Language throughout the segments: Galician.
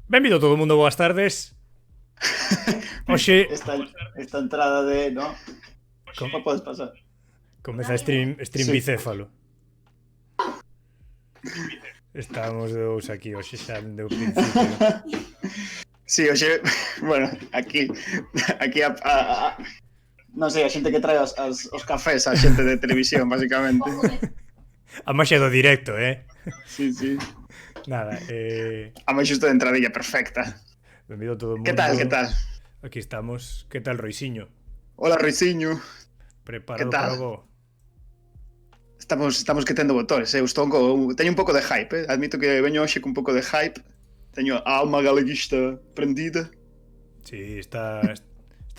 Benvido todo o mundo, boas tardes. Oxe, esta entrada de, ¿no? ¿Cómo podes pasar? comeza stream Sí. bicéfalo. Estamos dous aquí hoxe xa dende o principio. Sí, oxe, bueno, aquí non sei, a xente que trae os cafés, a xente de televisión, basicamente. A maxia do directo, Sí, sí. Nada, A máis xusto de entradilla perfecta. benvido todo o mundo. Que tal? Aquí estamos. Que tal, Roisiño? Hola, Ruiziño. Preparado Que tal? para o bo? Estamos que tendo botores, teño un pouco de hype, admito que veño hoxe con un pouco de hype. Teño a alma galeguista prendida. Sí, está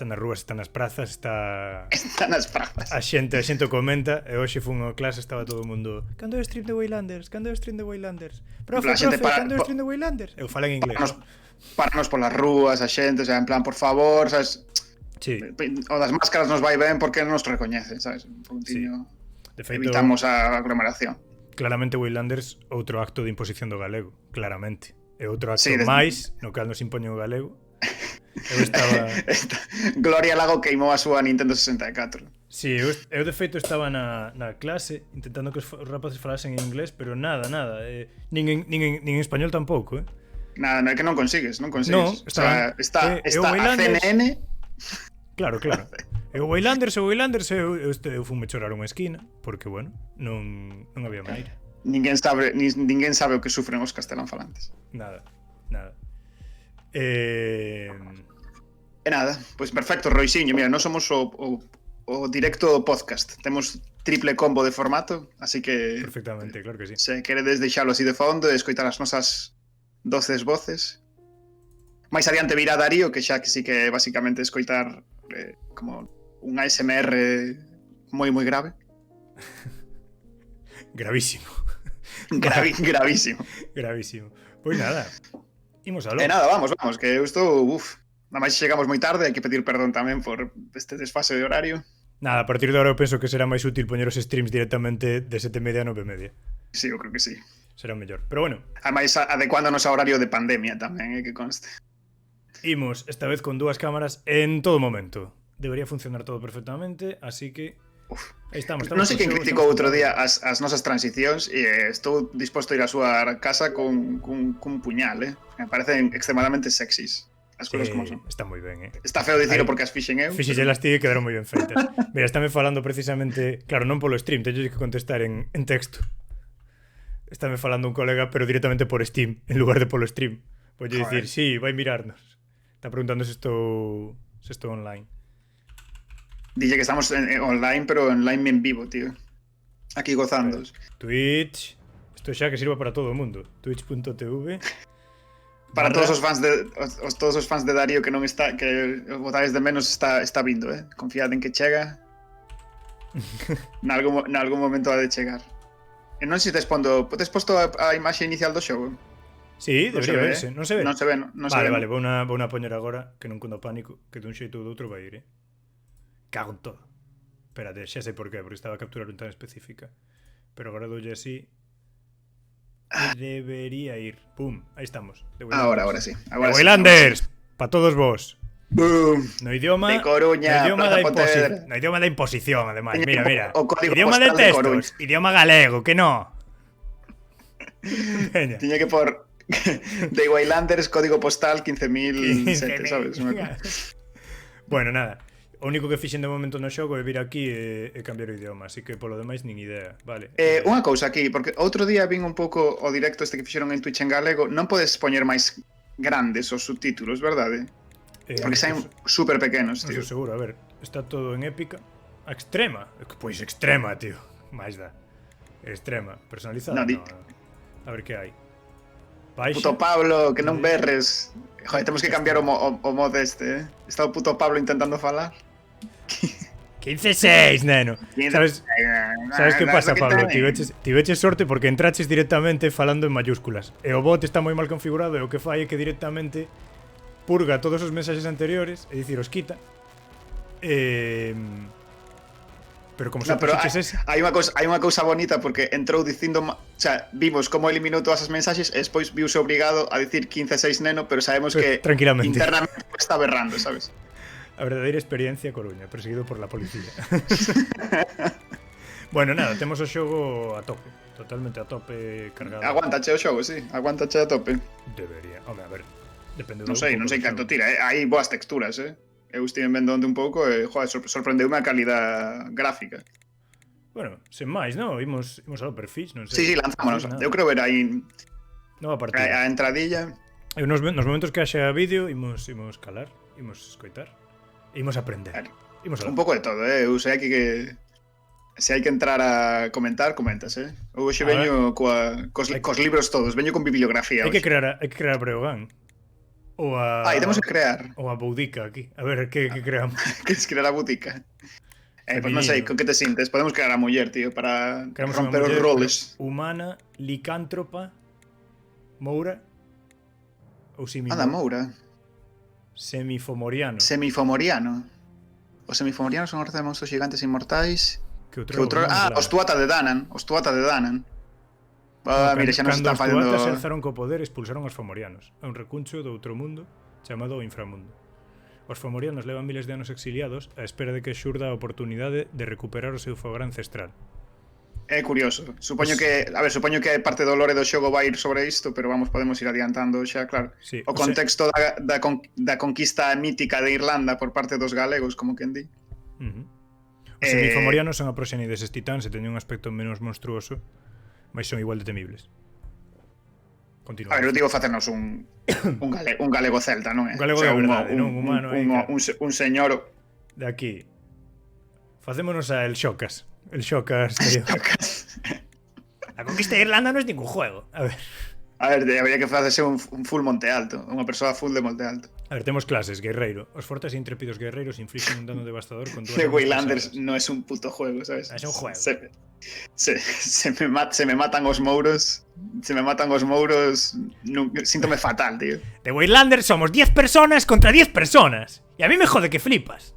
nas rúas, está nas prazas, está nas prazas. A xente o comenta. E hoxe fun a clase, estaba todo o mundo: cando é o stream de Waylanders? Cando é o stream de Waylanders? Profe, cando é o stream de Waylanders? Eu falo en inglés. Paranos polas rúas, a xente, o sea, en plan, por favor, sabes? Sí. O das máscaras nos vai ben porque non nos recoñecen, sabes? Un puntiño. Sí. De feito, evitamos a aglomeración. Claramente Waylanders, outro acto de imposición do galego, claramente. E outro acto Sí, máis no cal nos impoñen o galego. Eu estaba... Gloria Lago queimou a súa Nintendo 64. Sí, eu de feito estaba na clase intentando que os rapaces falasen en inglés, pero nada, nin en español tampouco, Nada, é que non consigues. No, o sea, está a CNN. Claro. E o Waylanders, eu fume chorar unha esquina, porque, bueno, non había maneira. Ninguén sabe o que sufren os castelánfalantes. Nada. E nada, pois perfecto, Roisiño. Mira, nós somos o directo podcast. Temos triple combo de formato, así que... Perfectamente, claro que sí. Se queredes deixalo así de fondo e escoitar as nosas doces voces. Máis adiante virá Darío, que xa que sí que basicamente escoitar como un ASMR moi grave. Gravísimo. Gravísimo. Pois nada, imos aló. E nada, vamos, que eu estou... Nada máis chegamos moi tarde, hai que pedir perdón tamén por este desfase de horario. Nada, a partir de ahora eu penso que será máis útil poñer os streams directamente de 7:30 a 9:30. Sí, eu creo que sí. Será mellor, pero bueno. Ademais, adecuándonos a horario de pandemia tamén, que conste. Imos, esta vez con dúas cámaras en todo momento. Debería funcionar todo perfectamente, así que... Aí estamos. Non sei quen criticou outro día as nosas transicións e estou disposto a ir á súa casa cun puñal, Me parecen extremadamente sexys. As cousas como son. Está moi ben, Está feo dicilo porque as fixen eu. Fixelas ti e quedaron moi ben feitas. Mira, estáme falando precisamente... Claro, non polo stream, teño que contestar en texto. Estáme falando un colega, pero directamente por Steam, en lugar de polo stream. Voy a dicir, sí, vai mirarnos. Está preguntando se estou online. Dille que estamos online, pero online en vivo, tío. Aquí gozándos. Twitch. Isto xa que sirva para todo o mundo. Twitch.tv. Para todos os fans de Darío que non está, que votades de menos, está vindo, Confiad en que chega. Nalgún momento ha de chegar. E non sei se tes posto a imaxe inicial do xogo. Sí, debería verse. Non se ve? Non se ve. Vale, vou na poñer agora, que non condo pánico, que dun xeito ou do outro vai ir, Cago en todo. Espérate, xa sei por qué, porque estaba a capturar un tan específica. Pero agora doulle así. Debería ir. Pum, aí estamos. Ahora sí. Ahora Waylanders, sí. Pa todos vos. Boom. No idioma de Coruña, no idioma da imposición, además. Mira. O código idioma de textos, de idioma galego, que no. Tiña que por de Waylanders, código postal 15.007, sabes? Bueno, nada. O único que fixen de momento no xogo é vir aquí e cambiar o idioma, así que polo demais nin idea, vale. Unha cousa aquí, porque outro día vin un pouco o directo este que fixeron en Twitch en galego, non podes poñer máis grandes os subtítulos, verdade? Porque saen super pequenos, tío. Non seguro, a ver, está todo en épica. A extrema, pois extrema, tío. Máis da. Extrema, personalizada, no. A ver que hai. Baixa. Puto Pablo, que non berres. Joder, temos que cambiar o mod este, Está o puto Pablo intentando falar. 15-6, neno. Sabes que pasa, Pablo? Tiveches sorte porque entraches directamente falando en mayúsculas. E o bot está moi mal configurado e o que fai é que directamente purga todos os mensaxes anteriores, é dicir, os quita. Pero como No, pero puxeches ese... hai unha cousa bonita porque entrou dicindo, o sea, vimos como eliminou todas as mensaxes e despois viuse obrigado a dicir 15-6 neno, pero sabemos que Tranquilamente. internamente está berrando, sabes? A verdadeira experiencia Coruña, perseguido por la policía. Bueno, nada, temos o xogo a tope. Totalmente a tope cargado. Aguántache o xogo, sí, aguántache a tope. Debería. Home, a ver, depende Non un sei pouco do canto xogo. tira, hai boas texturas, Eu estive vendo onde un pouco e, joder, sorprendeume a calidad gráfica. Bueno, sen máis, non? Imos a Overfish, non Sí, sei. lanzámonos. Nada. Eu creo ver aí Nova partida. a entradilla. E nos momentos que haxa vídeo, imos calar, imos escoitar, imos aprender. Claro. Imos a Un pouco de todo, Eu sei aquí que se hai que entrar a comentar, comentas, Eu hoxe veño cos libros todos, veño con bibliografía. Hai que crear a Breogán. Ou a... temos que crear. Ou a Boudica aquí. A ver, que creamos? Queres crear a botica? Pois non sei, Feminino. con que te sintes? Podemos crear a muller, tío, para Creamos romper os unha muller roles. humana, licántropa, moura ou Anda, Moura. semifomoriano. Semifomoriano. Os semifomorianos son os de monstros gigantes inmortais. Que Que outro... os Tuata de Danan. Os Tuata de Danan. Mira, xa nos Cando están os tuatas facendo... alzaron co poder, expulsaron os fomorianos a un recuncho do outro mundo chamado o inframundo. Os fomorianos levan miles de anos exiliados á espera de que xurda a oportunidade de recuperar o seu fogar ancestral. É curioso. Supoño que parte do lore do xogo vai ir sobre isto, pero vamos, podemos ir adiantando xa, claro. Sí, O contexto da conquista mítica de Irlanda por parte dos galegos, como quen di. Os semifomorianos son a proxene deses titáns e teñen un aspecto menos monstruoso, mas son igual de temibles. Continúa. A ver, eu digo facernos un galego celta, non é? Un galego de verdade, non? Un humano aí, un señor... De aquí. Facémonos a el Xocas. El Xocas. La conquista de Irlanda non é ningún juego. A ver, habría que facerse un full Monte Alto. Unha persoa full de Monte Alto. A ver, temos clases, guerreiro. Os fortes e intrépidos guerreiros infligen un dano devastador con dúas The armas Waylanders pesadas. no es un puto juego, ¿sabes? Es un juego. Se me matan os mouros. Se me matan os mouros. Síntome fatal, tío. The Waylanders somos 10 personas contra 10 personas. E a mí me jode que flipas.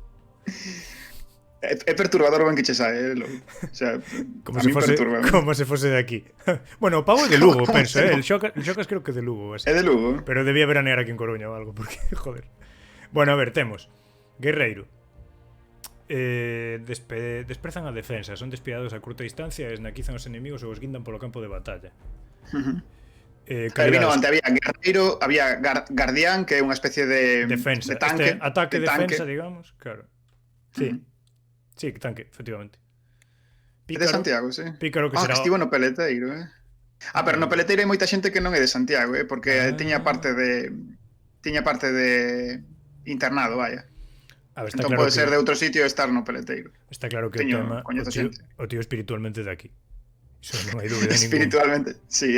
É perturbador ben que che sae, O sea, Como se fose de aquí. Bueno, o pavo é de Lugo, penso, El Xocas creo que é de Lugo. É de Lugo. Pero debía veranear aquí en Coruña ou algo, porque, joder. Bueno, a ver, temos guerreiro. Desprezan a defensa, son despiadados a curta distancia e esnaquizan os enemigos ou os guindan polo campo de batalla. Había guerreiro, había guardián, que é unha especie de defensa, de tanque, ataque, defensa, digamos, claro. Sí. Sí, tanque, efectivamente. Pícaro, de Santiago, sí. Pícaro que será... que estivo no peleteiro, pero no peleteiro hai moita xente que non é de Santiago, porque tiña parte de internado, vaya. A ver, entón claro pode ser de outro sitio e estar no peleteiro. Está claro que o tema o tío espiritualmente de aquí. Iso non hai dúbida ninguna. Espiritualmente, sí,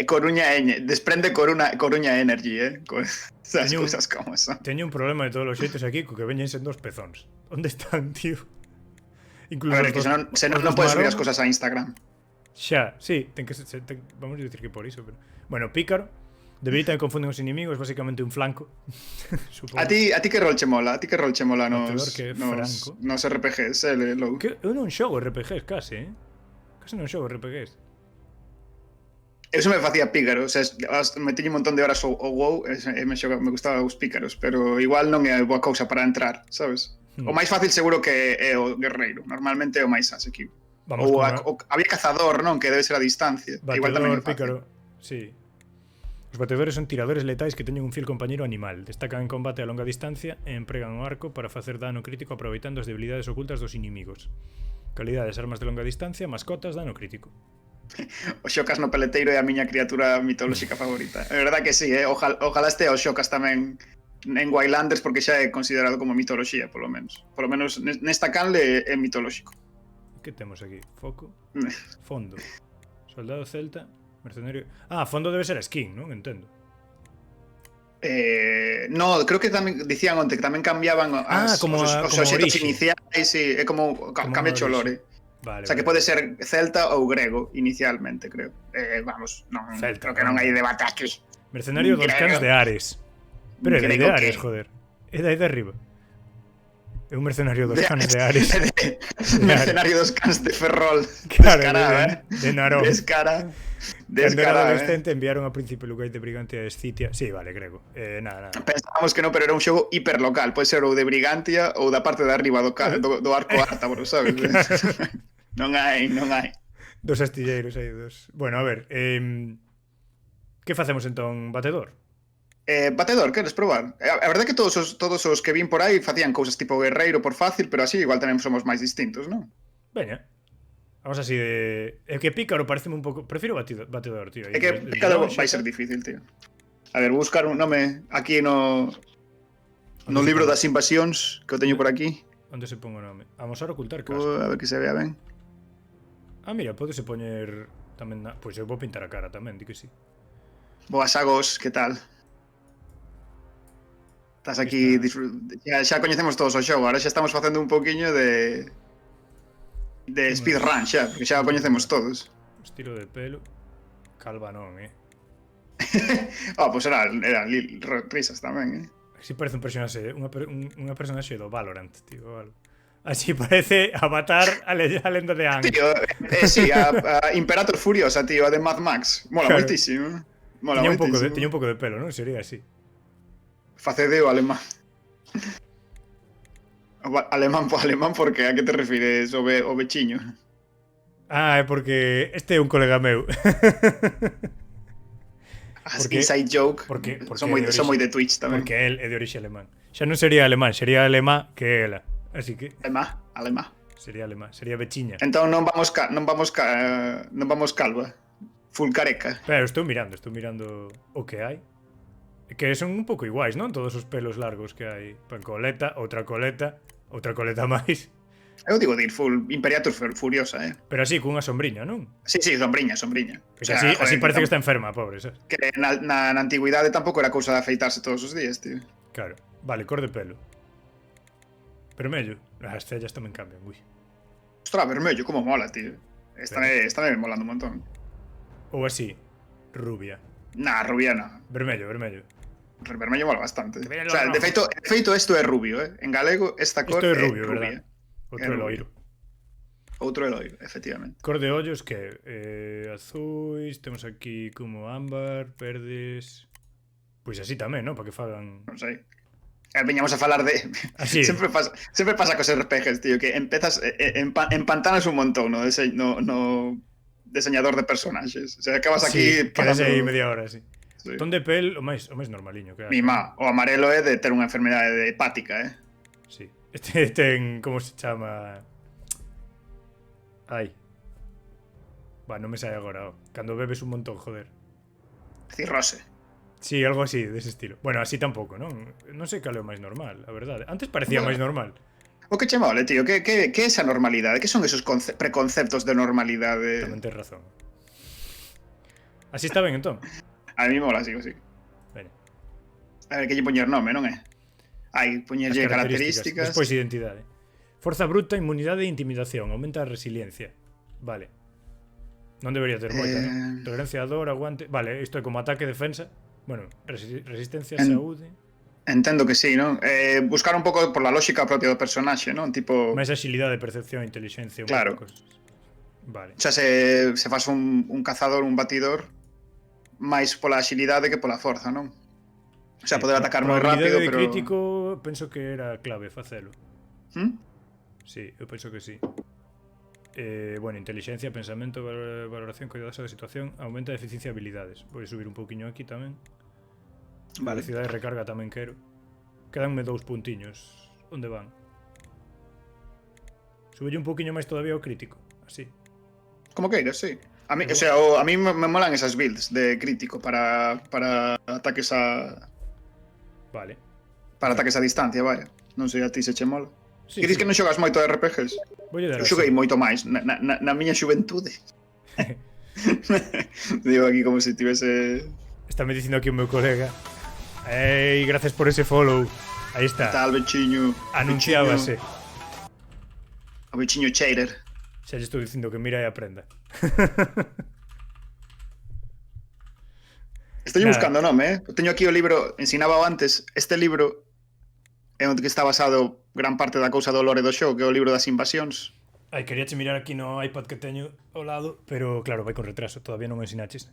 Coruña desprende Coruña Energy, esas cousas como son. Teño un problema de todos os xeitos aquí co que veñen sendo os pezóns. Onde están, tío? Incluso a ver, que se non podes subir as cousas a Instagram. Xa, sí, vamos a dicir que por iso, pero... Bueno, pícaro. Debería tamén confunden os inimigos, basicamente un flanco. A ti que rol che mola? A ti que rol che mola nos RPGs, Eu non xogo RPGs case, Case non xogo RPGs. Eso me facía pícaro, o sea, me teño un montón de horas ao WoW e me gustaba os pícaros, pero igual non é boa cousa para entrar, sabes? O máis fácil seguro que é o guerreiro, normalmente é o máis asequible. Había cazador, non? Que debe ser a distancia. Batedor, igual tamén é pícaro, sí. Os batedores son tiradores letais que teñen un fiel compañeiro animal. Destacan en combate a longa distancia e empregan o arco para facer dano crítico aproveitando as debilidades ocultas dos inimigos. Calidades, armas de longa distancia, mascotas, dano crítico. O Xocas no peleteiro é a miña criatura mitolóxica favorita. É verdad que sí, ojalá este o Xocas tamén en Waylanders porque xa é considerado como mitoloxía, polo menos. Polo menos nesta canle é mitolóxico. Que temos aquí? Foco. Fondo. Soldado celta. Mercenario... fondo debe ser a skin, non? Entendo. No, creo que tamén dicían onte que tamén cambiaban os obxectos iniciais, sí, é como cambia o lore. Vale, o sea, que pode ser celta ou grego inicialmente, creo. Vamos, non, celta, creo que non hai debate aquí. Mercenario dos cans de Ares. Pero é de Ares, joder. É de aí de arriba. É un mercenario dos cans de Ares. Mercenario dos cans de Ferrol. Claro, Descarado, de Narón. Descarado. Cando era Descarado, adolescente enviaron a Príncipe Lucais de Brigantia a Escitia. Sí, vale, grego. Nada. Pensábamos que non, pero era un xogo hiperlocal. Pode ser ou de Brigantia ou da parte de arriba do arco Ártabro, sabes? Claro. Non hai. Dos astilleiros aí, dos... Bueno, a ver, que facemos entón, batedor? Batedor, queres probar? A verdade é que todos os que vin por aí facían cousas tipo guerreiro por fácil, pero así igual tamén somos máis distintos, non? Veña. Vamos así de... É que pícaro pareceme un pouco... Prefiro batedor, tío. É que pícaro vai ser difícil, tío. A ver, vou buscar un nome aquí no libro das invasións que o teño por aquí. Onde se pon o nome? Amosar ocultar casco. A ver que se vea ben. Ah, mira, podese poñer tamén... Pois eu vou pintar a cara tamén, di que sí. Boas Agos, que tal? Estás aquí... Xa coñecemos todos o xogo, ahora xa estamos facendo un pouquiño de speedrun xa, porque xa o coñecemos todos. Estilo de pelo... Calva non, Pois era risas tamén, Así parece un personaxe, unha personaxe do Valorant, tío, algo. Así parece Avatar a lenda de Aang. Tío, sí, a Imperator Furiosa, tío, a de Mad Max. Mola claro. Moitísimo. Mola moitísimo. Tiña un pouco de pelo, non? Sería así. Facedeo alemán. Alemán porque a que te refires o bechiño? Ah, é porque este é un colega meu. Porque, inside joke. Porque son moi de Twitch tamén. Porque el é de orixe alemán. Xa non sería alemán, sería alemá que ela. Así que alemá. Sería alemá, sería bechiña. Entón non vamos calva. Full careca. Pero estou mirando o que hai. Que son un pouco iguais, non? Todos os pelos largos que hai. Coleta, outra coleta máis. Eu digo dir full Imperator Furiosa, Pero así, cunha sombriña, non? Sí, sombriña. O sea, así parece que está enferma, pobre, sabes? Que na antigüidade tampouco era cousa de afeitarse todos os días, tío. Claro. Vale, cor de pelo. Vermello. As cellas tamén cambian, ui. Ostras, vermello, como mola, tío. Esta me molando un montón. Ou así, rubia. Nah, rubia no. Vermello. Vermello mola bastante. O sea, de feito isto é rubio, En galego esta cor é rubia. Verdad? Outro Eloiro, efectivamente. Cor de ollos que azuis, temos aquí como ámbar, verdes... Pois así tamén, non? Para que fagan... Non sei. Veñamos a falar de... Así. sempre pasa cos RPGs, tío, que empezas empantanas un montón no diseñador de personaxes. O sea, acabas aquí... quedas aí media hora, sí. Ton de pel o máis normaliño que hai. Mima, o amarelo é de ter unha enfermedade hepática, Sí. Este ten... Como se chama... Ai. Non me sai agora. Cando bebes un montón, joder. Cirrose. Sí, algo así, dese estilo. Bueno, así tampouco, non? Non sei cal é o máis normal, a verdade. Antes parecía máis normal. O que che mole, tío? Que é esa normalidade? Que son esos preconceptos de normalidade? Tamén tens razón. Así está ben, entón? A mí mola, sí. Veña. A ver, que lle poñer nome, non é? Hai, poñerlle características. Despois identidade. Forza bruta, inmunidade e intimidación. Aumenta a resiliencia. Vale. Non debería ter moita, non? Tolerancia a dor, aguante... Vale, isto é como ataque, defensa. Bueno, resistencia, saúde... Entendo que sí, non? Buscar un pouco por la lógica propia do personaxe, non? Tipo... máis agilidade, percepción, inteligencia... Claro. Vale. O sea, se faz un cazador, un batidor, máis pola agilidade que pola forza, non? O sea, poder atacar moi rápido, pero... crítico, penso que era clave facelo. Sí, eu penso que sí. Bueno, inteligencia, pensamento, valoración cuidadosa da situación, aumenta a eficiencia de habilidades. Vou subir un pouquiño aquí tamén. Vale. Velocidade de recarga tamén quero. Quedanme 2 puntiños. Onde van? Subelle un pouquiño máis todavía o crítico. Así. Como queiras, sí. A mí, o sea, a mí me molan esas builds de crítico para ataques a... Vale. Para ataques a distancia, vaya. Non sei a ti se che mola. Sí, que dis que non xogas moito a RPGs? Eu xoguei moito máis na miña xuventude. Digo aquí como se tivese... Está me dicindo aquí o meu colega. Ei, gracias por ese follow. Aí está. Tal, bechiño. Anunciábase. O bechiño Chader. Xa lle estou dicindo que mira e aprenda. Estou buscando o nome, Teño aquí o libro, ensinaba antes, este libro é onde que está basado gran parte da cousa do lore do xogo, que é o libro das invasións. Ai, queríache mirar aquí no iPad que teño ao lado, pero claro, vai con retraso, todavía non o ensinaches.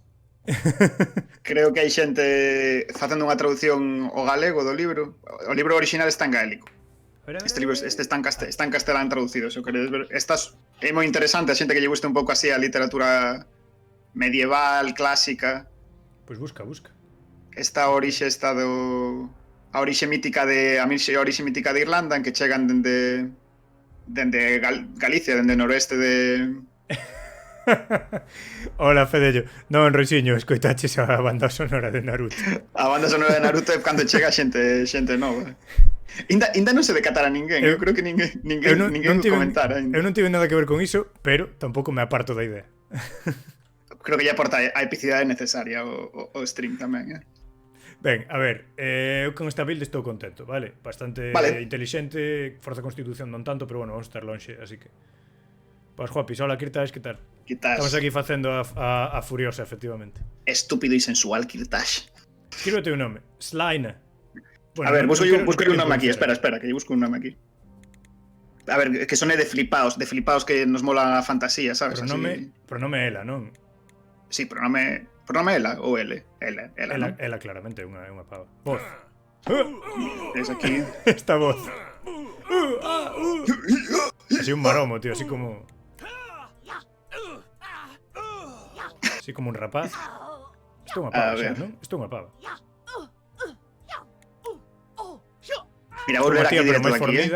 Creo que hai xente facendo unha traducción ao galego do libro. O libro original está en gaélico. Este libro está en castelán traducido, se o queredes ver. Estas é moi interesante, a xente que lle guste un pouco así a literatura medieval, clásica. Pois busca. Esta orixe está a orixe mítica de Irlanda, en que chegan dende Galicia, dende noroeste de... Hola, Fedello. Non, Roixiño, escoitaches a banda sonora de Naruto. A banda sonora de Naruto é cando chega xente nova. Ainda non se decatara ninguén. Eu creo que ninguén comentara. Eu non tive nada que ver con iso, pero tampouco me aparto da idea. Creo que lle aporta a epicidade necesaria o stream tamén, Ben, a ver, eu con esta build estou contento, vale? Bastante intelixente, forza constitución non tanto, pero bueno, vamos a estar lonxe, así que... Pois, Juapis, hola, Kirtash, que tal? Estamos aquí facendo a Furiosa, efectivamente. Estúpido e sensual, Kirtash. Escríbete un nome. Slaina. Bueno, a ver, busco un nome aquí, espera, que yo busco un nome aquí. A ver, que sone de flipaos que nos mola a fantasía, sabes? Pronome ela, non? Sí, pronome ela ou ele? Ela claramente é unha pava. Voz. Es aquí. Esta voz. Así un maromo, tío, así como... Así como un rapaz. Isto é unha pava, xa, non? Isto é unha pava. Mira, vou ver aquí directo aquí,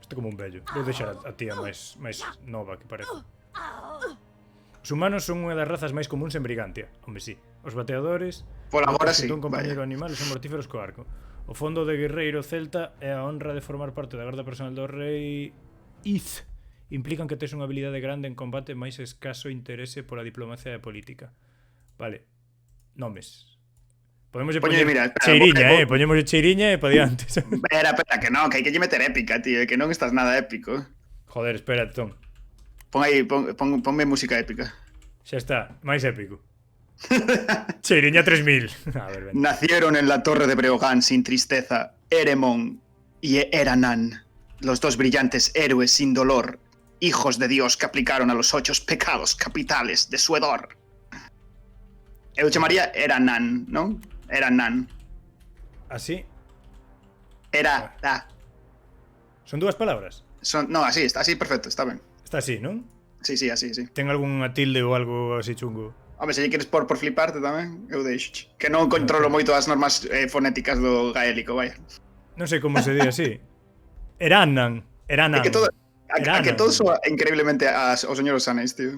Isto é como un vello. Vou deixar a tía máis nova, que parece. Os humanos son unha das razas máis comuns en Brigantia. Hombre, sí. Os bateadores... Por agora sí, un compañeiro animal e son mortíferos co arco. O fondo de guerreiro celta é a honra de formar parte da garda personal do rei Ith. Implican que tes unha habilidade grande en combate máis escaso interese pola diplomacia e política. Vale. Nomes. Podemos poñer cheiriña, poñemos cheiriña e pa diante. Espera, que non, que hai que lle meter épica, tío, que non estás nada épico. Joder, espera, Tom. Ponme música épica. Xa está, máis épico. Cheiriña 3000. A ver, ven. Nacieron en la torre de Breogán sin tristeza Eremon y Eranan, los dos brillantes héroes sin dolor, hijos de Dios que aplicaron a los 8 pecados capitales de su hedor. Eu chamaría Eranan, non? Eranan. Así? Era. Son dúas palabras? No, así, está así, perfecto, está ben. Está así, non? Sí, así, sí. Ten algunha tilde ou algo así chungo? Hombre, se lle queres por fliparte tamén, eu deixo. Que non controlo moito as normas fonéticas do gaélico, vai. Non sei como se di así. Eranan. É que todo soa increíblemente ao Señor dos Anéis, tío.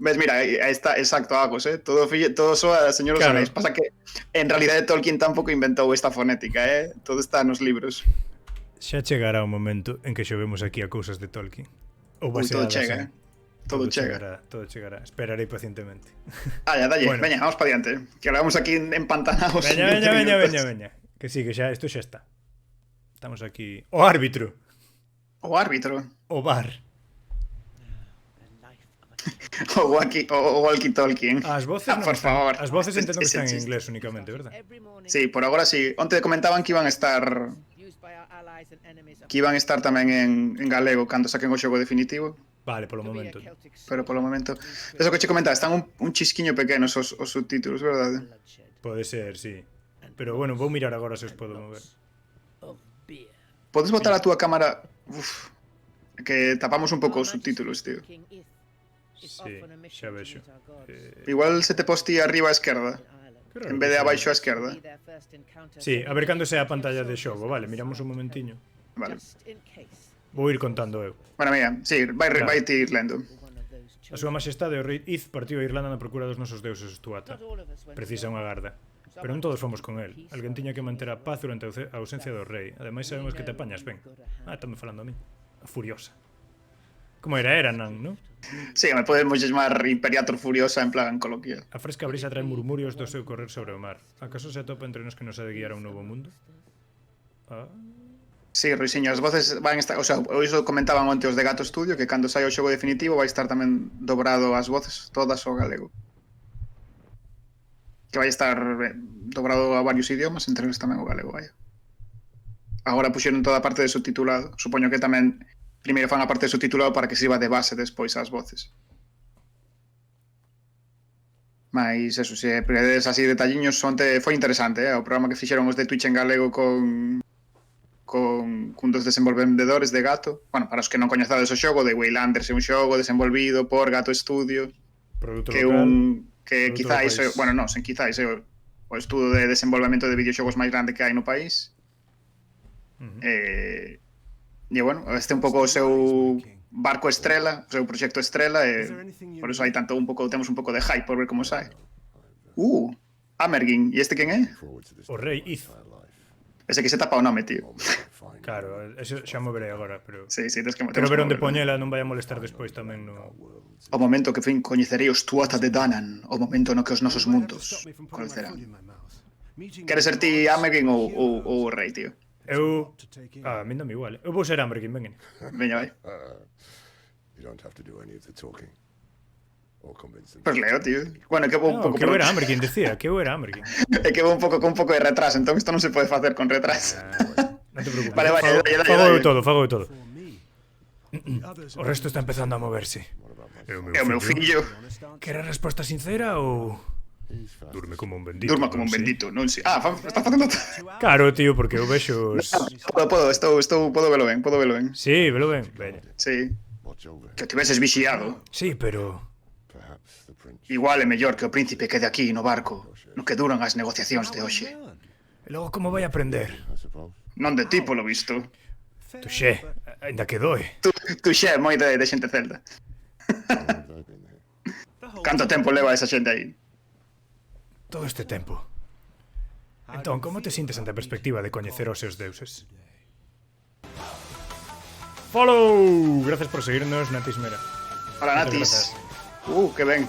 Ves, mira, aí está, exacto, Agos, todo soa ao Señor dos Anéis. Pasa que, en realidade, Tolkien tampouco inventou esta fonética, todo está nos libros. Xa chegará o momento en que xovemos aquí a cousas de Tolkien. Ou todo chega, Todo chegará. Esperarei pacientemente. Dalle, bueno. Veña, vamos para diante. Que ahora vamos aquí empantanados. Veña. Que sí, que isto xa está. Estamos aquí. O árbitro. O árbitro. O bar. O walkie-talkie. As voces, por favor. As voces entendo que están en inglés únicamente, verdad? Sí, por agora sí. Onte comentaban que iban a estar tamén en galego cando saquen o xogo definitivo. Vale, polo momento. Pero polo momento. Eso que che comentaba, están un chisquiño pequenos os subtítulos, verdade? Pode ser, sí. Pero bueno, vou mirar agora se os podo mover. Podes botar a túa cámara... Uf, que tapamos un pouco os subtítulos, tío. Sí, xa vexo. Igual se te posti arriba a esquerda, en vez de abaixo a esquerda. Sí, a ver cando sea a pantalla de xogo. Vale, miramos un momentiño. Vale. Vou ir contando eu. Bueno, mira, sí, vai te ir lendo. A súa maxestade, o rei Ith, partiu a Irlanda na procura dos nosos deuses Estuata. Precisa unha garda. Pero non todos fomos con el. Alguén tiña que manter a paz durante a ausencia do rei. Ademais sabemos que te apañas ben. Estame falando a mí. A Furiosa. Como era Eranan, non? Sí, me podemos chamar Imperator Furiosa en plan coloquial. A fresca brisa trae murmurios do seu correr sobre o mar. Acaso se atopa entre nos que nos ha de guiar a un novo mundo? Sí, Ruisinho, as voces van estar... O sea, iso comentaban onte os de Gato Studio, que cando sai o xogo definitivo vai estar tamén dobrado as voces, todas ao galego. que vai estar dobrado a varios idiomas, entre eles tamén o galego, vaya. Agora puxeron toda a parte de subtitulado. Supoño que tamén primeiro fan a parte de subtitulado para que sirva de base despois ás voces. Mais eso, se predes así detalliños, foi interesante, o programa que fixeron os de Twitch en galego cun dos desenvolvedores de Gato. Bueno, para os que non coñezades o xogo, de Waylanders é un xogo desenvolvido por Gato Studio, Produto que local. que quizáis, bueno, non, sen quizáis é o estudo de desenvolvemento de videoxogos máis grande que hai no país. E bueno, este é un pouco o seu barco estrela, o seu proxecto estrela, e por eso hai temos un pouco de hype por ver como sae. Amergin, e este quen é? O rei Iz. Ese que se tapa o nome, tío. Claro, eso xa mo verei agora, pero... Sí, tens que Quero ver onde poñela, non vai a molestar despois tamén no... O momento que fin coñecerei os Tuatha de Danann, o momento no que os nosos mundos conocerán. Queres ser ti Amergin ou o rei, tío? Eu... A mí non me igual. Eu vou ser Amergin, venga. Veña, vai. You don't have to do any of the talking or convince them. Pois leo, tío. Bueno, que vou un No, pouco... que eu era Amergin, decía, que eu era Amergin. É que vou un pouco con un pouco de retraso, entón isto non se pode facer con retraso. Non te preocupes. Vale, dale. Fago eu todo, fago eu todo. O resto está empezando a moverse. É É o meu fillo. Quere resposta sincera ou... Durme como un bendito. Durma como un bendito, non si... está facendo... Claro, tío, porque eu vexo... Podo velo ben. Sí, velo ben. Veña. Sí. Watch over. Que tiveses vixiado. Sí, pero... Perhaps the prince. Igual é mellor que o príncipe quede aquí no barco, no que duran as negociacións de hoxe. E logo como vai aprender? I suppose. Non de ti, polo visto. Tuxé, ainda que doe. Tu xe é moi de xente celta. How long have I been here? Canto tempo leva esa xente aí? Todo este tempo. Entón, como te sintes ante a perspectiva de coñecer os seus deuses? Follow! Gracias por seguirnos, Natis Mera. Hola, Moitas Natis. Que ben.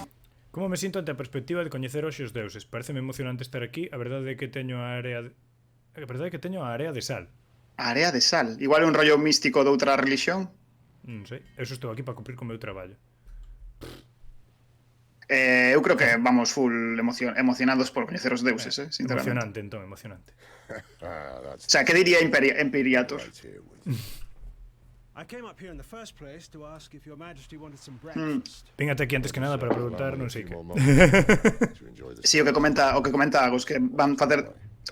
Como me sinto ante a perspectiva de coñecer os seus deuses? Pareceme emocionante estar aquí. A verdade é que teño a área de sal. A area de sal. Igual é un rollo místico de outra religión. Non sei. Eu só estou aquí para cumprir con o meu traballo. Eu creo que vamos full emocionados por coñecer os deuses, sinceramente. Emocionante, entón, emocionante. That's O sea, que diría Imperiator? right here with you. I came up here in the first place to ask if your majesty wanted some breakfast. Vínate aquí antes que nada para preguntar non sei que. More moments to enjoy this. Sí, o que comenta Agos, que van facer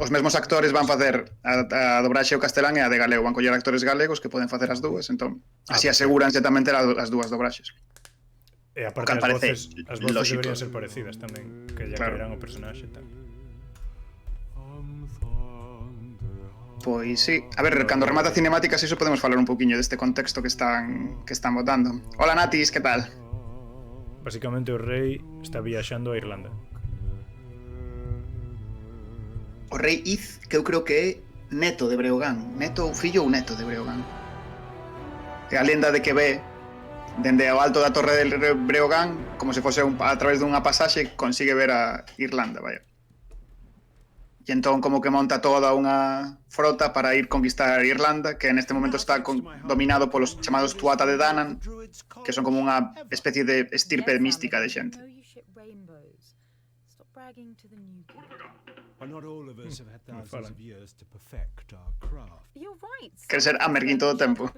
os mesmos actores van facer a dobraxe ao castelán e a de galego, van coller actores galegos que poden facer as dúas, entón así asegúranse tamén ter as dúas dobraxes. E aparte O que parece as voces lógico. deberían ser parecidas tamén, que ya Claro. caerán o personaxe e tal. Pois sí, a ver, cando remata cinemáticas iso podemos falar un poquinho deste contexto que están botando. Hola Natis, que tal? Basicamente o rei está viaxando a Irlanda. O rei Iz, que eu creo que é neto de Breogán, neto ou fillo ou neto de Breogán. É a lenda de que ve dende o alto da torre del Breogán, como se fose a través dunha pasaxe, consigue ver a Irlanda, vaya. E entón como que monta toda unha frota para ir conquistar Irlanda, que neste momento está dominado polos chamados Tuatha de Danann, que son como unha especie de estirpe mística de xente. But not all of us have had thousands of years to perfect our craft. Quer ser Amergin todo o tempo.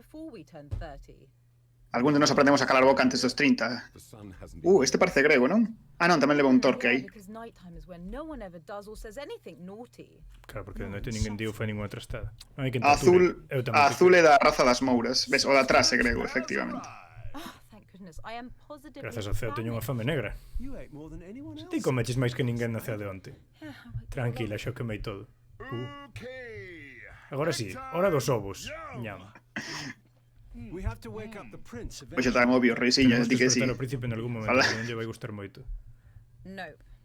Algún de nos aprendemos a calar boca antes dos 30. The sun hasn't Este parece grego, non? Non, tamén leva un torque aí. Claro, porque de noite ninguén dio foi ninguna trastada. Non hai que torture. Azul, Eu tamén a azul é da raza das mouras. Ves, o da atrás é grego, efectivamente. Grazas ao ceo teño unha fame negra. You ate more than anyone else. Ti comeches máis que ninguén na cea de onte. Tranquila, xa o quemei todo. Okay. Agora sí, hora dos ovos. Ñam. We have to wake up the prince Pois xa eventually. tan obvio, reixiña, Temos di que que sí. despertar o príncipe en algún momento, Fala. que non lle vai gustar moito.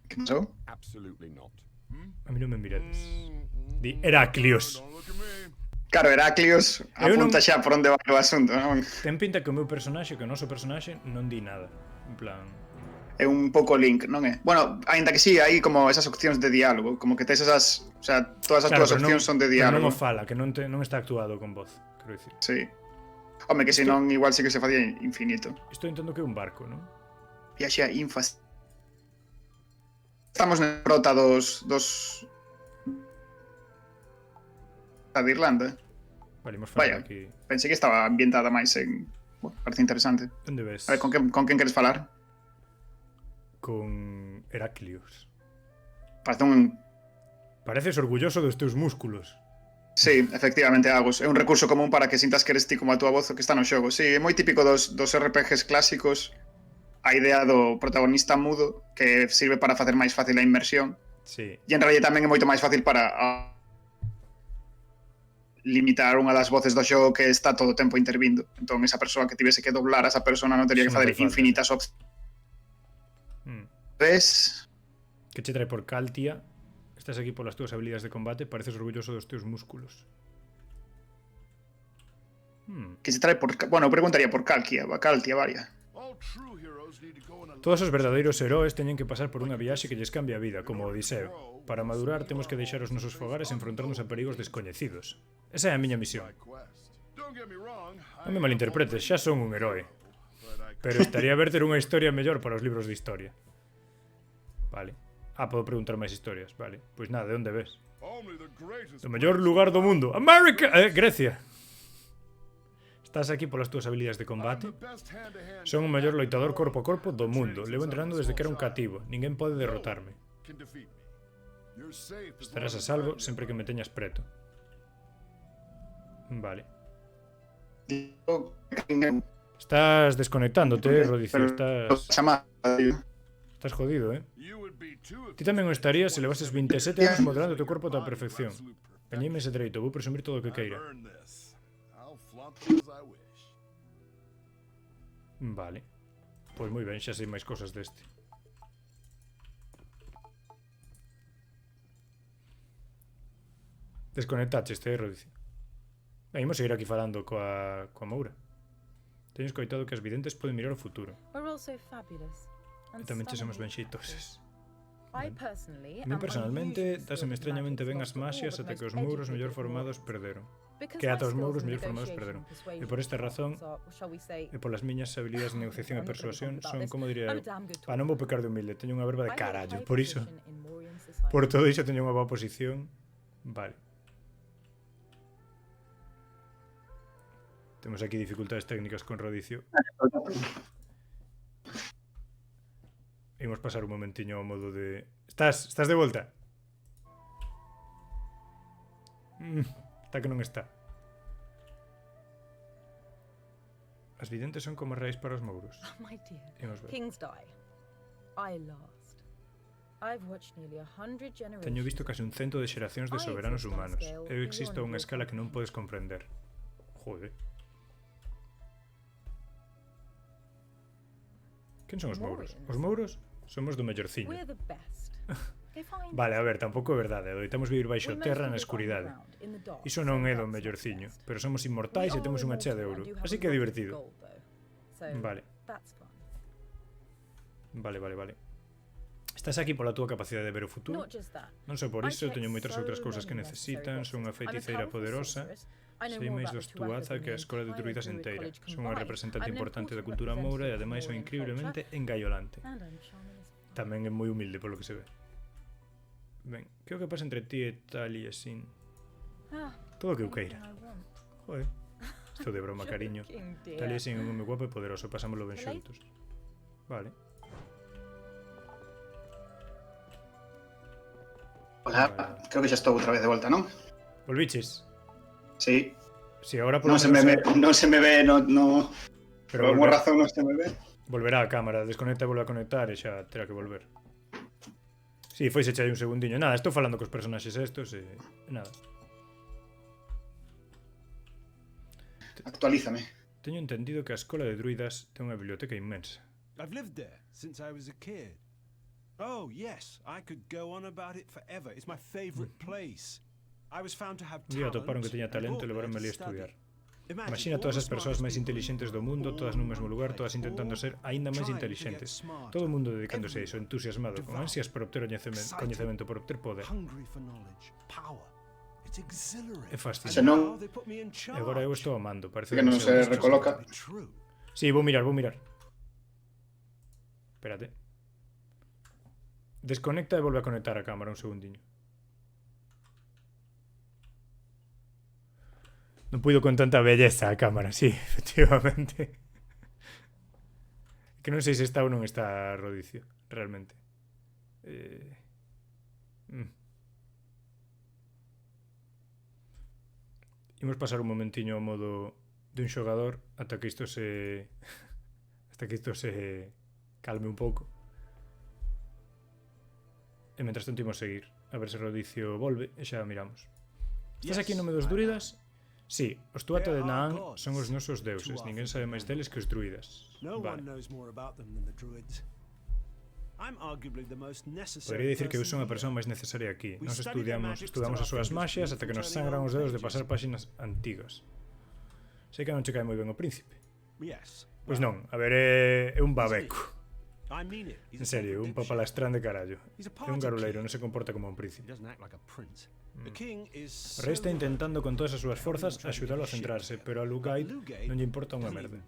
Que pasou? Absolutely not. A mí non me mirades. Di Heraclios. Don't look at me. Claro, Heraclios Eu apunta non- xa por onde vai o asunto, non? Ten pinta que o meu personaxe, que o noso personaxe, non di nada. En plan... É un pouco Link, non é? Bueno, aínda que sí, hai como esas opcións de diálogo, como que tes esas, o sea, todas as túas pero opcións son de pero non diálogo. o fala, que non está actuado con voz, quero dicir. Sí. Home, que senón igual sí que se facía infinito. Estou entendo que é un barco, non? Viaxe a infascinación Estamos na rota dos de Irlanda. Vale, imos falar Vaya. aquí. Pensei que estaba ambientada máis en... Bueno, parece interesante. Onde ves? A ver, con quen queres falar? Con Heraclius. Parece un... Pareces orgulloso dos teus músculos. Sí, efectivamente, Agus. É un recurso común para que sintas que eres ti como a túa voz o que está no xogo. Sí, é moi típico dos RPGs clásicos a idea do protagonista mudo que sirve para facer máis fácil a inmersión. Sí. E en realidad tamén é moito máis fácil para limitar unha das voces do xogo que está todo o tempo intervindo. Entón, esa persoa que tivese que doblar a esa persona non teria que Sí, non facer fai falta. infinitas opcións. Ves? Que che trae por Caltia? Estás aquí polas túas habilidades de combate, pareces orgulloso dos teus músculos. Que se trae por... Bueno, eu preguntaría por Caltia, varia. All true heroes need to go on a Todos os verdadeiros heróis teñen que pasar por unha viaxe que lles cambia a vida, como Odiseo. Para madurar temos que deixar os nosos fogares e enfrontarnos a perigos descoñecidos. Esa é a miña misión. quest. Don't get me wrong, Non me malinterpretes, xa son un heroe. Pero estaría ver ter unha historia mellor para os libros de historia. Vale. Podo preguntar máis historias, vale. Pois nada, de onde ves? only the greatest. O mellor lugar do mundo. América! Grecia! Estás aquí polas túas habilidades de combate? The best hand-to-hand Son o mellor loitador corpo a corpo do mundo. Levo entrenando desde que era un cativo. Ninguén pode derrotarme. can defeat me. You're safe as Estarás a long as salvo I'm sempre que me teñas preto. Vale. Estás desconectándote, Rodicio. Estás jodido, You would be too if Ti tamén o estarías se levases 27 anos modelando o teu corpo ata a perfección. Veñime ese dereito, vou presumir todo o que queira. earn this. I'll flaunt it as I wish. Vale. Pois moi ben, xa sei máis cosas deste. Desconectaste, Rodicio. Ben, imos seguir aquí falando coa Moura. Teño escoitado que as videntes poden mirar o futuro. We're also fabulous. E tamén che somos ben xeitoses. I personally A mí personalmente, dáseme extrañamente ben as magias ata que os mouros mellor formados perderon. Que ata os mouros mellor formados perderon. E por esta razón, e polas miñas habilidades de negociación e persuasión, son, como diría eu, non vou pecar de humilde, teño unha verba de carallo. Por iso, por todo iso teño unha boa posición. Vale. Temos aquí dificultades técnicas con Rodicio. Imos pasar un momentiño ao modo de... Estás de volta? Está que non está. As videntes son como reis para os mouros. My dear, Imos ver. kings die. I last. I've watched nearly 100 generations. Teño visto case un cento de xeracións de soberanos humanos. Eu existo a unha escala que non podes comprender. Joder. Quen son os mouros? Os mouros somos do mellorciño. We're the best. Okay, fine. Vale, a ver, tampouco é verdade. Adoitamos vivir baixo We terra mostly na live escuridade. underground, in the dark, Iso so non é do that's mellorciño, best. pero somos We inmortais e are temos unha chea de immortal ouro. and you have Así a que é lot of divertido. gold, though. So Vale. that's fun. Vale. Estás aquí pola túa capacidade de ver o futuro? Not just that. Non só por I iso, checked teño moitas so outras cousas que many necesitan, necessary son unha boxes. I'm a feiticeira powerful poderosa, sorceress. I know sei more máis about dos the Tuatha Tuatha than que a the Escola de entire Druidas Druid inteira. College Son unha combined. representante I'm an importante da important cultura moura e representative ademais son of Mauryan increíblemente culture, engaiolante. and I'm charming as fuck. Tamén é moi humilde polo que se ve. Ben, que é o que pasa entre ti e Taliesin? Ah, Todo o que eu queira. anything I want. Joder. Estou de broma, cariño. Joking, dear. Taliesin é un home guapo e poderoso, pasámoslo ben xuntos. Vale. Hola, creo que xa estou outra vez de volta, non? Volviches? Sí. Si, agora por Non se me ve, no... Pero Por alguma razón non se me ve. volverá a cámara, desconecta e volve a conectar e xa terá que volver. Si, foise xa aí un segundiño. Nada, estou falando cos personaxes estos e nada. Actualízame. Teño entendido que a Escola de Druidas ten unha biblioteca inmensa. I've lived there since I was a kid. Oh, yes, I could go on about it forever. It's my favorite place. I was found to have Un día talent. atoparon que teña and talento e brought me levaronme ali a there to study. estudiar. Imagine Imagina all todas the as persoas smartest máis people inteligentes do in mundo, all todas the nun mesmo lugar, place, todas intentando all ser aínda máis trying to get inteligentes. smarter. Todo o mundo dedicándose a iso, Everyone entusiasmado, con devout, ansias por obter coñecemento, por obter poder. hungry for knowledge, power. It's exhilarating. É fascinante. Se non- Now they put me in E agora eu charge. estou amando, parece Que non se demasiado listo. recoloca. Be true. Sí, vou mirar. Espérate. Desconecta e volve a conectar a cámara un segundiño. Non puido con tanta belleza a cámara, sí, efectivamente. Que non sei se está ou non está Rodicio, realmente. Imos pasar un momentiño ao modo de un xogador ata que isto se calme un pouco. E mentras tanto imos seguir a ver se Rodicio volve e xa miramos. Estás aquí no medio dos druidas? Sí, os Tuatha de Naán son os nosos deuses. Ninguén sabe máis deles que os druidas. Vale. Podría dicir que eu son a persoa máis necesaria aquí. Nós estudamos as súas magias ata que nos sangran os dedos de pasar páxinas antigas. Sei que non che cae moi ben o príncipe. Pois non, a ver, é un babeco. En serio, un papalastrán de carallo. É un garuleiro, non se comporta como un príncipe. O rei está intentando con todas as súas forzas axudalo a centrarse, pero a Lugaid non lle importa unha merda.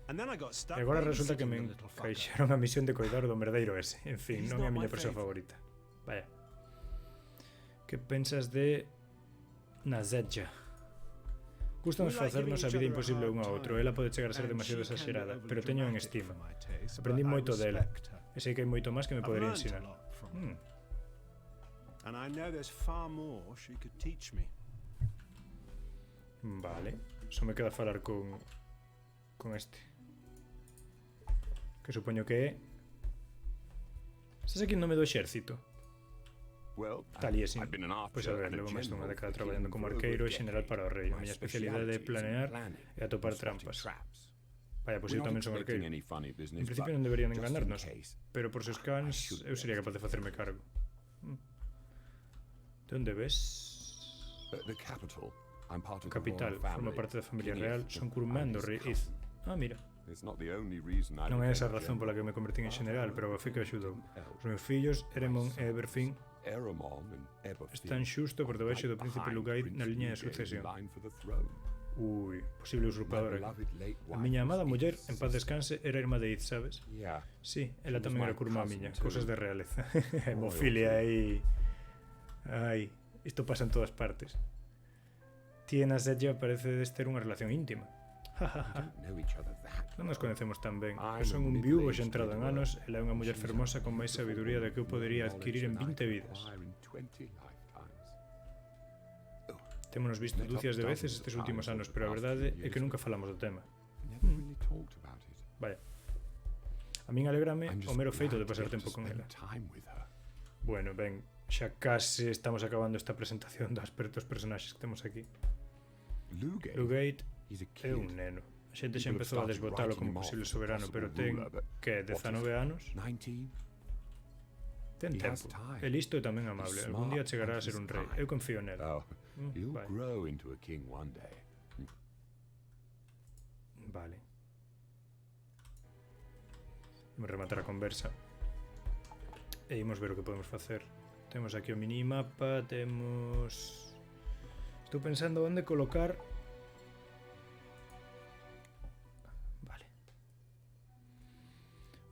E agora resulta que me encaixaron a misión de coidar do merdeiro ese. En fin, non é a miña persoa favorita. Vaya. Que pensas de Nazedja? Gústanos facernos a vida imposible un a outro. Ela pode chegar a ser demasiado exagerada, pero teño en estima. Aprendí moito dela. E sei que hai moito máis que me podería ensinar. Vale. Só me queda falar con este. Que supoño que é... Estás aquí no nome do exército? Taliesin. Pois a ver, levo máis dunha década traballando como arqueiro e general para o rei. A miña especialidade é planear e atopar trampas. Vaya, pois eu tamén son arqueiro. En principio non deberían enganarnos, pero por seus cans eu sería capaz de facerme cargo. De onde ves? O capital, forma parte da familia real, son curmán do rei Ith. Ah, mira. Non é esa a razón pola que me convertín en general, pero a fe que axudou. Os meus fillos, Eremon e Eberfin, están xusto por debaixo do príncipe Lugaid na liña de sucesión. Ui, posible usurpadora. A miña amada muller, en paz descanse, era irmá de Ith, sabes? Sí, ela tamén era curmá miña, cosas de realeza. Hemofilia aí... Ai, isto pasa en todas partes. Ti e Nazedja parecedes ter unha relación íntima. Non nos conhecemos tan ben. Eu son un viúvo xa entrado en anos. Ela é unha muller fermosa con máis sabiduría da que eu podería adquirir en 20 vidas. Témonos visto dúcias de veces estes últimos anos, pero a verdade é que nunca falamos do tema. Vaya. A min alegrame o mero feito de pasar tempo con ela. Bueno, ben, xa case estamos acabando esta presentación dos personaxes que temos aquí. Lugaid é un neno. A xente xa empezou a desbotalo como posible soberano, pero ten, que, 19 anos? Ten tempo. É listo e tamén amable. Algún día chegará a ser un rei. Eu confío nel. Vale. Imos rematar a conversa. E imos ver o que podemos facer. Temos aquí o minimapa, temos... Estou pensando onde colocar... Vale.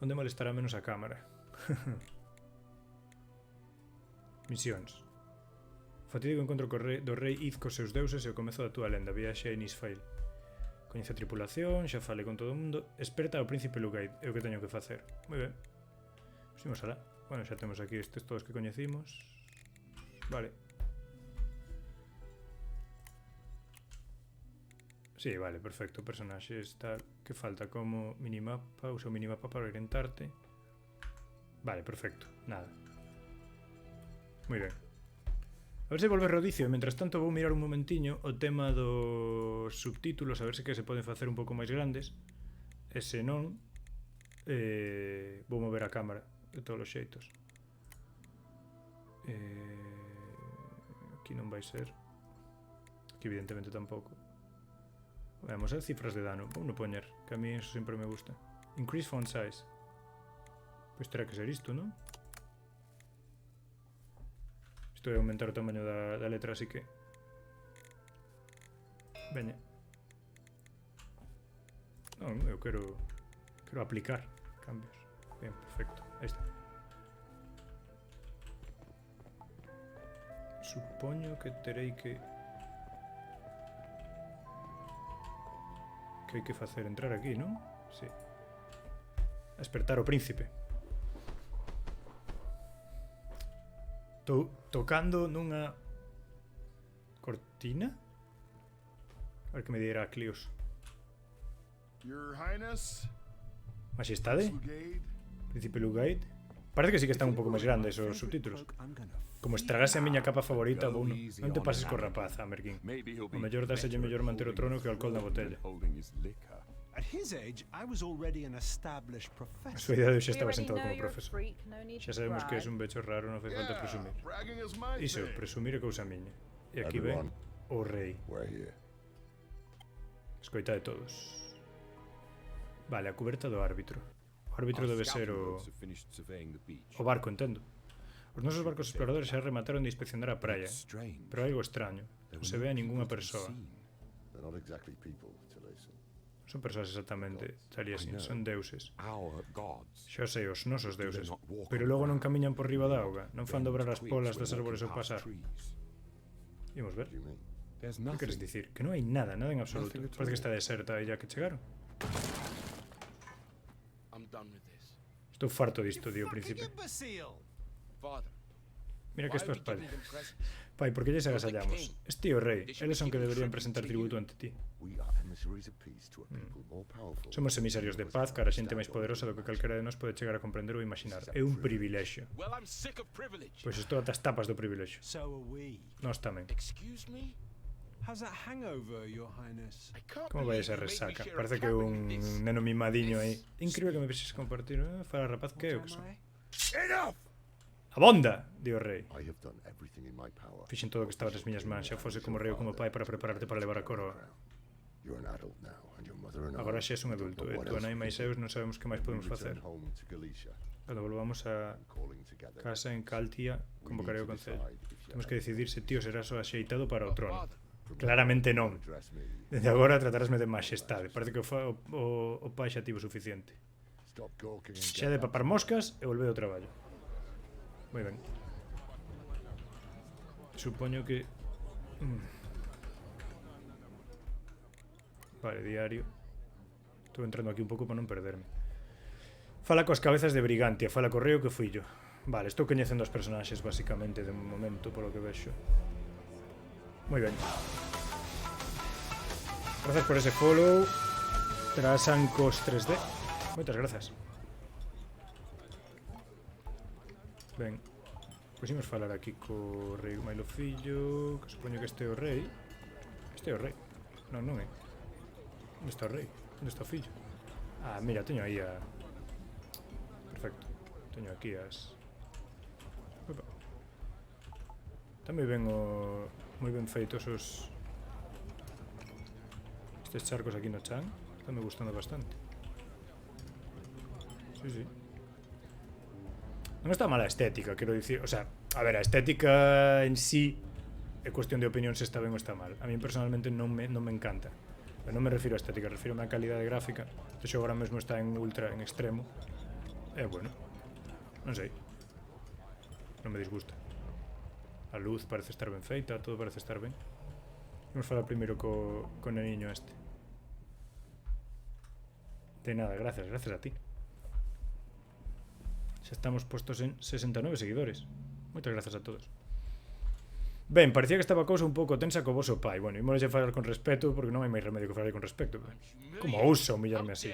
Onde molestará menos a cámara. Misións. Fatídico encontro do rei Ith cos seus deuses e o comezo da túa lenda. Viaxe a Inisfail. Coñece a tripulación, xa falei con todo o mundo. Esperta ao príncipe Lugaid. É o que teño que facer. Moi ben. Puximos alá. Bueno, xa temos aquí estes todos que coñecimos. Vale. Sí, vale, perfecto. Personaxes, tal. Que falta como minimapa. Usa o minimapa para orientarte. Vale, perfecto. Nada. Moi ben. A ver se volve Rodicio. Mentras tanto vou mirar un momentiño o tema dos subtítulos, a ver se que se poden facer un pouco máis grandes. E se non, vou mover a cámara de todos os xeitos. Aquí non vai ser. Aquí evidentemente tampouco. Vamos a cifras de dano. Vou non poñer, que a mí eso sempre me gusta. Increase font size. Pois terá que ser isto, non? Isto é aumentar o tamaño da letra, así que... Veña. Non, eu quero aplicar cambios. Ben, perfecto. Aí está. Supoño que terei que... Que hai que facer entrar aquí, non? Sí. Despertar o príncipe. Tocando nunha... Cortina? A ver que me dirá Clios. Your Highness, Majestade? Brigade. Príncipe Lugaid? Parece que sí que están un pouco máis grandes os subtítulos. Como estragase a miña capa favorita, Bono. Non te pases co rapaz, Amerkin. O mellor dáselle mellor manter o trono que o alcohol na botella. At his age, I was already an established A professor. súa idade xa We estaba already sentado know como you're a profesor. freak, no need Xa to sabemos que brag. és un becho raro, non fai falta presumir. Bragging is my Iso, thing. presumir é cousa miña. E aquí ven Everyone, o rei. we're here. Escoita de todos. Vale, a cuberta do árbitro. O árbitro debe ser o barco, entendo. Os nosos barcos exploradores xa remataron de inspeccionar a praia, pero hai algo extraño. Non se ve a ningunha persoa. They're not exactly people, Taliesin. Non son persoas exactamente, Taliesin, son deuses. Xa sei, os nosos deuses. Pero logo non camiñan por riba da auga, non fan dobrar as polas das árbores ao pasar. Imos ver. What do you mean? Que queres dicir? Que non hai nada, nada en absoluto. Parece que está deserta a illa que chegaron. I'm done with this. Estou farto disto, dio o príncipe. Imbecile! Father, Mira que why esto are es we giving them presents? Pai, por que lles agasallamos? Este é o rei, eles son que deberían presentar tributo ante ti. We are emissaries of peace to a people more powerful. Somos emisarios de paz cara a xente máis poderosa do que calquera de nós pode chegar a comprender ou imaginar. É un privilexio. Well, I'm sick of privilege. Pois estou ata as tapas do privilexio. So are we. Nós tamén. Excuse me? How's that hangover, Your Highness? I can't Como vai esa believe you made me resaca? share a Parece que cabin un with this. neno mimadiño aí. Incrível que me fixes compartir. Fala rapaz, que é o que What son? am I? Enough! Abonda, dio o rei. I have done everything in my power. Fixen todo o que estaba nas miñas mans, xa fose como rei ou como pai para prepararte para levar a coroa. You're an adult now, and your mother and I. Agora xa és un adulto, e But what tú else nai we máis can eu do? non sabemos que máis podemos We facer. return home to Galicia, Cando volvamos a calling together. casa en Caltia, We convocarei o need to concello. decide if Temos you're que decidir se tío serás o axeitado para o trono. Father, Claramente non. address me. Desde agora tratarásme de majestade. Parece que o pai xa tivo suficiente. Stop gawking and Xa get de papar moscas e volveu ao traballo. Moi ben. Supoño que... Vale, diario. Estou entrando aquí un pouco para non perderme. Fala coas cabezas de Brigantia, fala correo que fui yo. Vale, estou coñecendo os personaxes basicamente de momento, polo que vexo. Moi ben. Grazas por ese follow. Trasancos 3D. Moitas grazas. Ben. Pois imos falar aquí co rei Mailo Fillo, que supoño que este é o rei. Este é o rei. Non, non é. Onde está o rei? Onde está o fillo? Ah, mira, teño aí a... Perfecto. Teño aquí as... Opa. Está moi ben o... Moi ben feitos os... Estes charcos aquí no chan. Está me gustando bastante. Sí, sí. Non está mala a estética, quero dicir, o sea, a ver, a estética en sí é cuestión de opinión se está ben ou está mal. A mí personalmente non me encanta. Pero non me refiro a estética, refiro a calidade gráfica. O xogo agora mesmo está en ultra, en extremo. É bueno. Non sei. Non me disgusta. A luz parece estar ben feita, todo parece estar ben. Vamos falar primeiro co neniño este. De nada, gracias a ti. Xa estamos postos en 69 seguidores. Moitas grazas a todos. Ben, parecía que estaba a cousa un pouco tensa co voso pai. Bueno, imos a falar con respeto porque non hai máis remedio que falar con respeto. Como ousa humillarme así?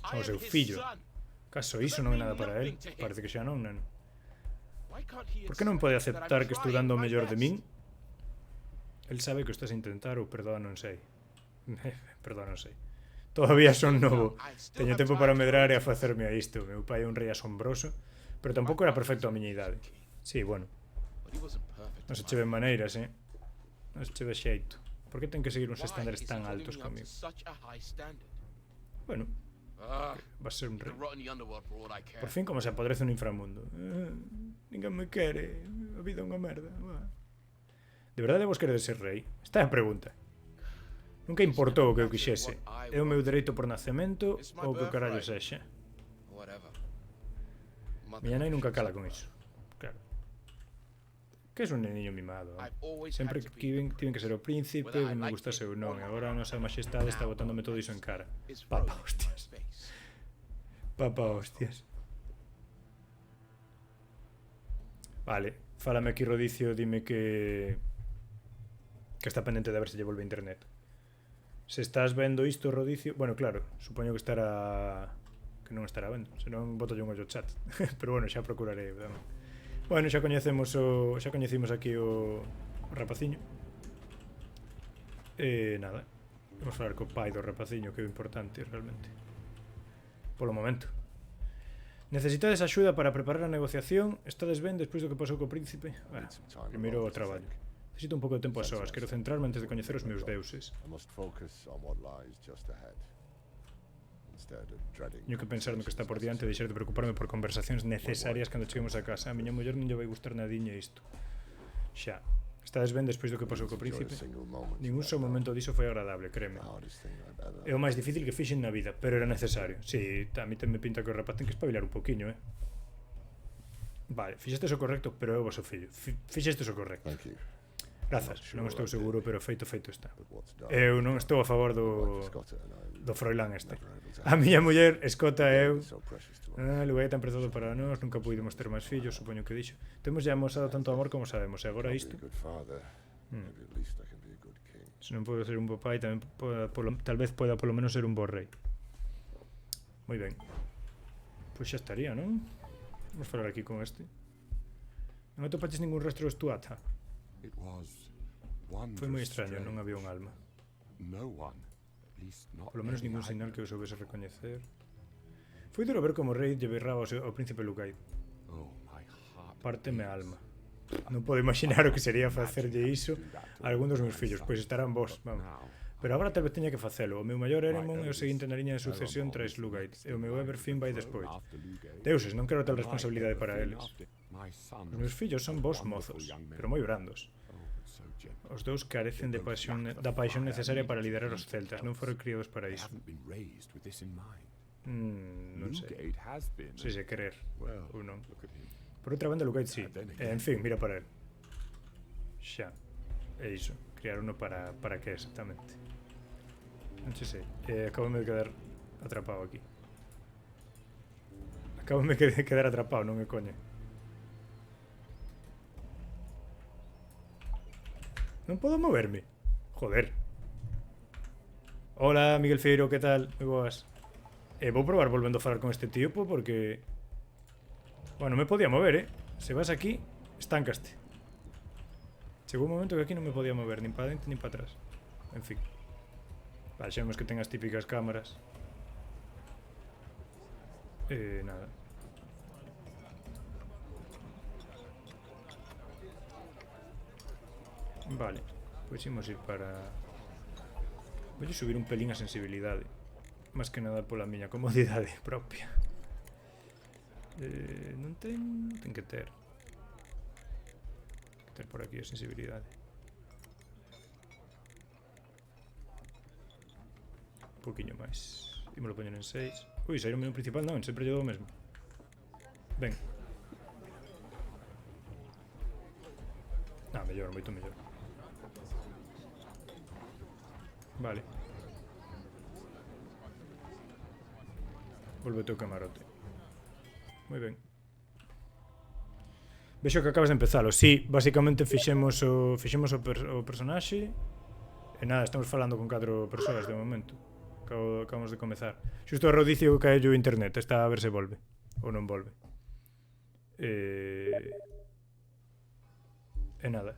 Son o seu fillo. Caso iso non é nada para él? Parece que xa non, neno. Por que non pode aceptar que estou dando o mellor de min? El sabe que o estás a intentar ou perdoa, non sei. Perdoa, non sei. Todavía son novo. Teño tempo para medrar e a facerme a isto. Meu pai é un rei asombroso, pero tampouco era perfecto a miña idade. Sí, bueno. Non se che ven maneiras, Non se che ve xeito. Por que ten que seguir uns estándares tan altos comigo? Bueno, vas ser un rei. Por fin como se apodrece un inframundo. Ninguén me quere. A vida é unha merda. De verdade vos queredes ser rei? Esta é a pregunta. Nunca importou o que eu quixese. É o meu dereito por nacemento ou o que o carallo sexa. Miña nai nunca cala con iso. Claro. Que es un neniño mimado. I've always Sempre had to be tiven que ser o príncipe, Whether I me like gustase it ou non. or E agora a nosa majestade está botándome todo iso en cara. is Papa, frozen on my hostias. face. Papa, hostias. Vale, fálame aquí Rodicio, dime que está pendente de ver se lle volve a internet. Se estás vendo isto, Rodicio, bueno, claro, supoño que estará que non estará vendo, senón boto un ollo chat. Pero bueno, xa procuraré, tamén. Bueno, xa coñecimos aquí o rapaciño. Nada. Vamos falar co pai do rapaciño, que é o importante realmente. Polo momento. Necesitades axuda para preparar a negociación? Estades ben despois do que pasou co príncipe? Primeiro o traballo. Necesito un pouco de tempo a soas. Quero centrarme antes de coñecer os meus deuses. I must focus on what lies just ahead. Instead of dreading Teño que pensar no que está por diante e deixar de preocuparme por conversacións necesarias cando cheguemos a casa. A miña muller non lle vai gustar nadiña isto. Xa. Estades ben despois do que pasou co príncipe? Ningún só momento diso foi agradable, créeme. the hardest thing I've ever É o máis difícil que fixen na vida, pero era necesario. Si, a mí me pinta que o rapaz ten que espabilar un poquiño, Vale, fixestes o correcto, pero é o vosso fillo. Fixestes o correcto. Thank you. Grazas, non estou seguro, pero feito está. But what's done? Eu non estou a favor Wife Scotta and I do Froilán este. never able to A miña muller, Escota e eu, It's so precious to us. lugar tan prezado para nós, nunca pudimos ter máis fillos, supoño que dixo. Temos ya amosado tanto amor como sabemos, e agora I'll isto, be a good father. Maybe at least I can be a good king. se non podo ser un bo pai, tamén tal vez poda polo menos ser un bo rei. Moi ben. Pois xa estaría, non? Vamos falar aquí con este. Non atopaches ningún rastro de Stuatha? It was Foi moi wondrous extraño, non strange. había un alma. No one, at least not Polo menos any ningún I sinal que know. eu soubese recoñecer. Foi duro ver como o rei lle berraba ao príncipe Lucaid. Oh, my heart. Párteme a alma. Non podo imaginar o que sería facerlle iso a algún dos meus fillos, pois estarán vos, vamos. Now, Pero agora tal vez teña que facelo. O meu maior Eremon é o seguinte na liña de sucesión tras Lugaid, e o meu Everfin vai despois. Deuses, non quero tal responsabilidade para eles. Os meus fillos son vos mozos, pero moi brandos. Os dous carecen da paixón necesaria para liderar os celtas, non foron criados para iso. Non sei, se se querer ou non. Por outra banda, Lugaid sí. En fin, mira para el. Xa. É iso. Criarono para que exactamente. Non che sei. Acabame de quedar atrapado aquí. Acabame de quedar atrapado, non me coñe. Non podo moverme. Joder. Hola, Miguel Feiro, que tal? Moi boas. Vou probar volvendo a falar con este tío, porque... Bueno, me podía mover, Se vas aquí, estáncaste. Chegou un momento que aquí non me podía mover, nin para dentro nin para atrás. En fin. Vale, xa vemos que ten as típicas cámaras. Nada. Vale, pois imos ir para... Vou subir un pelín a sensibilidade. Más que nada pola miña comodidade propia. Non ten que ter. Que ter por aquí a sensibilidade. Un poquinho máis. Ímolo poñer en 6. Ui, saíron o menú principal, non, sempre lle dou o mesmo. Ben. Mellor, moito mellor. Vale. Volve o teu camarote. Moi ben. Vexo que acabas de empezalo. Sí, basicamente fixemos o personaxe. E nada, estamos falando con 4 persoas de momento. Acabamos de comezar. Xusto a Rodicio caello o internet. Está a ver se volve. Ou non volve. E nada.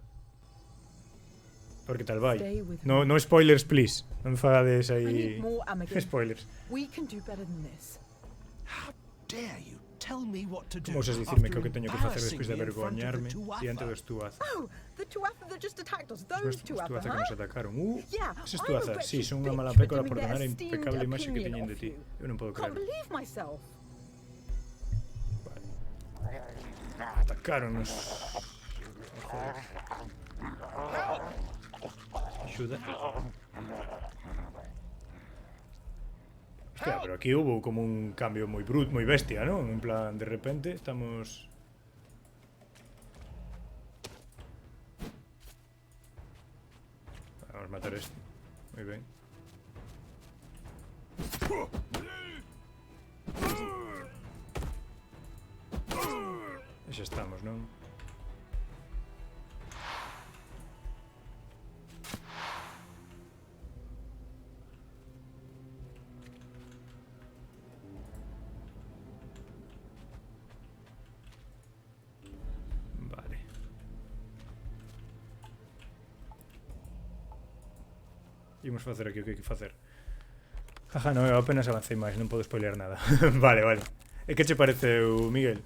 Por que tal vai? No spoilers, please. Non fagades aí spoilers. We can do better than this. How dare you tell me what to do? Como osas dicirme que o after que teño que facer embarrassing despois de me in front of the avergoñarme Tuatha? diante dos Tuatha? Oh, the Tuatha that just attacked us. Os Those Tuatha, Tuatha que nos atacaron. Yeah, Eses I'm a Tuatha, wretched sí, son unha bitch mala for pécola por giving donar a their esteemed impecable imaxe que opinion teñen de of ti. you. Eu non podo Can't creer. believe myself. Atacaronnos. Axuda. Hostia, pero aquí hubo como un cambio moi brut, moi bestia, ¿no? En plan, de repente estamos... matar este. Moi ben. E xa estamos, non? Vale. Imos facer aquí o que hai que facer. Jaja, non, eu apenas avancei máis, non podo spoilear nada. Vale, vale. E que che parece, Miguel?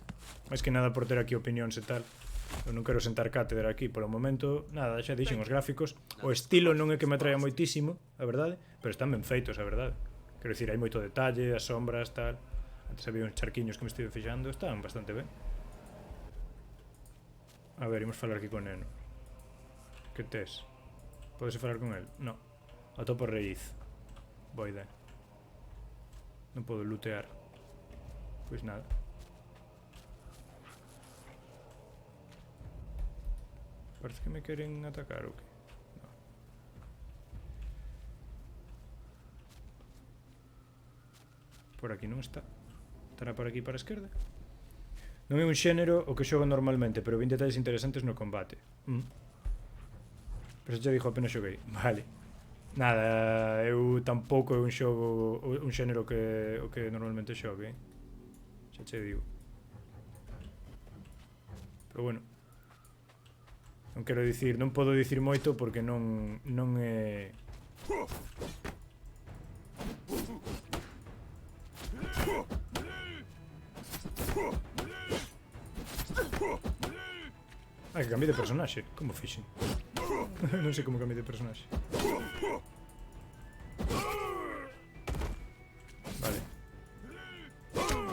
Máis que nada por ter aquí opinións e tal. Eu non quero sentar cátedra aquí polo momento. Nada, xa dixen os gráficos. O estilo non é que me atraia moitísimo, a verdade, pero están ben feitos, a verdade. Quero dicir, hai moito detalle, as sombras, tal. Antes había uns charquiños que me estive fixando, están bastante ben. A ver, imos falar aquí con Neno. Que tes? Podes falar con el? No. Atopo raíz. Boa idea. Non podo lootear. Pois nada. Parece que me queren atacar ou que? No. Por aquí non está. Estará por aquí para a esquerda. Non é un xénero o que xogo normalmente, pero 20 detalles interesantes no combate. Pero xa dixo, apenas xoguei. Vale. Nada, eu tampouco é un xogo, un xénero que o que normalmente xogue. Xa che digo. Pero bueno. Non quero dicir, non podo dicir moito porque non é... Ah, que cambié de personaxe. Como fixen? Non sei como cambié de personaxe. Vale.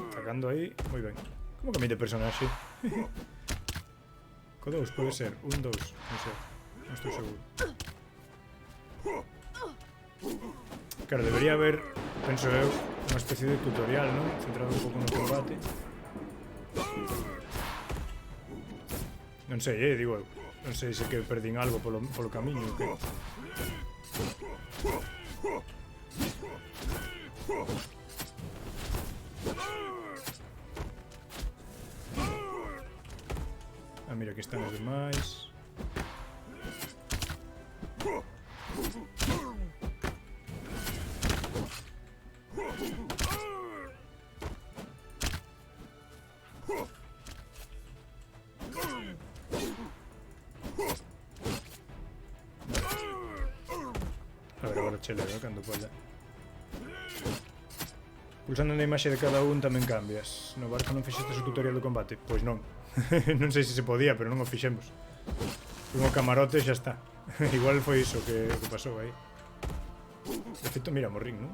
Atacando aí, moi ben. Como cambié de personaxe? Co 2 pode ser, 1, 2, non sei. Non estou seguro. Claro, debería haber, penso eu, unha especie de tutorial, non? Centrado un pouco no combate. Non sei, digo eu. Non sei se que perdín algo polo camiño ou que. Ah, mira, aquí están os demais. A ver, agora che leo, cando poda. Pulsando na imaxe de cada un tamén cambias. No barco non fixestes o tutorial do combate? Pois non. Non sei se se podía, pero non o fixemos. Un camarote e xa está. Igual foi iso que pasou aí. De feito, mira, morrín, non?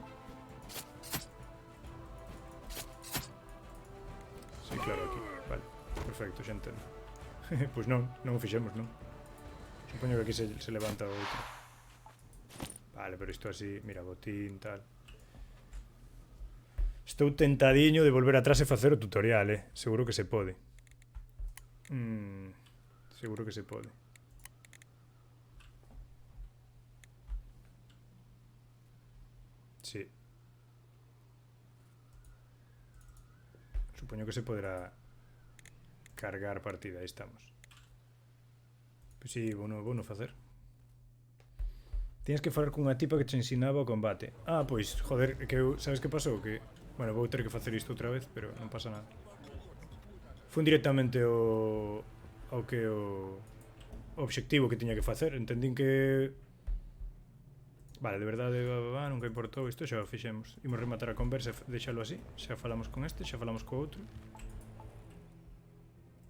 Sí, claro, aquí. Vale, perfecto, xa entendo. Pois non o fixemos, non? Supoño que aquí se levanta o outro. Vale, pero isto así, mira, botín, tal. Estou tentadiño de volver atrás e facer o tutorial, seguro que se pode. Seguro que se pode. Sí. Supoño que se poderá cargar partida, aí estamos. Pois si, vou no facer. Tienes que falar cunha tipa que te ensinaba o combate. Ah, pois, joder, que eu, sabes que pasou? Que, bueno, vou ter que facer isto outra vez, pero non pasa nada. Fun directamente o obxectivo que tiña que facer. Entendín que... Vale, de verdade, nunca importou. Isto xa o fixemos. Imos rematar a conversa e deixalo así. Xa falamos con este, xa falamos co outro.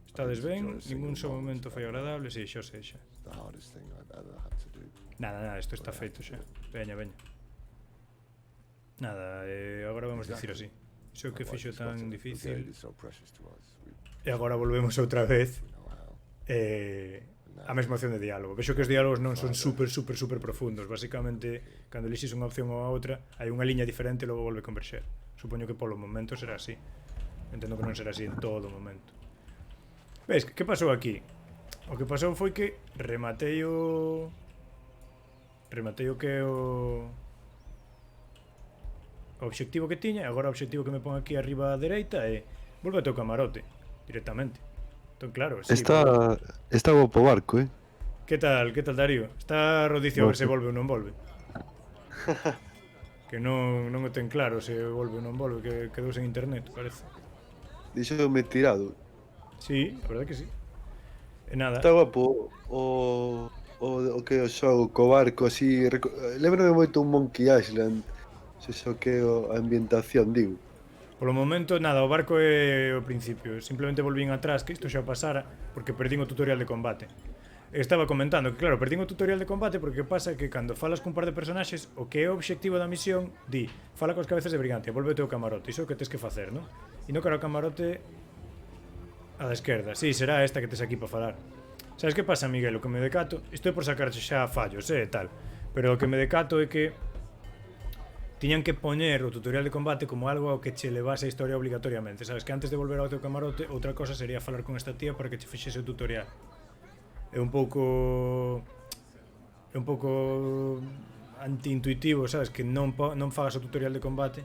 Estades ben? Ningún só momento foi agradable? Si, xa sei, xa. Nada, isto está feito xa. Veña. Nada, agora vamos dicir así. Iso que fixo tan difícil. E agora volvemos outra vez a mesma opción de diálogo. Vexo que os diálogos non son super profundos. Basicamente, cando elixes unha opción ou a outra, hai unha liña diferente e logo volve a converxer. Supoño que polo momento será así. Entendo que non será así en todo o momento. Ves, que pasou aquí? O que pasou foi que rematei o rematei o que é o obxectivo que tiña, e agora o obxectivo que me pon aquí arriba á dereita é volve ao teu camarote, directamente. Entón, claro, sí. Está guapo o barco, eh? Que tal, Darío? Está Rodicio a ver se Guapo. volve ou non volve. Que non o ten claro se volve ou non volve, que quedou sen internet, parece. Díxome tirado. Sí, a verdade que sí. E nada, Está guapo o que é o xogo co barco así. Lembrame moito un Monkey Island. Se xo que é a ambientación, digo. polo momento, nada, o barco é o principio. Simplemente volvín atrás, que isto xa pasara, porque perdín o tutorial de combate. Estaba comentando que, claro, perdín o tutorial de combate porque pasa que cando falas cun par de personaxes, o que é o obxectivo da misión, di, fala cos cabezas de brigante, volve ao teu camarote, iso é o que tes que facer, non? E non cara o camarote a da esquerda. Sí, será esta que tes aquí para falar. Sabes que pasa, Miguel? O que me decato, isto é por sacarche xa fallos, e tal, pero o que me decato é que tiñan que poñer o tutorial de combate como algo ao que che levase a historia obligatoriamente, sabes? Que antes de volver ao teu camarote, outra cosa sería falar con esta tía para que che fixese o tutorial. É un pouco antiintuitivo, sabes? Que non fagas o tutorial de combate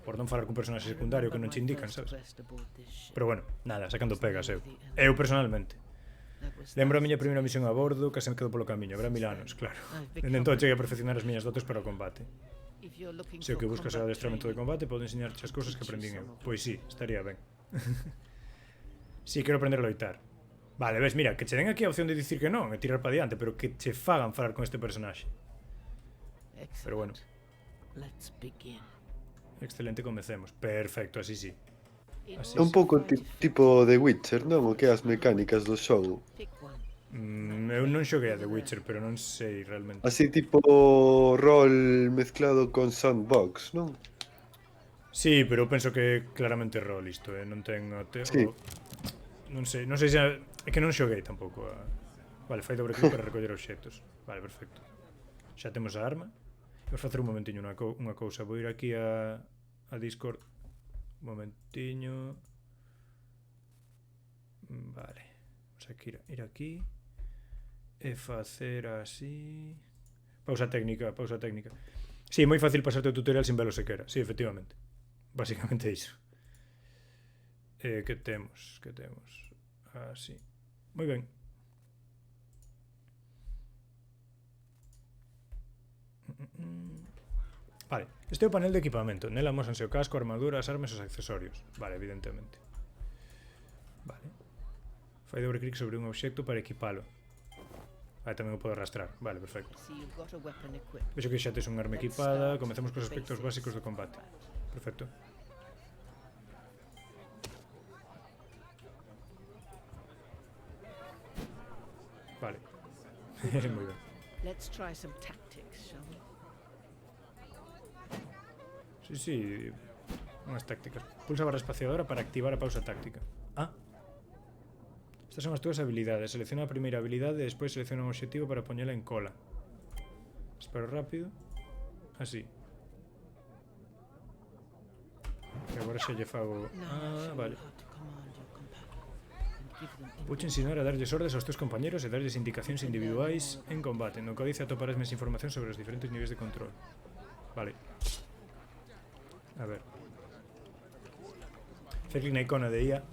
por non falar cun personaxe secundario que non che indican, sabes? Pero bueno, nada, sacando pegas eu personalmente. Lembro a miña primeira misión a bordo, que se me quedou polo camiño, habrá 1000 anos, claro. Dende entón cheguei a perfeccionar as miñas dotes para o combate. Se o que buscas é o adestramento de combate, podo enseñarche as cousas que aprendín eu. Pois sí, estaría ben. Sí, quero aprender a loitar. Vale, ves, mira, que che den aquí a opción de dicir que non e tirar para diante, pero que che fagan falar con este personaxe. Pero bueno. Excelente, comecemos. Perfecto, así sí. Así É un pouco tipo de Witcher, non? O que é as mecánicas do xogo. Eu non xoguei a The Witcher, pero non sei realmente. Así tipo rol mezclado con sandbox, non? Sí, pero eu penso que claramente é rol isto, non ten Sí. Non sei se é que non xoguei tampouco Vale, fai dobre clic para recoller obxectos. Vale, perfecto. Xa temos a arma. Vamos facer un momentiño unha cousa. Vou ir aquí a Discord. Un momentiño. Vale. Vamos a ir aquí e facer así. Pausa técnica. Sí, moi fácil pasarte o tutorial sin velo sequera. Sí, efectivamente. Básicamente iso. Que temos? Así. Moi ben. Vale, este é o panel de equipamento. Nela amósanse o casco, a armadura, as armas e os accesorios. Vale, evidentemente. Vale. Fai dobre clic sobre un obxecto para equipalo. Vale, tamén o podo arrastrar. Vale, perfecto. Vexo que xa tes un arma equipada. Comecemos cos aspectos básicos do combate. Perfecto. Vale. Moi ben. Let's try some tactics, shall we? Sí, unhas tácticas. Pulsa a barra espaciadora para activar a pausa táctica. Estas son as túas habilidades. Selecciona a primeira habilidade e despois selecciona un obxectivo para poñela en cola. Espero rápido. Así. E agora xa lle fago... vale. Vouche ensinar a darlles ordes aos teus compañeros e darlles indicacións individuais en combate. No códice atoparás máis información sobre os diferentes niveis de control. Vale. A ver. Fai clic na icona de IA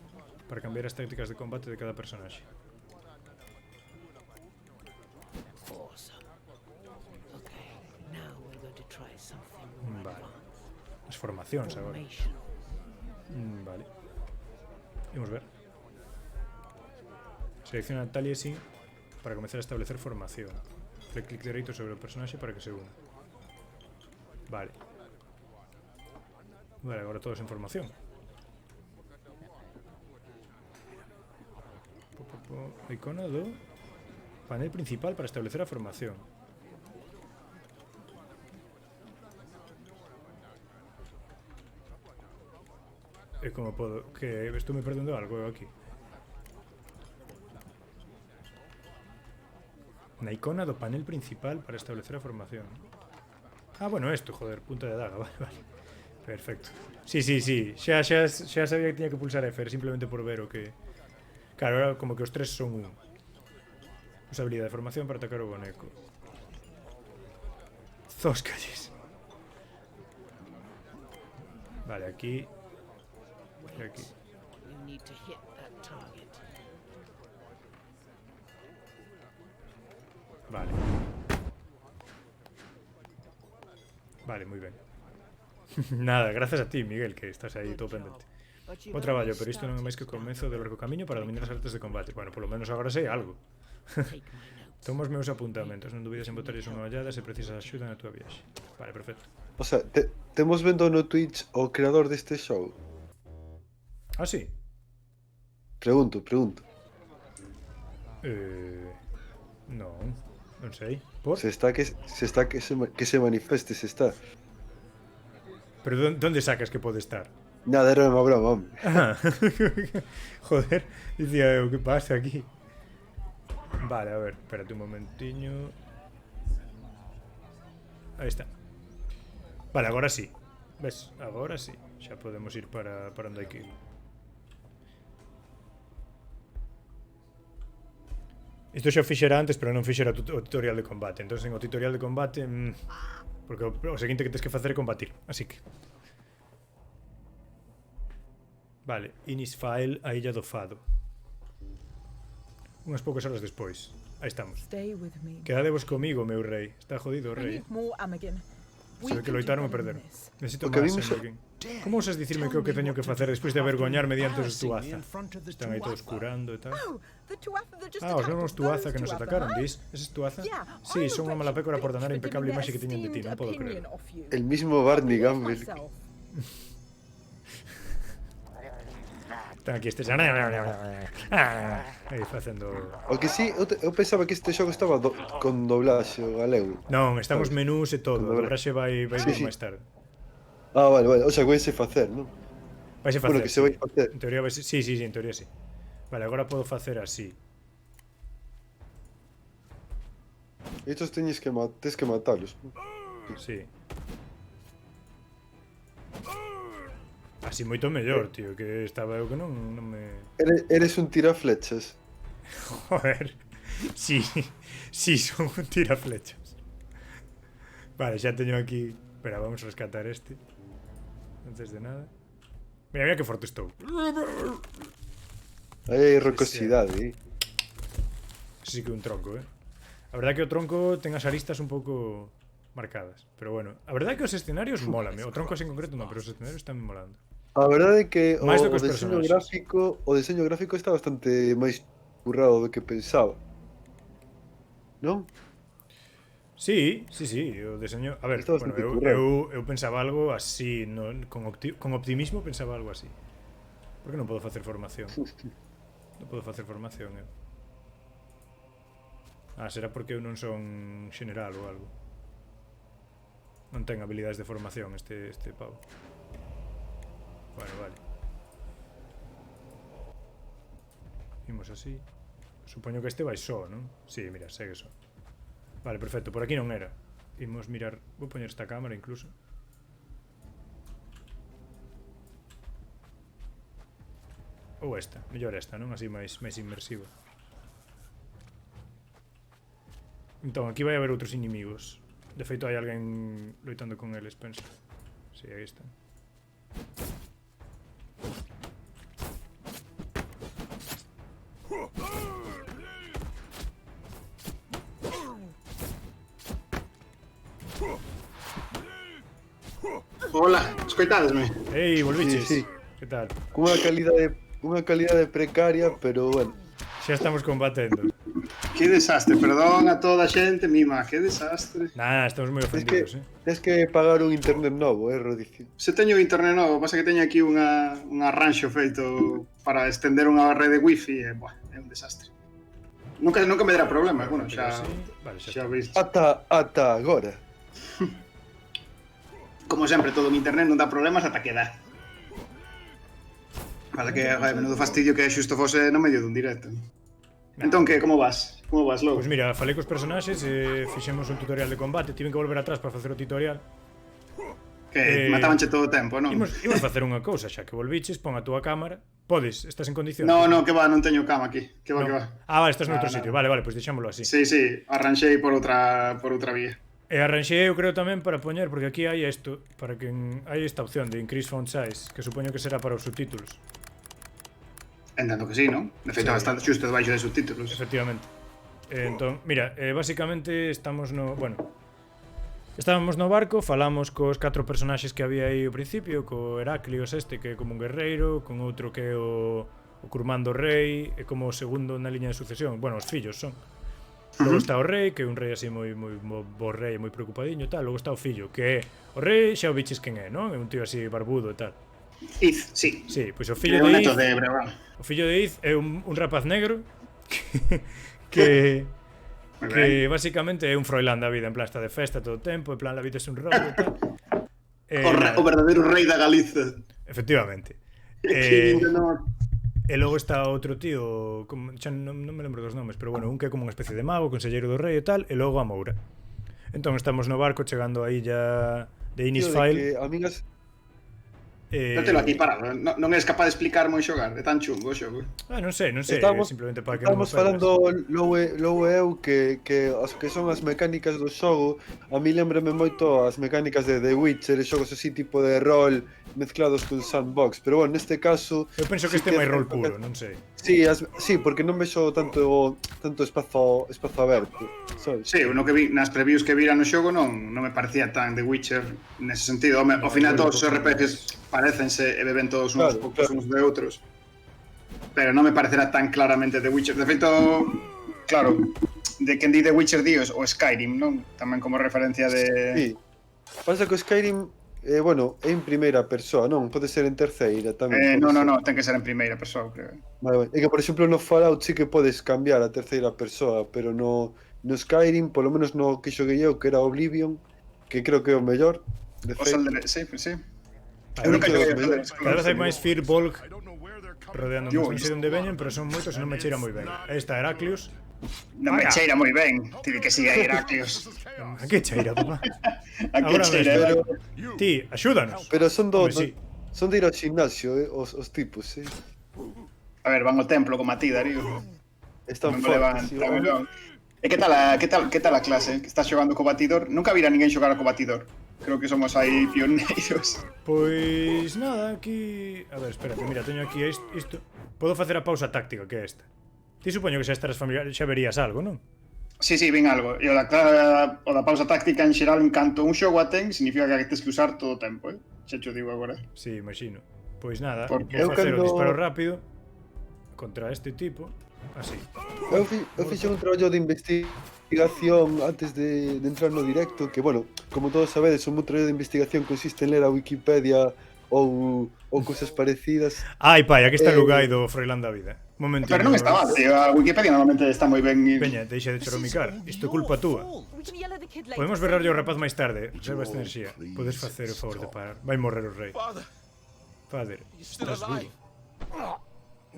para cambiar as tácticas de combate de cada personaxe. Vale. As formacións agora. Vale. Imos ver. Selecciona Taliesin para comezar a establecer formación. Fai clic dereito sobre o personaxe para que se una. Vale. Vale, agora todos en formación. A icona do panel principal para establecer a formación. E como podo... Que estou me perdendo algo aquí. Na icona do panel principal para establecer a formación. Bueno, esto, joder, punta de daga, vale. Perfecto. Sí. Xa sabía que tiña que pulsar F, simplemente por ver o que... Claro, era como que os tres son un. Usa habilidade de formación para atacar o boneco. Zóscalles. Vale, aquí. Y aquí. You need to hit that target. Vale. Vale, muy ben. Nada, gracias a ti, Miguel, que estás aí todo pendente. Bo traballo, pero isto non é máis que o comezo do largo camiño para dominar as artes de combate. Bueno, polo menos agora sei algo. Tomo os meus apuntamentos, non dubides en botarlles unha ollada se precisas axuda na túa viaxe. Vale, perfecto. O sea, temos vendo no Twitch o creador deste show. Ah, sí? Pregunto. Non sei. Por? Se está que se manifeste, se está. Pero onde sacas que pode estar? Nada, era unha broma, home. Ah. Joder, dicía eu, que pasa aquí? Vale, a ver, espérate un momentiño. Aí está. Vale, agora sí. Ves, agora sí. Xa podemos ir para onde hai que ir. Isto xa o fixera antes, pero non fixera o tutorial de combate. Entón, en o tutorial de combate... porque o seguinte que tens que facer é combatir. Así que... Vale, Inis File, a Illa do Fado. Unhas poucas horas despois. Aí estamos. Stay with me. Quedadevos comigo, meu rei. Está jodido o I rei. need more Amagen. Se ve que loitaron e perderon. Necesito O que máis, vimos- Anakin. Como osas dicirme que é o que teño que facer despois de avergoñarme diante dos Tuatha? Están aí todos curando e tal. Oh, the Tuatha that just Ah, os attacked mesmos us, Tuatha those que nos Tuatha, atacaron, huh? dis? Eses Tuatha? Yeah, Sí, I'm son unha a mala pécora por rich danar a for impecable giving imaxe que tiñan de ti, non podo esteemed creer. opinion of you. El mismo Barney Believe Gamble. myself. Están aquí estes... Aí facendo... O que sí, eu pensaba que este xogo estaba con doblaxe o galego. Non, estamos menús e todo. O Dobre. dobraxe vai Sí, vir sí. máis tarde. Ah, vale. O sea, vais a facer, non? Vais a facer, Bueno, que se vai facer. En teoría vai ser... Sí, en teoría sí. Vale, agora podo facer así. Estos tes que matalos. Sí. Así moito mellor, tío, que estaba eu que non me... Eres un tiraflechas. Joder. Sí, son un tiraflechas. Vale, xa teño aquí... Espera, vamos a rescatar este. Antes de nada. Mira que forte estou. Hai rocosidade, Sí que é un tronco, A verdade que o tronco ten as aristas un pouco marcadas. Pero bueno, a verdade que os escenarios molame. O tronco así en concreto non, pero os escenarios están molando. A verdade é que Máis do que os deseño personaxes. deseño gráfico está bastante máis currado do que pensaba. Non? Sí, o deseño... A ver, Está bueno, bastante currado. eu pensaba algo así, con optimismo pensaba algo así. Por que non podo facer formación? Non podo facer formación, Ah, será porque eu non son general ou algo. Non ten habilidades de formación este pavo. Bueno, vale. Imos así. Supoño que este vai só, non? Sí, mira, segue só. Vale, perfecto, por aquí non era. Imos mirar, vou poñer esta cámara incluso. Ou esta, mellor esta, non? Así máis inmersiva. Entón, aquí vai haber outros inimigos. De feito, hai alguén loitando con eles, penso. Si, aí está. Hola, escoitadesme. Ei, volviches? Sí. Que tal? Cunha calidade precaria, pero bueno. Xa estamos combatendo. Que desastre, perdón a toda a xente, mima, que desastre. Nah, estamos moi ofendidos, Tens que pagar un internet novo, Rodicio. Se teño internet novo, pasa que teño aquí un arranxo feito para estender unha rede wifi e, buah, é un desastre. Nunca me dará problemas, bueno, xa, Vale, xa está. veis. Ata agora. Como sempre, todo mi internet non dá problemas ata que dá. Pasa que, joder, menudo fastidio que xusto fose no medio dun directo. Entón, que, como vas? Como vas, logo? Pois mira, falei cos personaxes e fixemos un tutorial de combate. Tiven que volver atrás para facer o tutorial. Que matabanche todo o tempo, non? Imos facer unha cousa, xa que volviches, pon a túa cámara. Podes, estás en condicións. No, que va, non teño cama aquí. Que va, No. que va. Ah, vale, estás noutro No. sitio. Vale, pois deixámoslo así. Sí, arranxei por outra vía. E arranxei eu creo tamén para poñer, porque aquí hai isto, para que hai esta opción de increase font size, que supoño que será para os subtítulos. Entendo que sí, non? De feito, Sí. está xusto debaixo de subtítulos. Efectivamente. Entón, mira, basicamente estábamos no no barco, falamos cos 4 personaxes que había aí ao principio, co Heraclios que é como un guerreiro, con outro que é o Curmando Rei, é como o segundo na liña de sucesión, bueno, os fillos son. Logo está o rei, que é un rei así moi bo rei, moi preocupadiño e tal. Logo está o fillo, que é o rei, xa o biches quen é, non? É un tío así barbudo e tal. Iz, sí. Sí, pois o É fillo un de neto Iz, de Breogán. o fillo de Iz é un rapaz negro que Moi que ben. basicamente é un Froilán da vida, en plan está de festa todo o tempo, en plan la vida é un rollo e tal. O verdadeiro rei da Galiza. Efectivamente. Que no... E logo está outro tío, xa non me lembro dos nomes, pero bueno, un que é como unha especie de mago, conselleiro do rei e tal, e logo a Moura. Entón estamos no barco chegando a illa de Innisfail. Amigas, Telo aquí parado, non és capaz de explicar moi xogar, é tan chungo o xogo. Non sei, Estamos- simplemente para que estamos falando logo eu que as que son as mecánicas do xogo, a mí lembrame moito as mecánicas de The Witcher, e xogos así tipo de rol mezclados con sandbox, pero bueno, neste caso Eu penso que sí este é máis é rol certo puro, que- non sei. Sí, porque non vexo tanto espazo aberto, sabes? Sí, uno que vi nas previews que vira no xogo non me parecía tan The Witcher nese sentido. Ao final todos os RPGs parecense e beben todos uns Claro, poucos claro. uns de outros. Pero non me parecerá tan claramente The Witcher. De feito, claro, de quen di The Witcher dios o Skyrim, non? Tamén como referencia de... Sí. Pasa que o Skyrim bueno, é en primeira persoa, non? Pode ser en terceira tamén. No, pode ser. ten que ser en primeira persoa, creo. Vale. É que, por exemplo, no Fallout sí que podes cambiar a terceira persoa, pero no Skyrim, polo menos no que xoguei eu, que era Oblivion, que creo que é o mellor, de O feito. Zelda, sí, sí. Eu Eu nunca creo xoguei que o Zelda. Cada vez hai máis Firbolg rodeando, Dios. non sei onde veñen, pero son moitos e non me cheira moi ben. Aí está Heraclius. Non me Vaya. cheira moi ben. Tire que siga Heraclius. A que cheira, papá? A que Agora cheira, mesmo. Heraclius. Ti, axúdanos. Pero son Home, sí. son de ir ao gimnasio, os tipos, A ver, van ao templo como a ti, Darío. Están Tamén me levan, fortes. tamén me levan. E que tal a clase? Que estás xogando co batidor? Nunca vira ninguén xogar co batidor. Creo que somos aí pioneiros. Pois nada, aquí... A ver, espérate, mira, teño aquí isto. Podo facer a pausa táctica, que é esta. Ti supoño que xa estarás familiar, xa verías algo, non? Sí, vin algo. E o da pausa táctica en xeral, en canto un xogo a ten, significa que tens que usar todo o tempo, Xa te o digo agora. Sí, imagino. Pois nada, Porque vou eu facer o cando- disparo rápido contra este tipo, así. Eu fixen un traballo de investigación antes de entrar no directo, que, bueno, como todos sabedes, un traballo de investigación consiste en ler a Wikipedia ou cousas parecidas. Ai, pai, aquí está o lugar do Froilán da vida. Un momentito. Pero non está mal, tío. A Wikipedia normalmente está moi ben. Peña, deixa de choromicar. Isto é culpa túa. Podemos verrarlle o rapaz máis tarde. Reserva esta enerxía. Podes facer o favor de parar. Vai morrer o rei. Father, Father, you're still estás alive. vivo.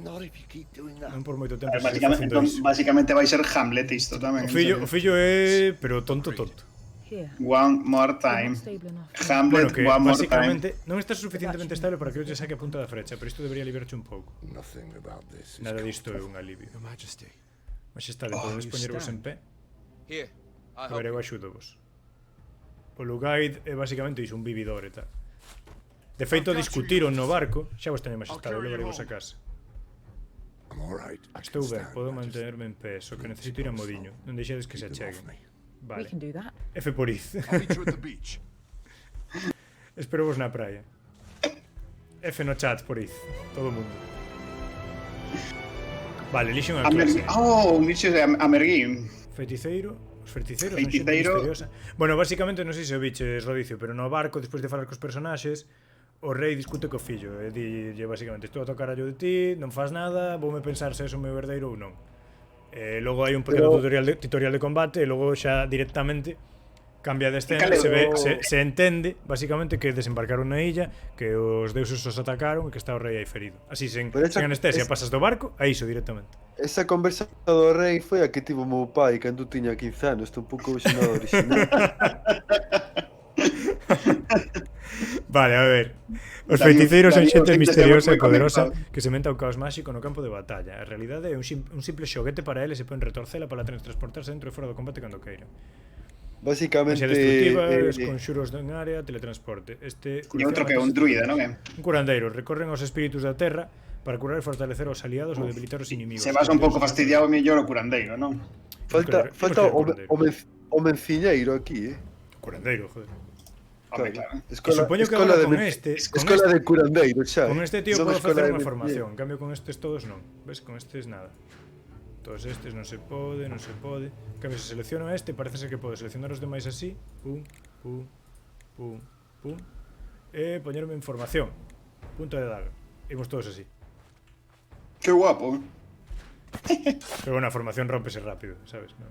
Not if you keep doing that. Non por moito tempo seguir Básicamente, facendo iso. básicamente vai ser Hamlet isto tamén. O fillo é... pero tonto. Here. One more You're time. not stable enough. Hamlet, Bueno, que one more time. basicamente non está suficientemente estable para que eu lle saque a punta da frecha, pero isto debería liberarche un pouco. Nothing about this is Nada disto é un alivio. Your Majesty. Maxestade, podedes poñervos en pé? Here, I A help ver, eu you. axudo-vos. O Lugaid é basicamente iso, un vividor e tal. De feito, discutiron no barco. Xa vos teño Maxestade, eu levarei vos a casa. I'm all right. I Estou can ben, stand, podo Majesty. mantenerme en pé, só que necesito ir a modiño. Non deixedes que se Keep them off acheguen. me. We Vale. can do that. F por Iz. I'll meet you at the beach. Espero vos na praia. F no chat por Iz. Todo o mundo. Vale, elixe unha clase. Oh, un bicho de Amerguín. Feiticeiro. Os feiticeiros son Feiticeiro. xente misteriosa. Bueno, basicamente, non sei se o biches, Rodicio, pero no barco, despois de falar cos personaxes, o rei discute co fillo e dille basicamente, estou a tocar allo de ti, non faz nada, voume pensar se és o meu herdeiro ou non. Logo hai un pequeno tutorial de combate e logo xa directamente cambia de escena, Cale, se entende basicamente que desembarcaron na illa, que os deuses os atacaron e que está o rei aí ferido. Así, sen Pero esa- anestesia, pasas do barco a iso directamente. Esa conversa do rei foi a que tivo meu pai cando tiña 15 anos, estou un pouco visionado original. Vale, a ver. Os Darío- feiticeiros son Darío xente Rey misteriosa moi e poderosa conectado. que se menta o caos máxico no campo de batalla. A realidade é un simple xoguete para eles e poden retorcela para transportarse dentro e fora do combate cando queiran. Basicamente... Magia destructiva, conxuros en área, teletransporte. Este E outro que é un druida, non é? Un curandeiro. Recorren os espíritus da terra para curar e fortalecer aos aliados ou debilitar os inimigos. Se vas un pouco fastidiado, mellor o curandeiro, non? Falta Imos o menciñeiro aquí, Curandeiro, joder. Home, claro. Supoño que agora con este... Escola de curandeiro, xa. Con este tío Son podo escola facer de unha menciñeiro. formación. En cambio con estes todos non. Ves, con estes nada. Todos estes non se pode, non se pode. En cambio, se selecciono este, parece ser que podo seleccionar os demais así. Pum, pum, pum, pum. E poñerme en formación. Punta de daga. Imos todos así. Que guapo. Pero bueno, a formación rompese rápido, sabes? No.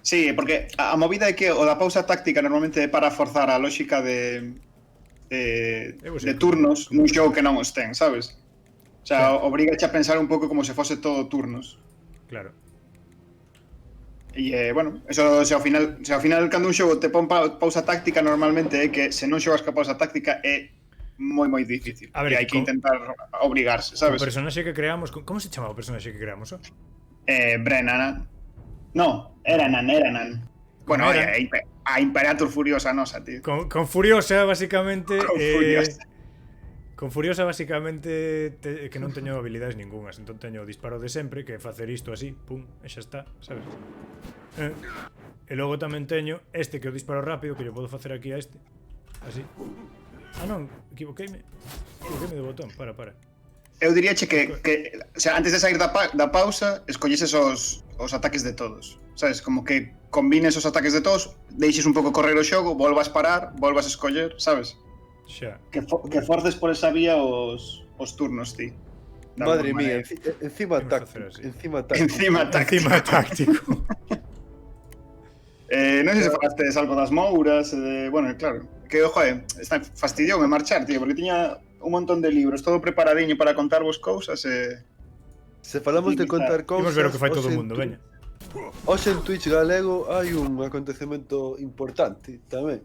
Sí, porque a movida é que o da pausa táctica normalmente é para forzar a lógica de turnos nun xogo que non os ten, sabes? O sea, obrigache a pensar un pouco como se fose todo turnos. Claro. E, bueno, eso se ao final cando un xogo te pon pausa táctica normalmente é que se non xogas ca pausa táctica é moi difícil. A ver, e hai que intentar obrigarse, sabes? O personaxe que creamos... Como se chamaba o personaxe que creamos? Oh? Brennan. No, Eranan. Bueno, Eran. a Imperator Furiosa nosa, tío. Con Furiosa, basicamente... Con Furiosa. Con Furiosa, basicamente, que non teño habilidades ningunhas. Entón teño o disparo de sempre, que é facer isto así, pum, e xa está, sabes? E logo tamén teño este que é o disparo rápido, que yo podo facer aquí a este. Así. Ah, non, equivoqueime de botón, para. Eu diríache que o sea, antes de sair da pausa, escolleses os ataques de todos. Sabes, como que combines os ataques de todos, deixes un pouco correr o xogo, volvas parar, volvas a escoller, sabes? Xa. Que forces por esa vía os turnos, ti. Madre mía, encima Imos táctico. facer así. Encima táctico. Encima táctico. Non sei se falastes algo das mouras, bueno, claro, que, joder, está fastidioume marchar, tío, porque tiña un montón de libros, todo preparadiño para contarvos cousas e... Se falamos de contar cousas... Imos ver o que fai todo o mundo, veña. Hoxe en Twitch galego hai un acontecemento importante tamén.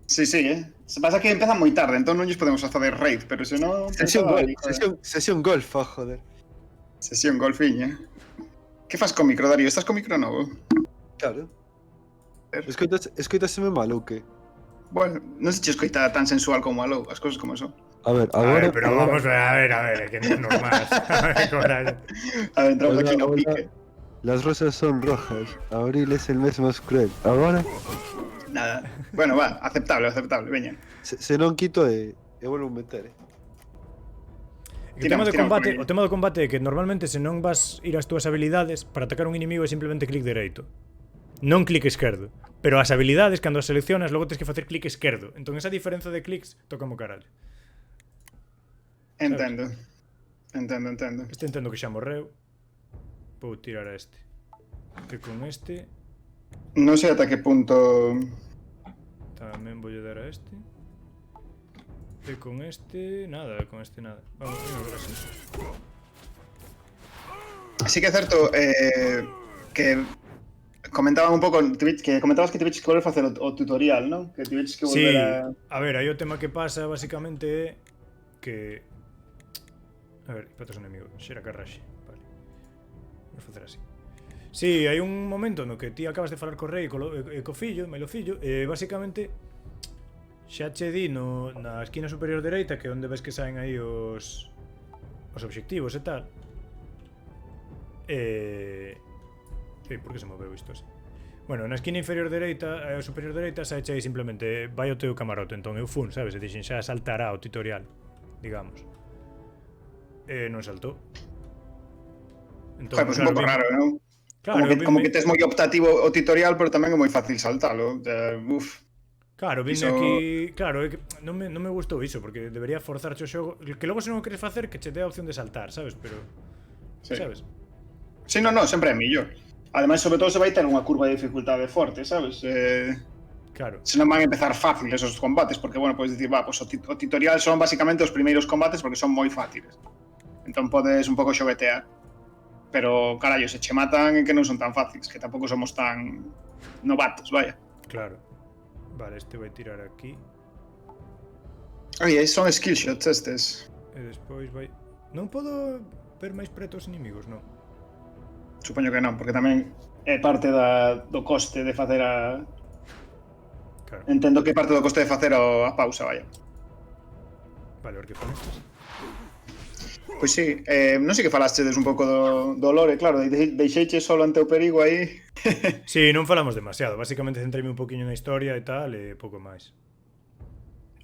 Sí, Se pasa que empezan moi tarde, entón non lles podemos facer raid, pero se non... Sesión golfa, joder. Sesión golfiña. Que fas con micro, Darío? Estás con micro novo? Claro. Escoitaseme mal ou que? Bueno, non se che escoita tan sensual como a Lou, as cousas como son. A ver, agora... Pero vamos a ver, que non é normal. A ver, entramos aquí no pique. Las rosas son rojas, abril es el mes más cruel. Agora... Nada. Bueno, va, aceptable, veña. Se non quito e volvo a meter, O tema do combate é que normalmente se non vas ir as túas habilidades para atacar un inimigo é simplemente clic dereito. Non clic esquerdo. Pero as habilidades, cando as seleccionas, logo tens que facer clic esquerdo. Entón esa diferenza de clics toca mo caralho. Entendo. Este entendo que xa morreu. Vou tirar a este. E con este Non sei ata que punto... tamén vou dar a este. E con este nada, Vamos a ver así. Sí que é certo que comentaban un pouco que comentabas que tiveches que volver a facer o tutorial, non? Que tiveches que volver a ver, aí o tema que pasa basicamente é que a ver, patas un enemigo, xera carraxe. Vale. Vamos facer así. Sí, hai un momento no que ti acabas de falar co rei e co fillo, mailo fillo, e basicamente xa che di na esquina superior dereita, que é onde ves que saen aí os obxectivos e tal. Por que se moveu isto así? Bueno, na esquina inferior dereita e superior dereita xa che aí simplemente vai o teu camarote, entón eu fun, sabes? E dixen xa saltará o tutorial, digamos. Non saltou. Entón, pues un pouco raro, non? Claro, como que tes moi optativo o tutorial, pero tamén é moi fácil saltalo. Claro, vine aquí... Claro, é que non me gustou iso, porque debería forzarche o xogo. Que logo se non o queres facer, que che dé a opción de saltar, sabes? Pero... Sí. Sabes? Sí, non, sempre é mellor. Ademais, sobre todo, se vai ter unha curva de dificultade forte, sabes? Claro. Se non van a empezar fácil esos combates, porque, bueno, podes dicir, pues o tutorial son basicamente os primeiros combates porque son moi fáciles. Entón podes un pouco xoguetear. Pero, carallo, se che matan é que non son tan fáciles, que tampouco somos tan novatos, vaya. Claro. Vale, este vai tirar aquí. Ai, son skill shots estes. E despois vai... Non podo ver máis preto os inimigos, non? Supoño que non, porque tamén é parte do coste de facer Claro. Entendo que parte do coste de facer a pausa, vaya. Vale, a ver que fan estos. Pois sí, non sei que falastedes un pouco do lore, claro, deixeiche solo ante o perigo aí. Sí, non falamos demasiado. Básicamente centrei un poquinho na historia e tal, e pouco máis.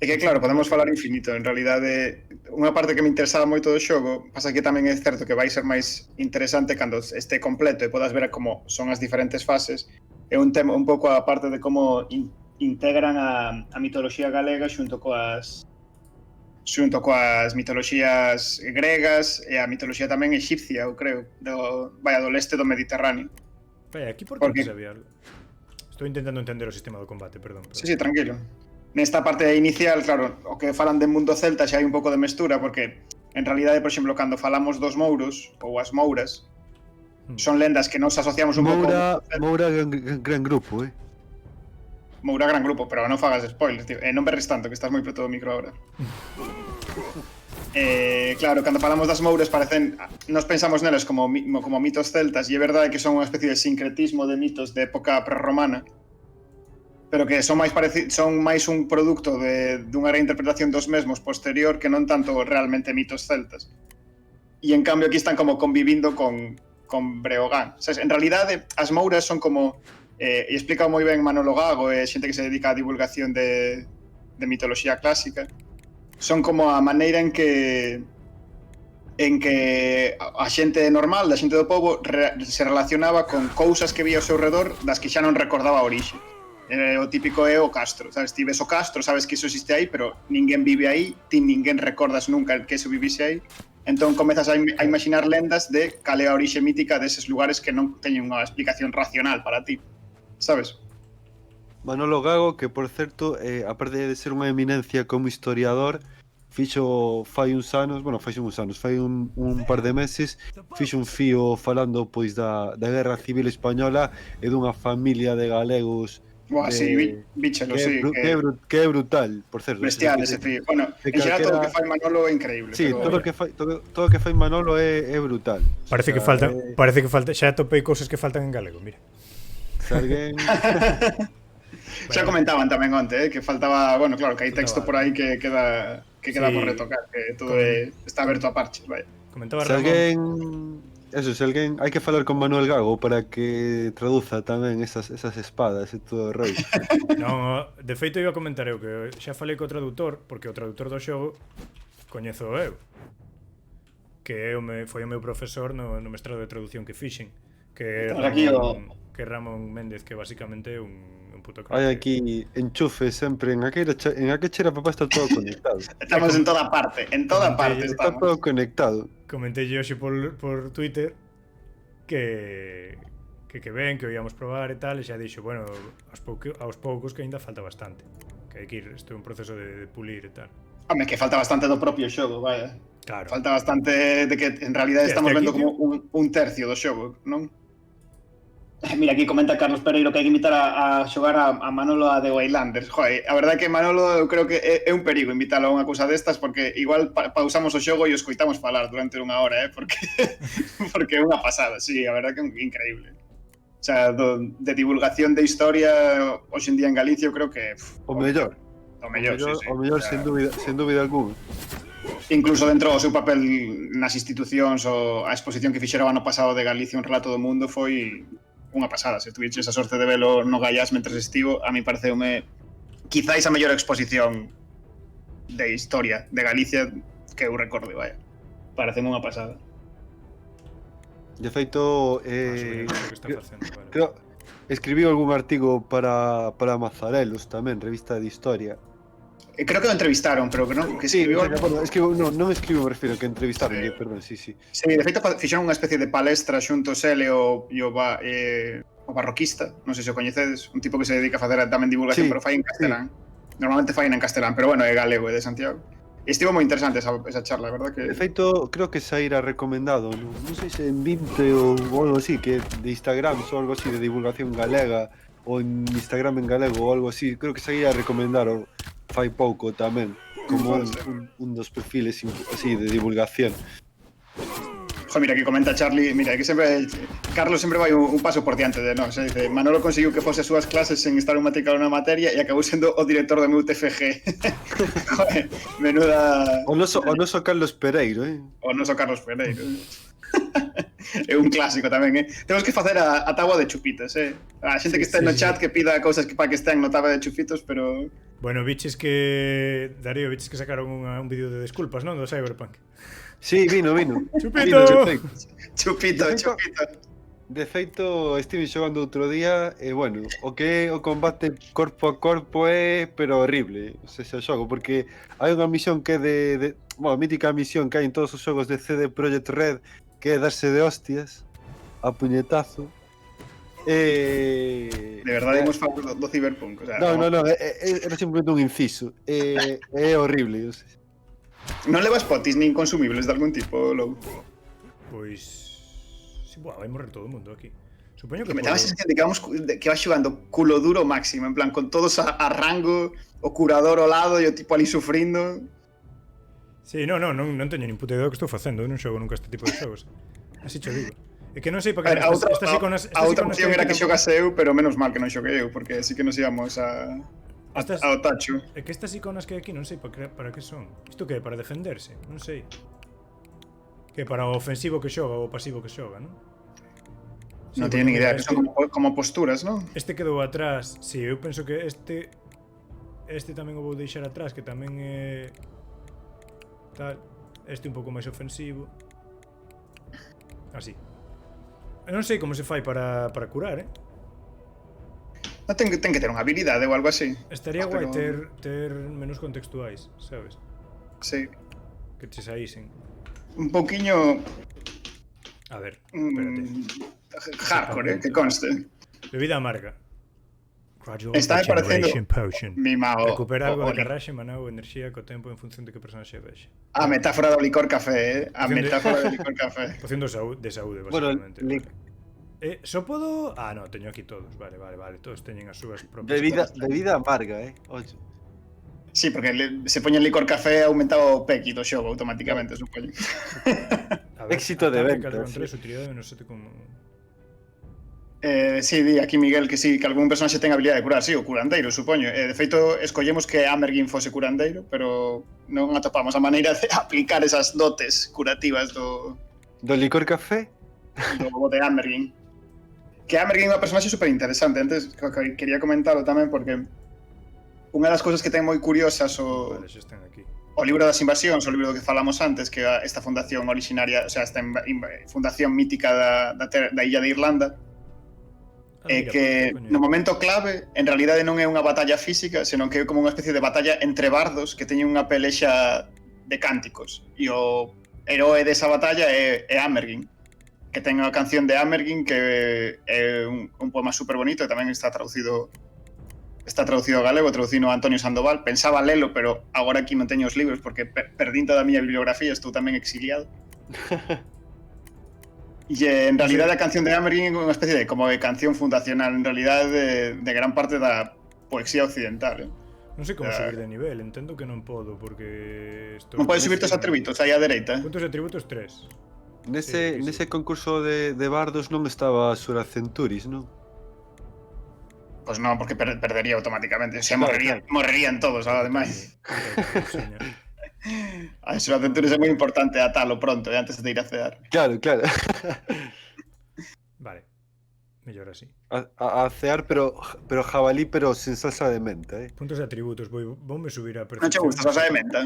É que claro, podemos falar infinito, en realidade unha parte que me interesaba moito do xogo, pasa que tamén é certo que vai ser máis interesante cando este completo e podas ver como son as diferentes fases, é un tema un pouco a parte de como integran a mitoloxía galega xunto coas mitoloxías gregas e a mitoloxía tamén egipcia, eu creo, do leste do Mediterráneo. Vaya, aquí por Porque- que sabía algo. Estou intentando entender o sistema do combate, perdón. Sí, sí, tranquilo. Nesta parte inicial, claro, o que falan de mundo celta xa hai un pouco de mestura, porque en realidade, por exemplo, cando falamos dos mouros ou as mouras, son lendas que nos asociamos un pouco Moura gran grupo, Moura gran grupo, pero non fagas spoilers, tío. Non berres tanto, que estás moi preto do micro agora. Claro, cando falamos das mouras nos pensamos nelas como mitos celtas, e é verdade que son unha especie de sincretismo de mitos de época prerromana, pero que son máis un produto dunha reinterpretación dos mesmos posterior que non tanto realmente mitos celtas. E en cambio aquí están como convivindo con Breogán. Sabes, en realidade, as mouras son como... e explica moi ben Manolo Gago e xente que se dedica á divulgación de mitoloxía clásica. Son como a maneira en que a xente normal, da xente do pobo, se relacionaba con cousas que vía ao seu redor das que xa non recordaba a orixe. O típico é o castro, sabes? Ti ves o castro, sabes que iso existe aí, pero ninguén vive aí, ti ninguén recordas nunca que eso vivise aí. Entón comezas a imaginar lendas de cal é a orixe mítica deses lugares que non teñen unha explicación racional para ti, sabes? Manolo Gago, que por certo, aparte de ser unha eminencia como historiador, fai un par de meses, fixo un fío falando pois da Guerra Civil Española e dunha familia de galegos. Buah, sí, bíchelo, sí. Que é brutal, por certo. Bestial ese fío. Bueno, en xeral todo o que fai Manolo é increíble. Sí, pero... todo o que fai Manolo é brutal. Parece que falta, xa atopei cousas que faltan en galego, mira. Se alguén... Xa comentaban tamén onte, que faltaba, bueno, claro, que hai texto por aí que queda por retocar, que todo está aberto a parches, vai. Comentaba Ramón. Se alguén hai que falar con Manuel Gago para que traduza tamén esas espadas e todo o rollo. Non, de feito iba a comentar eu que xa falei co traductor, porque o traductor do xogo coñezo eu, que foi o meu profesor no mestrado de traducción que fixen, que é Ramón Méndez, que basicamente é un puto crack. Hai aquí enchufe sempre en aquela papá está todo conectado. Estamos en toda parte estamos. Está todo conectado. Comentei hoxe por Twitter que ven, que o íamos probar e tal, e xa dixo, bueno, aos poucos que ainda falta bastante, que hai que ir, isto é un proceso de pulir e tal. Home, que falta bastante do propio xogo, vaya. Claro. Falta bastante de que en realidade estamos vendo como un tercio do xogo, non? Mira, aquí comenta Carlos Pereiro que hai que invitar a xogar a Manolo a The Waylanders. Joder, a verdade que Manolo eu creo que é un perigo invitalo a unha cousa destas, porque igual pausamos o xogo e o escoitamos falar durante unha hora, porque é unha pasada, sí, a verdade que é increíble. O sea, de divulgación de historia hoxe en día en Galicia eu creo que... O mellor, sí. O mellor sen dúbida alguna. Incluso dentro do seu papel nas institucións ou a exposición que fixera o ano pasado de Galicia un relato do mundo foi unha pasada. Se tuviche esa sorte de velo no Gaiás mentres estivo, a mí pareceume quizáis a mellor exposición de historia de Galicia que eu recordo, vaya. Pareceme unha pasada. De feito, creo, escribiu algún artigo para Mazarelos tamén, revista de historia. Creo que o entrevistaron, pero que non, que escribiu... Non escribiu, me refiro, que entrevistaron, perdón, sí. Sí, de feito, fixeron unha especie de palestra xuntos ele o barroquista, non sei se o coñecedes, un tipo que se dedica a facer tamén divulgación, pero fai en castelán. Normalmente fai en castelán, pero bueno, é galego, é de Santiago. E estivo moi interesante esa charla, verdad que... De feito, creo que saíra recomendado, non sei se en 20 ou algo así, que de Instagram ou algo así, de divulgación galega, ou en Instagram en galego ou algo así, creo que saíra recomendado fai pouco tamén, como un dos perfiles así de divulgación. Jo, mira, que comenta Charlie, mira, que sempre Carlos sempre vai un paso por diante de nós, dice, Manolo conseguiu que fose as súas clases sen estar un matricado na materia e acabou sendo o director do meu TFG. Joder, menuda... O noso Carlos Pereiro, O noso Carlos Pereiro. É un clásico tamén, Temos que facer a táboa de chupitos, A xente que está no chat que pida cousas que para que estén no táboa de chupitos, pero... Bueno, biches que... Darío, biches que sacaron un vídeo de desculpas, non? Do Cyberpunk. Sí, vino. Chupito! Chupito. De feito, estive xogando outro día e, bueno, o que é o combate corpo a corpo é, pero horrible, se xogo, porque hai unha misión que é bueno, mítica misión que hai en todos os xogos de CD Projekt Red, que é darse de hostias, a puñetazo, De verdade imos falar do Cyberpunk, o sea, No, era simplemente un inciso, é horrible, o sea. Non levas potis nin consumibles de algún tipo, Lou? Pois... Sí, buah, vai morrer todo o mundo aquí. Supoño que Que me daba a sensación de que vas xogando culo duro máximo, en plan, con todos a rango, o curador ao lado e o tipo ali sufrindo. Sí, non teño nin puta idea do que estou facendo. Eu non xogo nunca este tipo de xogos. Así cho digo. É que non sei para que... A outra opción era que xogase eu, pero menos mal que non xoguei eu, porque sí que nos íamos ao tacho. É que estas iconas que hai aquí non sei para que son. Isto que é? Para defenderse? Non sei. Que é para o ofensivo que xoga ou o pasivo que xoga, non? Non teño nin idea, que son como posturas, non? Este quedou atrás. Si, eu penso que este tamén o vou deixar atrás, que tamén é... tal. Este un pouco máis ofensivo. Así. Eu non sei como se fai para curar, Non ten que ter unha habilidade ou algo así. Estaría guai ter menús contextuais, sabes? Sí. Que te saísen. Un pouquiño... A ver, espérate. Hardcore, que conste. Bebida amarga. Gradual Está parecendo potion. mimao. Recupera algo de carraxe, maná ou enerxía co tempo en función de que personaxe vexe. A metáfora do licor café, A metáfora do licor café. Poción de saúde, basicamente. Só podo... Ah, no, teño aquí todos. Vale. Todos teñen as súas propias Bebida amarga, ocho. Sí, porque se poña licor café aumentaba o pequi do xogo automáticamente, supoño. Éxito de ventas. Utilidade menos 7 como... Sí, di aquí Miguel que sí, que algún personaxe ten habilidade de curar, sí, o curandeiro, supoño. De feito, escollemos que Amergin fose curandeiro, pero non atopamos a maneira de aplicar esas dotes curativas do licor café? Do de Amergin. Que Amergin é unha personaxe super interesante. Antes quería comentarlo tamén porque unha das cousas que ten moi curiosas o libro das invasións, o libro do que falamos antes, que esta fundación originaria, o sea, esta fundación mítica da illa de Irlanda, que no momento clave en realidade non é unha batalla física, senón que é como unha especie de batalla entre bardos que teñen unha pelexa de cánticos, e o heroe desa batalla é Amergin, que ten a canción de Amergin, que é un poema super bonito, e tamén está traducido ao galego, traducido a Antonio Sandoval. Pensaba lelo, pero agora aquí non teño os libros porque perdín toda a miña bibliografía, estou tamén exiliado. E en realidade a canción de Amergin é unha especie de como de canción fundacional en realidade de gran parte da poesía occidental. Non sei como subir de nivel, entendo que non podo porque... Non podes subir tos atributos aí á dereita. Quantos atributos? 3. Nese concurso de bardos non estaba Sura Centuris, non? Pois non, porque perdería automáticamente. O sea, morrerían todos, ademais. A Sura Centuris é moi importante atalo pronto, antes de ir a cear. Claro. Vale. Mellor así. A cear, pero jabalí, pero sin salsa de menta, Puntos de atributos, voume subir a percepción. Non che gusta salsa de menta?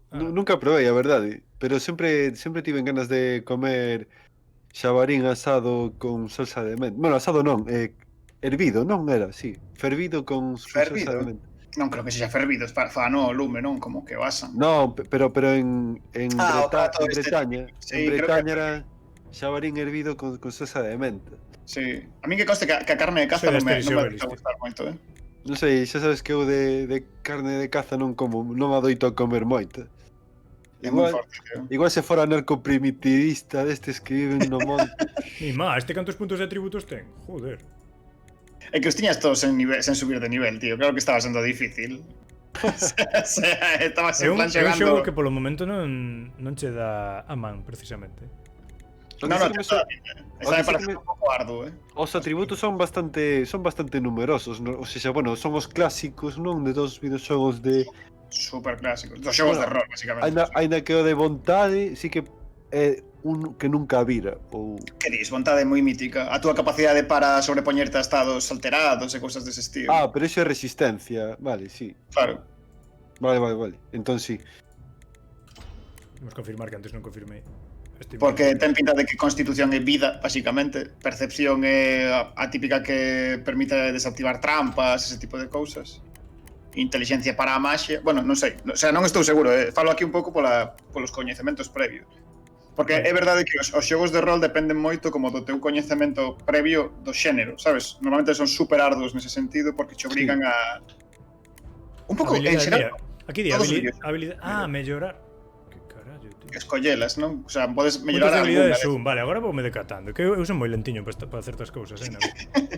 Nunca probei, a verdade, pero sempre tiven ganas de comer xabarín asado con salsa de menta. Bueno, asado non, hervido, non era, sí. Fervido con salsa de menta. Non creo que sexa fervido, fa no lume, non? Como que basan. Non, pero en Bretaña. En Bretaña era xabarín hervido con salsa de menta. Sí. A min que conste que a carne de caza non me vai gustar moito, Non sei, xa sabes que eu de carne de caza non adoito a comer moito. Igual se fora narcoprimitivista destes que viven no monte. Ni má, cantos puntos de atributos ten? Joder. É que os tiñas todos sen subir de nivel, tío. Claro que estaba sendo difícil. Estabas en plan xogando... É un xogo que polo momento non che dá a man, precisamente. O No, que no, sí que me está, so- esta me sí que parece me- un pouco arduo, Os atributos son bastante numerosos, ¿no? O sea, bueno, son os clásicos, non? De dos videoxogos de... Super clásicos. Dos xogos Bueno, de rol, basicamente. Ainda que o de vontade, sí que é un que nunca vira, ou... Que dis, vontade moi mítica. A túa capacidade para sobrepoñerte a estados alterados e cousas dese estilo. Ah, pero iso é resistencia, vale, sí. Claro. Vale. Entón sí. Vamos confirmar que antes non confirmei. Porque ten pinta de que constitución é vida, basicamente. Percepción é a típica que permite desactivar trampas, ese tipo de cousas. Inteligencia para a maxia. Bueno, non sei. O sea, non estou seguro. Falo aquí un pouco polos coñecementos previos. Porque é verdade que os xogos de rol dependen moito como do teu coñecemento previo do xénero, sabes? Normalmente son super arduos nese sentido porque te obrigan a... Un pouco, en xeral, Aquí di todos os habilidade. Ah, mellorar. Que carallo, tío. escollelas, non? O sea, podes Puntos mellorar de habilidade alguna. zoom. Vale, agora voume decatando. Que eu son moi lentiño para certas cousas, na vida.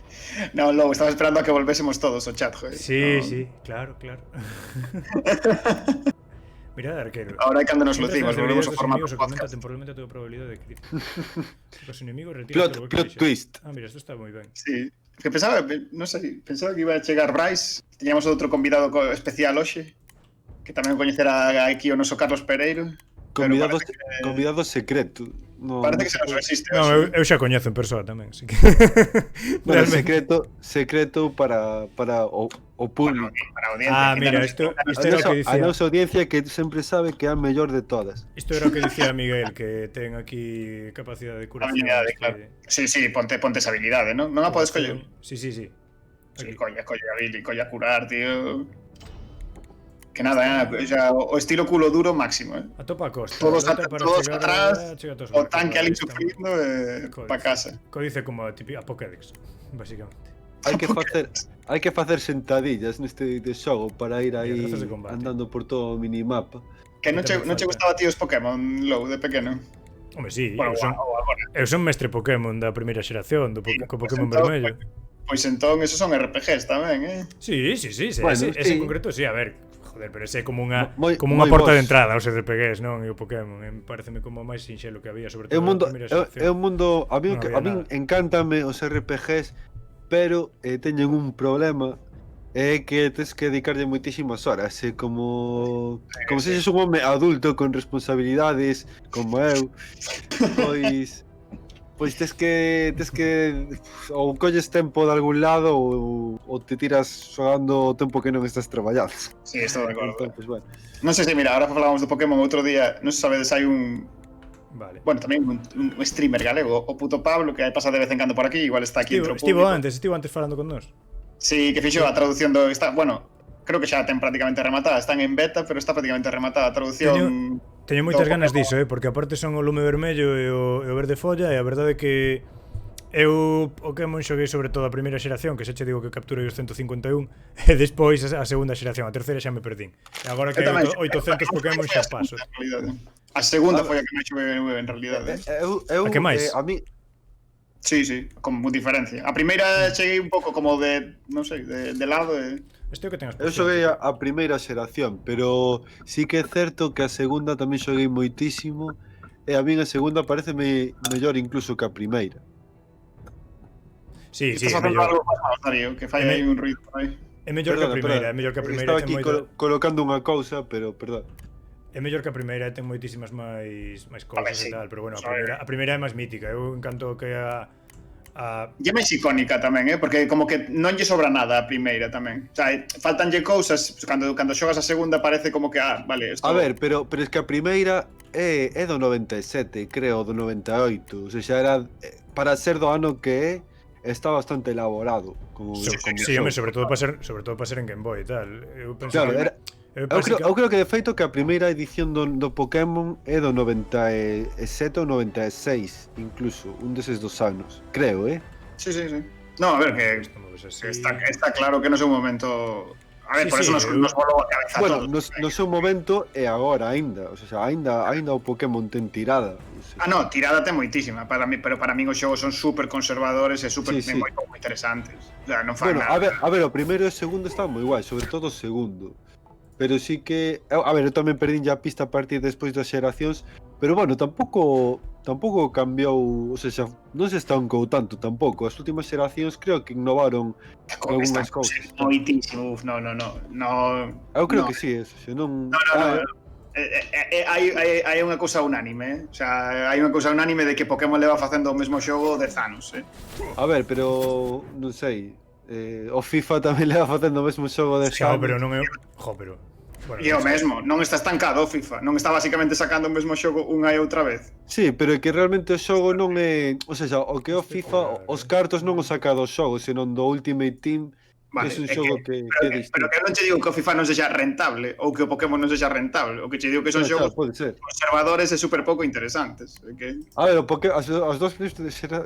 No, logo, estaba esperando a que volvésemos todos ao chat, joder. Sí, No. sí, claro. Mira, arquero. Ahora é cando nos Mientras lucimos, las volvemos habilidades ao de los formato enemigos aumenta podcast. temporalmente a tu probabilidade de crítico. Los enemigos retiran Plot twist. Ah, mira, esto está moi ben. Sí. Que pensaba, non sei, pensaba que iba a chegar Bryce. Tiñamos outro convidado especial hoxe, que tamén coñecerá aquí o noso Carlos Pereiro. Convidado secreto. No, Parece que se nos resiste. No, hoxe. eu xa coñezo en persoa tamén, así que Bueno, realmente. secreto para o público. Para a audiencia. Ah, que mira, tamén- isto A era o que nosa dicía. audiencia que sempre sabe que é a mellor de todas. Isto era o que dicía Miguel, que ten aquí capacidade de curación. Habilidade, claro. Sí, ponte esa habilidade, non? Non a podes coller. Sí. Sí, colla habilidade, colla curar, tío. Que nada, o estilo culo duro máximo, A topa a costa. Todos loita para todos chegar atrás, chega todos o atrás. tanque ali Está sufrindo Códice. pa casa. Códice como a típica Pokédex, básicamente. Hai que facer sentadillas neste de xogo para ir aí trazos de combate. andando por todo o minimapa. Que non che falta. gustaba ti os Pokémon, Low, de pequeno? Hombre, sí, Bueno, agora. eu son mestre Pokémon da primeira xeración, co Pokémon entón, vermello. Pois entón, esos son RPGs tamén, Sí, Bueno, ese sí. en concreto, sí, a ver, joder, pero ese é como unha Moi porta vos. de entrada aos RPGs, non? E o Pokémon, pareceme como o máis sinxelo que había, sobre É todo un mundo, na primeira é xeración. un mundo a Non había min nada. encántame os RPGs, pero teñen un problema, é que tes que dedicarlle moitísimas horas, como se xes un home adulto con responsabilidades como eu, pois tes que ou colles tempo de algún lado ou te tiras xogando o tempo que non estás traballando. Sí, estou de acordo. Entón, pois, bueno. Non sei se, mira, ahora falábamos do Pokémon outro día, non se sabedes, hai un... Vale. Bueno, tamén un streamer galego, o puto Pablo, que pasa de vez en cando por aquí, igual está aquí entre o Estivo público. antes falando con nós. Sí, que fixo a traducción do... Bueno, creo que xa ten prácticamente rematada, están en beta, pero está prácticamente rematada a traducción... Teño moitas do ganas Pokémon. diso, porque aparte son o lume vermello e o verde folla, e a verdade é que eu Pokémon xoguei sobre todo a primeira xeración, que xa che digo que capturei os 151, e despois a segunda xeración, a terceira xa me perdín. E agora que Eu tamén, hai 800 Pokémon xa paso. A segunda foi a que me chove en realidade. Eu A que máis? a mí Sí, con diferencia. A primeira cheguei un pouco como de, non sei, de lado e... Este é o que ten as Eu xoguei a primeira xeración, pero sí que é certo que a segunda tamén xoguei moitísimo e a min a segunda pareceme mellor incluso que a primeira. Sí, Estás é facendo mellor. algo máis, Darío, que fai aí un ruido por aí. É mellor que a primeira, é mellor que a primeira. Estaba Ten aquí colocando unha cousa, pero perdón. É mellor que a primeira, ten moitísimas máis cousas sí. e tal, pero bueno, Sabe. a primeira é máis mítica. Eu encanto que a E é máis icónica tamén, porque como que non lle sobra nada a primeira tamén. O sea, faltanlle cousas, cando xogas a segunda parece como que, vale, esto... A ver, pero é que a primeira é do 97, creo, do 98. O sea, xa era para ser do ano que está bastante elaborado. Como Sí, home, sobre todo para ser en Game Boy e tal. Eu penso Claro, que eu creo que de feito que a primeira edición do Pokémon é do 97 ou 96, incluso, un deses dos anos. Creo, Sí. No, a ver, que está claro que no é un momento... A ver, por eso nos volou a cabeza bueno, todos. no seu momento e agora aínda, o sea, aínda o Pokémon ten tirada. O sea, No, tirada ten moitísima, pero para min os xogos son super conservadores e super Sí. moi interesantes. O sea, non fan bueno, nada. a ver, o primeiro e o segundo están moi guai, sobre todo o segundo. Pero sí que, a ver, eu tamén perdín ya a pista a partir despois das xeracións, pero bueno, tampouco tampouco cambiou, ou seja, non se estancou tanto tampouco. As últimas xeracións creo que innovaron algunhas cousas. Moitísimo, no. Eu creo no. que sí, eso, se non... No. Hai unha cousa unánime, O sea, hai unha cousa unánime de que Pokémon leva facendo o mesmo xogo 10 anos, A ver, pero non sei, o FIFA tamén leva facendo o mesmo xogo de Xa, pero non é... Jo, pero... Bueno, E o mesmo, non está estancado o FIFA, non está basicamente sacando o mesmo xogo unha e outra vez. Sí, pero é que realmente o xogo non é... O sea, o que é o FIFA, os cartos non o saca do xogo, senón do Ultimate Team. Vale, É un é xogo que é distinto. Pero que non che digo que o FIFA non sexa rentable ou que o Pokémon non sexa rentable, o que che digo que son xogos Pode ser. conservadores e super pouco interesantes. Que... A ver, as dúas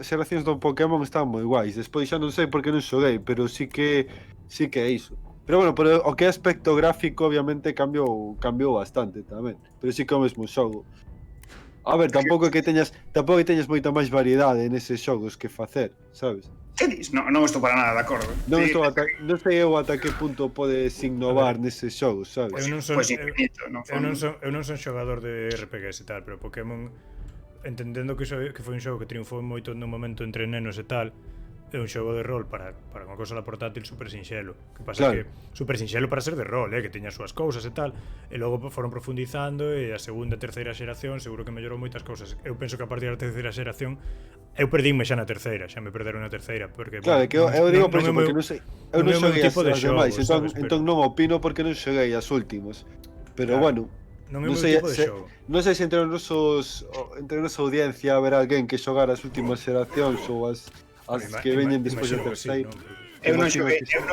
xeracións do Pokémon están moi guais. Despois xa non sei por que non xoguei, pero sí que é iso. Pero bueno, pero o que é aspecto gráfico obviamente cambiou bastante tamén. Pero sí que é o mesmo xogo. A ver, tampouco é que teñas moita máis variedade neses xogos que facer, sabes? Que dis? Non estou para nada de acordo. Non Sí, sei eu ata que punto podes innovar neses xogos, sabes? Eu non son, Pois infinito, no fondo. eu non son xogador de RPGs e tal, pero Pokémon, entendendo que foi un xogo que triunfou moito no momento entre nenos e tal, é un xogo de rol para unha cosa da portátil super sinxelo. Que pasa Claro. que super sinxelo para ser de rol, que teña as súas cousas e tal, e logo foron profundizando e a segunda e terceira xeración seguro que mellorou moitas cousas. Eu penso que a partir da terceira xeración eu perdínme xa na terceira, xa me perderon na terceira, porque Claro, é que eu digo por iso, porque non sei, eu non é o meu xoguei tipo as de demais, xogo, sabes, entón non opino porque non xoguei as últimas. Pero Claro. bueno, non é o non meu sei tipo de xogo. non sei se entre a nosa audiencia haber alguén que xogar as últimas xeracións ou as que veñen despois da terceira. Eu non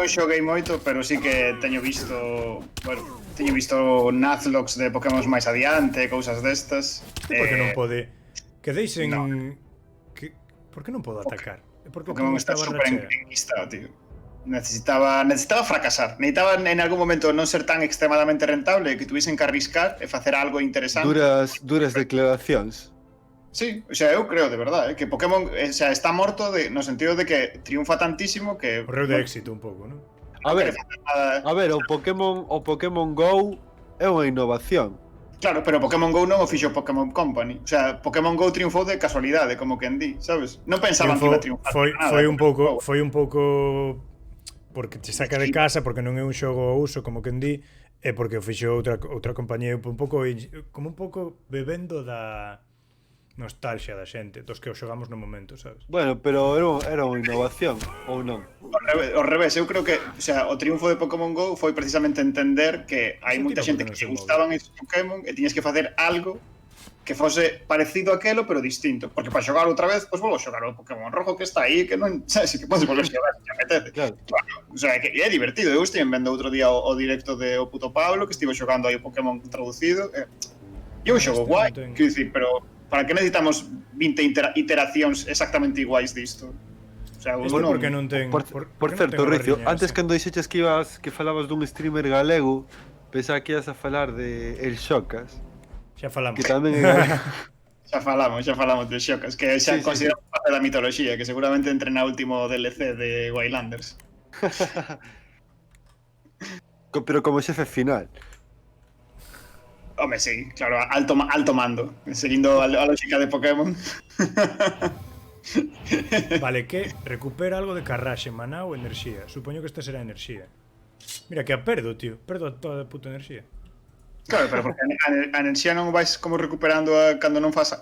xoguei moito, pero sí que teño visto Nuzlocke de Pokémon máis adiante, cousas destas. Por que non pode? Que deixen... no. Por que non podo atacar? Porque Pokémon está super enquistado, tío. Necesitaba fracasar. Necesitaba en algún momento non ser tan extremadamente rentable que tuviesen que arriscar e facer algo interesante. Duras declaracións. Sí, o sea, eu creo de verdade que Pokémon está morto no sentido de que triunfa tantísimo que... Correu de éxito un pouco, non? A ver, o Pokémon Go é unha innovación. Claro, pero Pokémon Go non o fixo Pokémon Company. O sea, Pokémon Go triunfou de casualidade, como quen di, sabes? Non pensaban que iba a triunfar. Foi un pouco porque te saca de casa, porque non é un xogo ao uso, como quen di, e porque o fixo outra compañía un pouco bebendo da nostalgia da xente, dos que o xogamos no momento, sabes? Bueno, pero era unha innovación, ou non? Ao revés, eu creo que, o sea, o triunfo de Pokémon Go foi precisamente entender que hai moita xente que gustaban estes Pokémon e tiñas que facer algo que fose parecido a aquelo, pero distinto. Porque para xogar outra vez, pois volvo a xogar o Pokémon rojo que está aí, que non, sabes, que podes volver a xogar, que apetece. Claro. O sea, que é divertido. Eu estive vendo outro día o directo de o puto Pablo, que estivo xogando aí o Pokémon traducido. E un xogo guai, quero dicir, pero para que necesitamos 20 iteracións exactamente iguais disto? O sea, porque non ten... Por certo, Ricio, antes cando dixeches que falabas dun streamer galego, pensaba que ibas a falar de El Xocas. Xa falamos. Que tamén xa falamos de Xocas, que xa consideramos parte da mitoloxía, que seguramente entre na último DLC de Wildlanders. Pero como xefe final. Home, sí, claro, alto mando, seguindo a lógica de Pokémon. Vale, que recupera algo de carraxe, maná ou enerxía. Supoño que esta será enerxía. Mira, que a perdo, tío. Perdo toda a puta enerxía. Claro, pero porque a enerxía non vais como recuperando cando non fas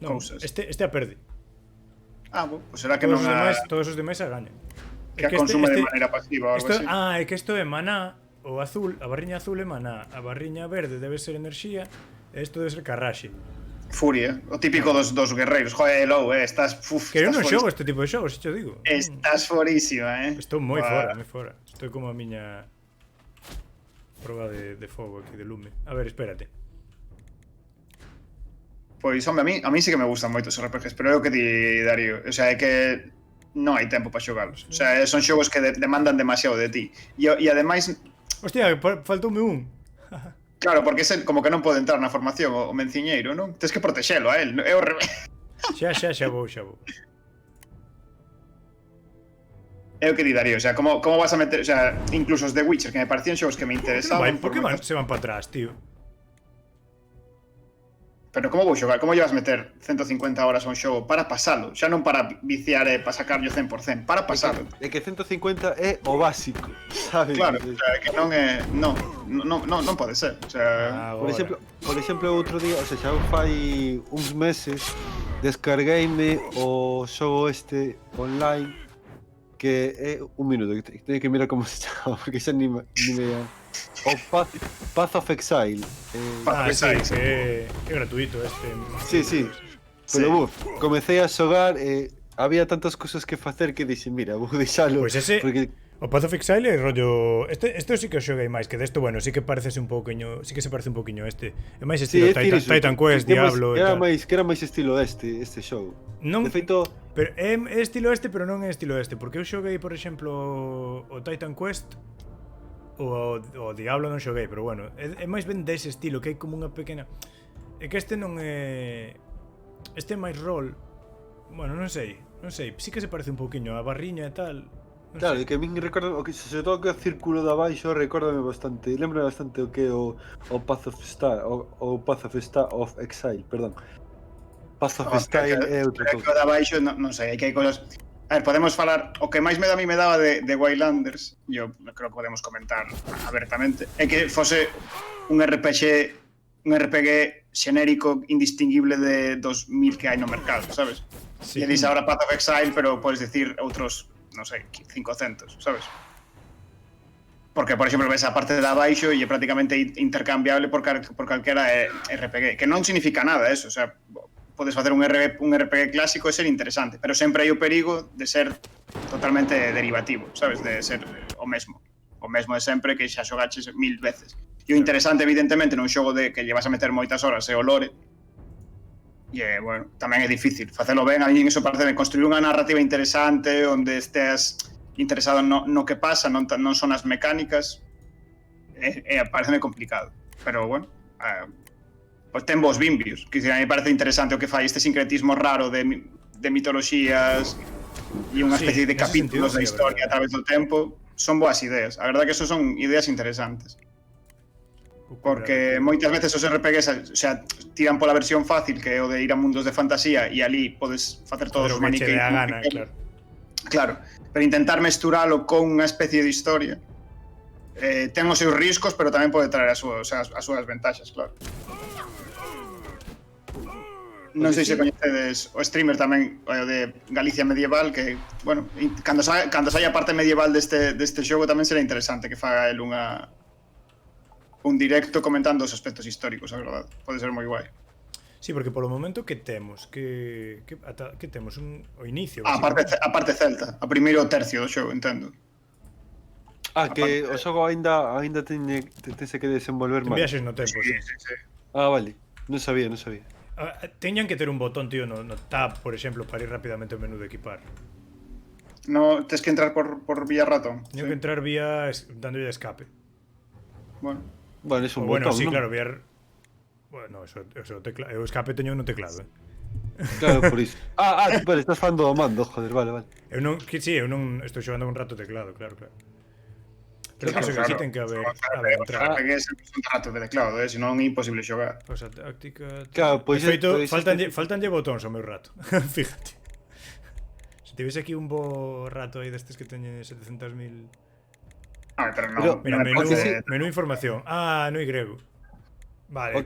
non, cousas. Este a perde. Pues será que non todos os demais a gañan. Que a consume de maneira pasiva ou algo así. É que isto é maná. O azul, a barriña azul é maná, a barriña verde debe ser enerxía e isto debe ser carraxe. Furia, o típico dos guerreiros. Joder, Lou, estás... Que eu non xogo este tipo de xogos, xe te digo. Estás forísima, Estou moi fora. Estou como a miña proba de fogo aquí, de lume. A ver, espérate. Pois, home, a mí sí que me gustan moito os RPGs, pero é o que di Darío. O sea, é que non hai tempo para xogalos. O sea, son xogos que demandan demasiado de ti. E ademais... Hostia, faltoume un. Claro, porque ese como que non pode entrar na formación o menciñeiro, non? Tens que protexelo a él, é o revés. Xa vou. É o que di Darío, o sea, como vas a meter, o sea, incluso os de Witcher, que me parecían xogos que me interesaban. Por que se van para atrás, tío? Pero como vou xogar? Como llevas meter 150 horas a un xogo para pasalo? Xa non para viciar e para sacarlo 100%, para pasalo. É que 150 é o básico, sabes? Claro, o sea, que non é... Non pode ser. O sea, Por exemplo, outro día, o sea, xa fai uns meses descargueime o xogo este online que é un minuto, que teño que mirar como se chama, porque xa ni me o Path of Exile. Sí, que é gratuito este. Sí. Pero comecei a xogar e había tantas cousas que facer que dixen, mira, vou deixalo. Pois ese, porque o Path of Exile é rollo... Este sí que o xoguei máis, que desto, bueno, sí que parecese un pouquiño... Sí que se parece un pouquiño este. É máis estilo Titan Quest, Diablo... Era máis estilo este xogo. Non, de feito... Pero é estilo este, pero non é estilo este, porque eu xoguei, por exemplo, o Titan Quest o Diablo non xoguei, pero bueno, é máis ben dese estilo, que hai como unha pequena... É que este non é... Este é máis rol... Bueno, non sei, sí que se parece un pouquiño a barriña e tal... Claro, e que a min recorda, o que se toca o círculo de abaixo, recórdame bastante, lembra bastante o que o Path of Star, o Path of Star of Exile, perdón. Path of Exile é outra cousa. Pero de abaixo, non sei, que hai cosas... A ver, podemos falar, o que máis a mí me daba de Wildlanders, yo creo que podemos comentar abertamente, é que fose un RPG xenérico indistinguible de 2000 que hai no mercado, sabes? Sí. E dis agora Path of Exile, pero podes decir outros, non sei, 500, sabes? Porque, por exemplo, ves a parte de abaixo e é prácticamente intercambiable por calquera RPG, que non significa nada eso, o sea, podes facer un RPG clásico e ser interesante, pero sempre hai o perigo de ser totalmente derivativo, sabes? De ser o mesmo de sempre que xa xogaches 1000 veces. E o interesante, evidentemente, nun xogo de que lle vas a meter moitas horas é o lore, e, bueno, tamén é difícil facelo ben. A mí iso parece construir unha narrativa interesante onde estés interesado no que pasa, non son as mecánicas, pareceme complicado, pero, bueno, pois ten vos vimbios, que a mí me parece interesante o que fai este sincretismo raro de mitoloxías e unha especie de capítulos da historia a través do tempo. Son boas ideas, a verdade que eso son ideas interesantes, porque moitas veces os RPGs, o sea, tiran pola versión fácil, que é o de ir a mundos de fantasía, e ali podes facer todos os maniqueis claro, pero intentar mesturalo con unha especie de historia ten os seus riscos, pero tamén pode traer as súas ventaxas, claro. Non sei se coñecedes o streamer tamén, o de Galicia Medieval, que, bueno, cando saia a parte medieval deste xogo tamén será interesante que faga el un directo comentando os aspectos históricos, a verdade. Pode ser moi guai. Sí, porque polo momento que temos? Que temos? O inicio? A parte celta, a primeiro tercio do xogo, entendo. Que o xogo aínda tense que desenvolver máis. Viaxes no tempo, sí. Vale, non sabía. Teñan que ter un botón, tío, no tab, por exemplo, para ir rapidamente ao menú de equipar. No, tes que entrar por vía ratón. Teño que entrar vía dándolle de escape. Bueno, é un botón, sí, ¿no? claro, vía... Bueno, eso o escape teño no teclado, Claro, por iso. Vale, estás falando do mando, joder, vale. Eu non estou xogando un rato teclado, claro. Pero penso que sí ten que haber entrar. RPG sempre son rato de teclado, senón é imposible xogar. Pausa táctica... Claro, pois... De feito, faltanlle botóns ao meu rato. Fíjate. Se tivese aquí un bo rato aí destes que teñen 700.000... Pero non. Mira, menú información. No Y. Vale,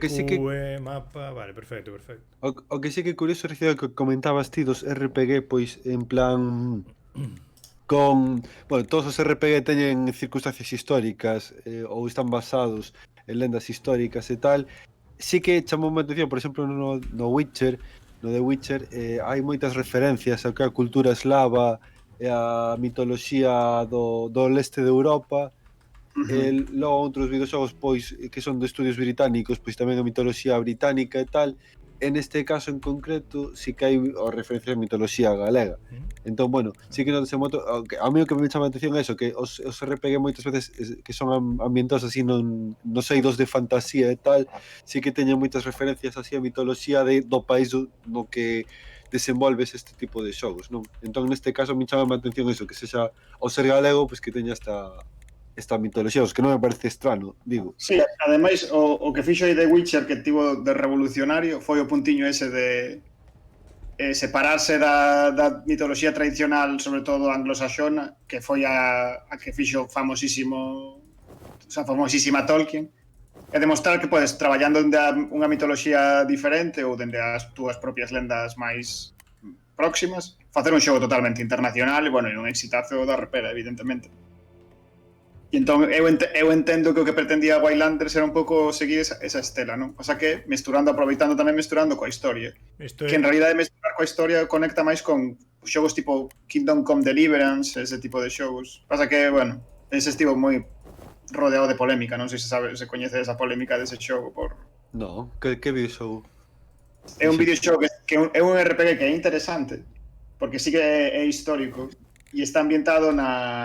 mapa... Vale, perfecto. O que sí que é curioso, Recido, que comentabas ti dos RPG, pois, en plan... Con, bueno, todos os RPG teñen circunstancias históricas ou están basados en lendas históricas e tal. Sí que chamou a atención, por exemplo, no The Witcher, hai moitas referencias ao que é a cultura eslava e a mitoloxía do leste de Europa. Logo outros videoxogos pois que son de estudios británicos, pois tamén a mitoloxía británica e tal. En este caso en concreto sí que hai referencias a mitoloxía galega. Entón, bueno, sí que non se moto, a mí o que me chama a atención é eso, que os RPG moitas veces que son ambientados así nos eidos de fantasía e tal, sí que teñen moitas referencias así a mitoloxía do país no que desenvolves este tipo de xogos, non? Entón, neste caso, me chama a atención eso, que sexa o ser galego, pois que teña esta mitoloxía, os que non me parece estrano, digo. Sí, ademais, o que fixo aí The Witcher que tivo de revolucionario foi o puntiño ese de separarse da mitoloxía tradicional, sobre todo anglosaxona, que foi a que fixo famosísima Tolkien, e demostrar que podes, traballando dende unha mitoloxía diferente ou dende as túas propias lendas máis próximas, facer un xogo totalmente internacional e, bueno, un exitazo da repera, evidentemente. E entón eu entendo que o que pretendía Wildlanders era un pouco seguir esa estela, non? Pasa que aproveitando coa historia. Que en realidade mesturar coa historia conecta máis con xogos tipo Kingdom Come Deliverance, ese tipo de xogos. Pasa que, bueno, ese estivo moi rodeado de polémica, non sei se coñece esa polémica dese xogo por... No, que videoxogo? É un videoxogo que é un RPG que é interesante, porque sí que é histórico e está ambientado na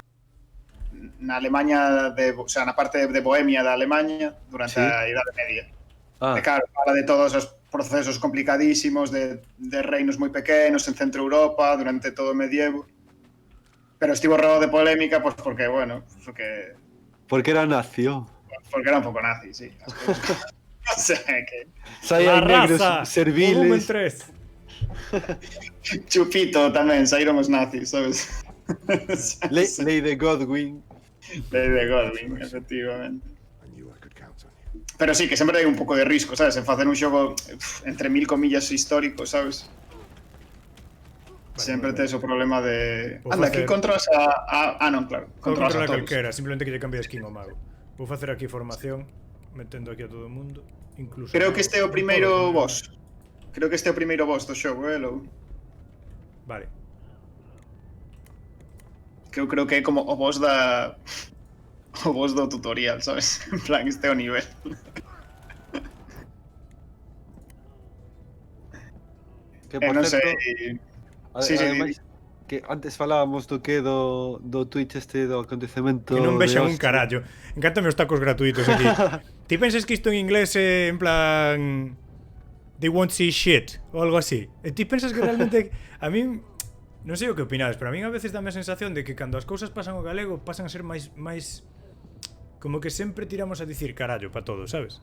Alemanha, o sea, na parte de Bohemia da Alemanha durante a Idade Media. E claro, fala de todos os procesos complicadísimos de reinos moi pequenos en Centro Europa durante todo o medievo. Pero estivo rodeado de polémica, pues porque, bueno, porque era nazi, porque era un pouco nazi, sí. Non sei, que... Saían negros serviles. Volumen 3. Chupito tamén, saíron os nazis, sabes? Ley de Godwin. Ley de Godwin, efectivamente. Pero sí, que sempre hai un pouco de risco, sabes? En facer un xogo entre mil comillas histórico, sabes? Sempre tes o problema de... Anda, aquí controlas a... non, claro. Controlas a calquera, simplemente que lle cambia skin ao mago. Vou facer aquí formación, metendo aquí a todo o mundo. Incluso creo que este é o primeiro boss. Creo que este é o primeiro boss do xogo, Lou? Vale. Que eu creo que é como o boss do tutorial, sabes? En plan, este é o nivel. Que por non certo, sei... ademais, que antes falábamos do que do Twitch do acontecemento. Que non vexan un carallo. Encántame os tacos gratuitos aquí. Ti pensas que isto en inglés é en plan they won't see shit ou algo así. E ti pensas que realmente a mí non sei o que opinades, pero a mí a veces dame a sensación de que cando as cousas pasan ao galego pasan a ser máis como que sempre tiramos a dicir carallo para todo, sabes?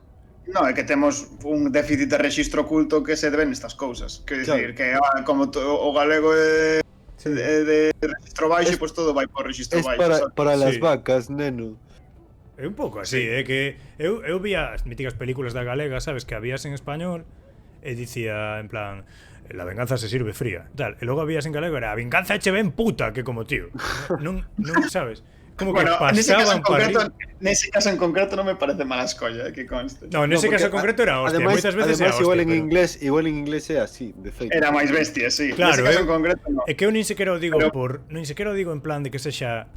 No, é que temos un déficit de rexistro oculto que se deben estas cousas. Quer dicir, que como o galego é de rexistro baixo, pois todo vai por rexistro baixo. É para las vacas, neno. É un pouco así, é que eu vía as míticas películas da galega, sabes, que habías en español e dicía en plan la venganza se sirve fría, tal. E logo habías en galego era a venganza eche ben puta, que como tío. Non sabes. Como que pasaban para nese caso en concreto non me parece mala escolla, que conste. No, nese caso en concreto era hostia, moitas veces era hostia. Igual en inglés é así, de feito. Era máis bestia, sí. Claro, nese caso en concreto no. É que eu nin sequera o digo en plan de que sexa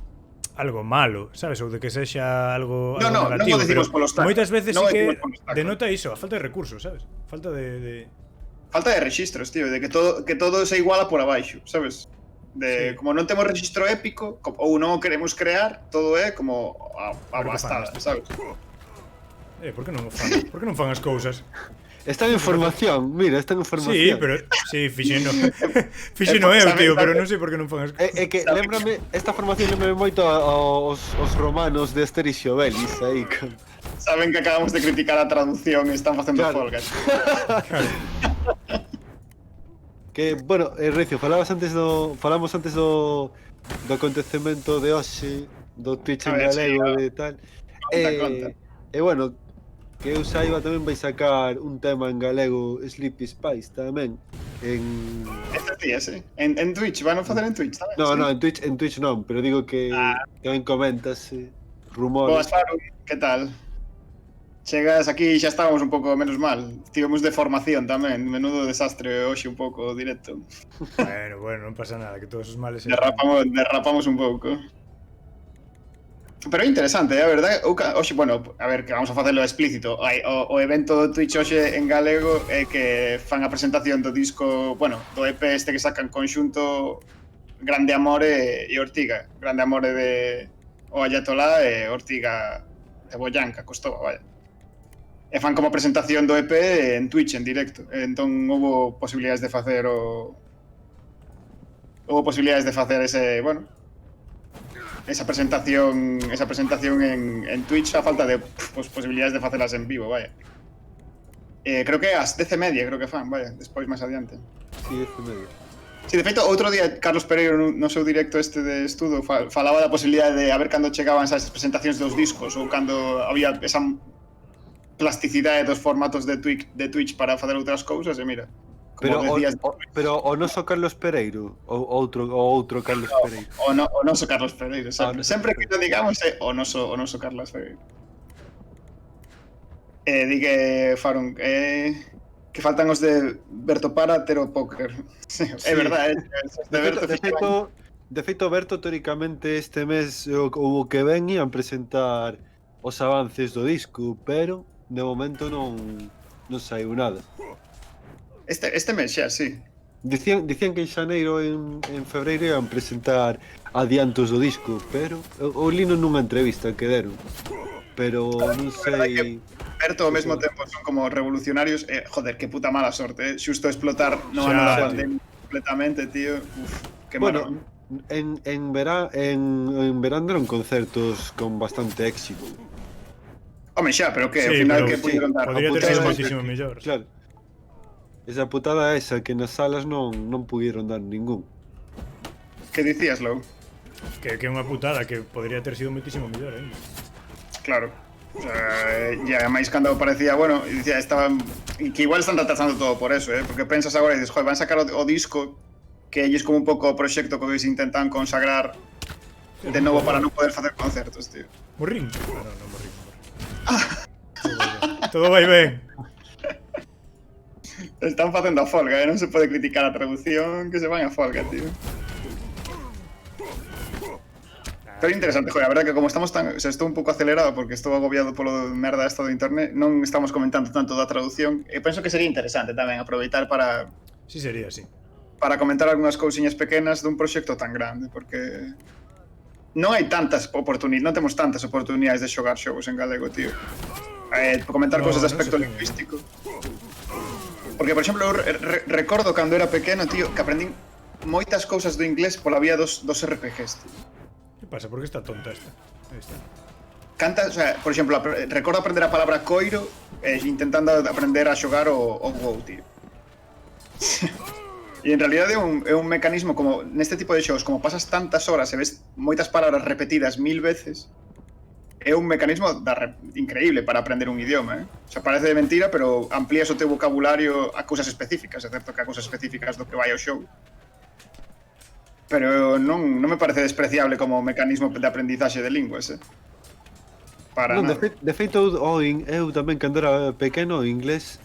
algo malo, sabes, ou de que sexa algo negativo. Non decimos polos tacos. Moitas veces sí que denota iso, a falta de recursos, sabes? Falta de rexistros, tío, de que todo se iguala por abaixo, sabes? Como non temos rexistro épico ou non o queremos crear, todo é como a bastada, sabes? Por que non o fan? Por que non fan as cousas? Están en formación, mira, están en formación. Sí, pero fixeno eu, tío, pero non sei por que non fan as cousas. É que lembrame, esta formación lembrame moito aos romanos de Asterix e Obelix aí. Saben que acabamos de criticar a traducción e están facendo folgas. Claro. Que, bueno, Recio, falamos antes do acontecemento de hoxe, do Twitch en galego e tal. Conta. E bueno, que eu saiba tamén vai sacar un tema en galego Sleepy Spice tamén. Estes días, en Twitch, van a facer en Twitch tamén? No, en Twitch non, pero digo que tamén comentas rumores. Boas, Faru, que tal? Chegas aquí e xa estábamos un pouco menos mal. Tivemos de formación tamén, menudo desastre hoxe un pouco directo. Bueno, non pasa nada, que todos os males... Derrapamos un pouco. Pero é interesante, a verdade. Hoxe, bueno, a ver, que vamos a facelo explícito. O evento do Twitch hoxe en galego é que fan a presentación do disco, bueno, do EP este que sacan conxunto Grande Amore e Ortiga. Grande Amore de o Ayatolá e Ortiga de Boyanca, Costova, vaya. E fan como presentación do EP en Twitch, en directo. Entón houve posibilidades de facer ese, bueno, esa presentación en Twitch a falta de pues, posibilidades de facelas en vivo, vaya. Creo que as 10:30, creo que fan, vaya, despois máis adiante. Sí, este medio. Sí, de feito, outro día Carlos Pereiro no seu directo este de estudo falaba da posibilidade de a ver cando chegaban esas presentacións dos discos ou cando había esa plasticidade dos formatos de Twitch para facer outras cousas, e mira, como decías, Pero o noso Carlos Pereiro ou outro Carlos Pereiro. o noso Carlos Pereiro, sempre que lo digamos é o noso Carlos Pereiro. Di que faron que faltan os de Berto Para ter o póker. Sí, é verdade, De feito, Berto, teóricamente, este mes o que ven ian presentar os avances do disco, pero de momento non saiu nada. Este mes xa, sí. Dicían que en xaneiro en febreiro ian presentar adiantos do disco, pero o lino nunha entrevista que deron. Pero non sei... Berto ao mesmo tempo son como revolucionarios, joder, que puta mala sorte, xusto explotar no ano da pandemia completamente, tío. Uf, que bueno, malo. en verán deron concertos con bastante éxito. Home, xa, pero que, Sí, ao final pero que puderon dar. podría ter putada sido é moitísimo mellor. Claro. Esa putada esa que nas salas non pudieron dar ningún. Que dicías, Lou? Que é unha putada, que podría ter sido moitísimo mellor, Claro. O sea, e ademais cando parecía, bueno, e dicía, estaban e que igual están retrasando todo por eso, porque pensas agora e dices, joder, van a sacar o disco que ellos como un pouco o proxecto que se intentan consagrar de novo para non poder facer concertos, tío. Morrín? Non morrín. Todo vai ben. Están facendo a folga, non se pode criticar a traducción, que se van a folga, tío. Pero interesante, joder, a verdade que como estamos tan... O sea, estou un pouco acelerado porque estou agobiado polo merda esta do internet, non estamos comentando tanto da traducción, e penso que sería interesante tamén aproveitar para... Sí, sería, sí. Para comentar algunhas cousiñas pequenas dun proxecto tan grande, porque... Non hai tantas oportunidades, non temos tantas oportunidades de xogar xogos en galego, tío. Comentar cousas de aspecto lingüístico. Porque, por exemplo, eu recordo cando era pequeno, tío, que aprendín moitas cousas do inglés pola vía dos RPGs, tío. Que pasa? Por que está tonta esta? Aí está. Canta, o sea, por exemplo, recordo aprender a palabra coiro intentando aprender a xogar o WoW, tío. E en realidad é un mecanismo como neste tipo de xogos, como pasas tantas horas e ves moitas palabras repetidas 1000 veces, é un mecanismo increíble para aprender un idioma, O sea, parece de mentira, pero amplías o teu vocabulario a cousas específicas, é certo que a cousas específicas do que vai ao xogo. Pero non me parece despreciable como mecanismo de aprendizaxe de linguas, Para non, nada. de feito, eu tamén cando era pequeno, o inglés,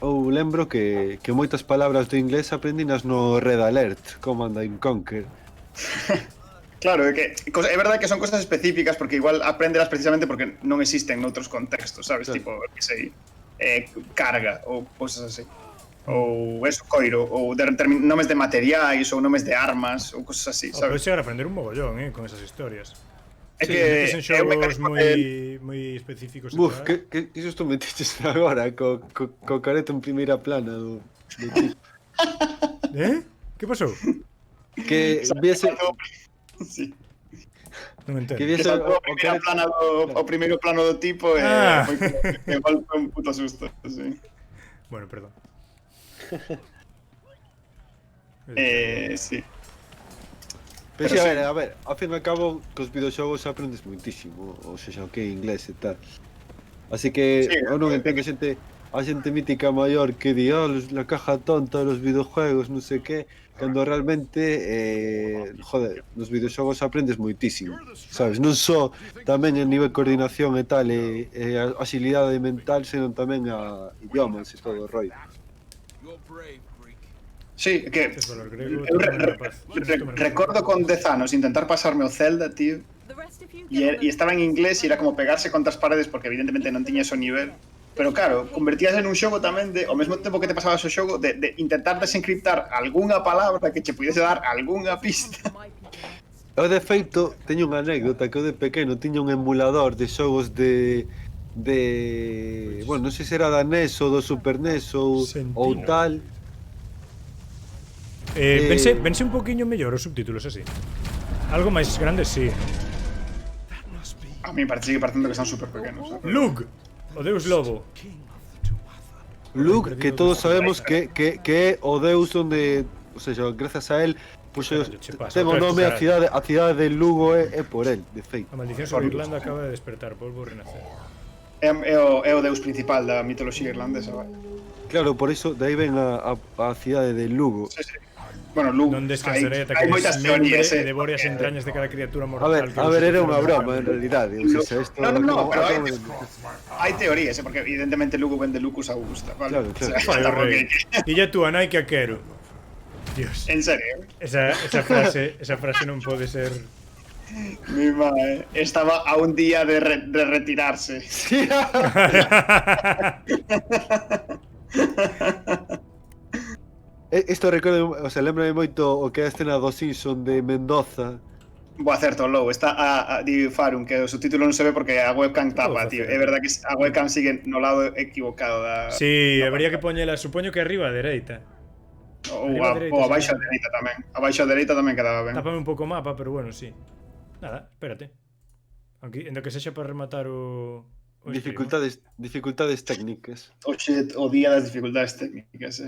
eu lembro que moitas palabras do inglés aprendinas no Red Alert, Command and Conquer. Claro, é verdade que son cosas específicas porque igual aprendelas precisamente porque non existen noutros contextos, sabes? Claro. Tipo, que sei, carga ou cousas así. Ou eso, coiro, ou nomes de materiais, ou nomes de armas, ou cosas así, Pero sabes? chegar a aprender un mogollón, con esas historias. É Sí, que son é un xogos mecanismo moi específicos. e Buf, tal. que susto metiches agora co careto en primeira plana do chip. Que pasou? Que viese Sí. Non entendo. que Que viese saltou o careto. o primeiro plano do tipo e igual foi un puto susto, sí. Bueno, perdón. Sí. Pero Pero sí, sí. a ver, ao fin e ao cabo, cos videoxogos aprendes moitísimo, ou seja, o que é inglés e tal. Así que, Sí, eu non entendo a xente mítica maior que di, la caja tonta dos videojuegos, non sei que, cando realmente, joder, nos videoxogos aprendes moitísimo, sabes? Non só tamén a nivel coordinación e tal, e a agilidade mental, senón tamén a idiomas e todo o rollo. You're brave, Greek. Sí, que Es valor griego, eu tamén é capaz. recordo con 10 anos intentar pasarme o Zelda, tío, The rest of you e estaba en inglés e era como pegarse contra as paredes porque evidentemente non tiña ese nivel. Pero claro, convertías en un xogo tamén de, ao mesmo tempo que te pasabas o xogo, de intentar desencriptar algunha palabra que che pudiese dar algunha pista. my people. Eu de feito teño unha anécdota que eu de pequeno tiña un emulador de xogos de bueno, non sei se era da NES ou do Super NES ou Sentina. tal. Vense un poquinho mellor os subtítulos así. Algo máis grande, sí. That must be A mí sigue parecendo que son super pequenos. Lug, o Deus Lobo. king of the Tuatha. Luke, que todos sabemos que é o deus onde, ou seja, grazas a él, pois Carallo, che pasa, temos outra nome vez, a cidade de Lugo é por el, de feito. A maldición sobre Irlanda acaba de despertar, polvo renacer. É o deus principal da mitoloxía irlandesa, vai. Claro, por iso de aí ven a cidade de Lugo. Sí, sí. Bueno, Luke, Non descansaré ata hai que moitas desmembre teorías, e devore as entrañas de cada criatura A mortal. ver, era unha broma en realidade, ou seja, isto No, pero hai teorías, porque evidentemente Lugo vende Lucus Augusta, vale? Claro, claro. O sea, Fai o tampouco rei. que- Dille tú a Nai que a quero. Dios. En serio, Esa frase non pode ser. mi madre estaba a un día de retirarse. Sí. Isto recordo, o sea, lembrame moito o que é a escena do Simpson de Mendoza. Vou hacer todo low. Está a di Farum, que o subtítulo non se ve porque a webcam tapa, tío. É verdad que a webcam sigue no lado equivocado da... Sí, habría que poñela, supoño que arriba a dereita. Ou abaixo a dereita tamén. Abaixo a dereita tamén quedaba ben. Tápame un pouco o mapa, pero bueno, sí. Nada, espérate. Aunque, en do que sexa para rematar o stream. Dificultades técnicas. Oxe, o día das dificultades técnicas,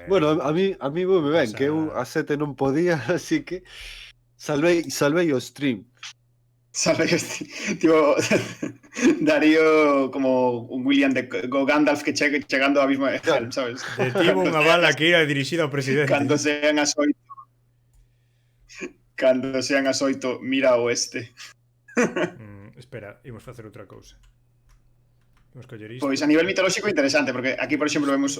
Bueno, a mí me ben, pasa que eu a 7 non podía, así que salvei o stream. Sabes, tipo, Darío como un William de Gandalf que chegando ao abismo de Helm, sabes? Detivo unha bala que era dirixida ao presidente. Cando sean as 8, mira ao oeste. Espera, imos facer outra cousa. Imos coller isto. Pois a nivel mitolóxico interesante, porque aquí, por exemplo, vemos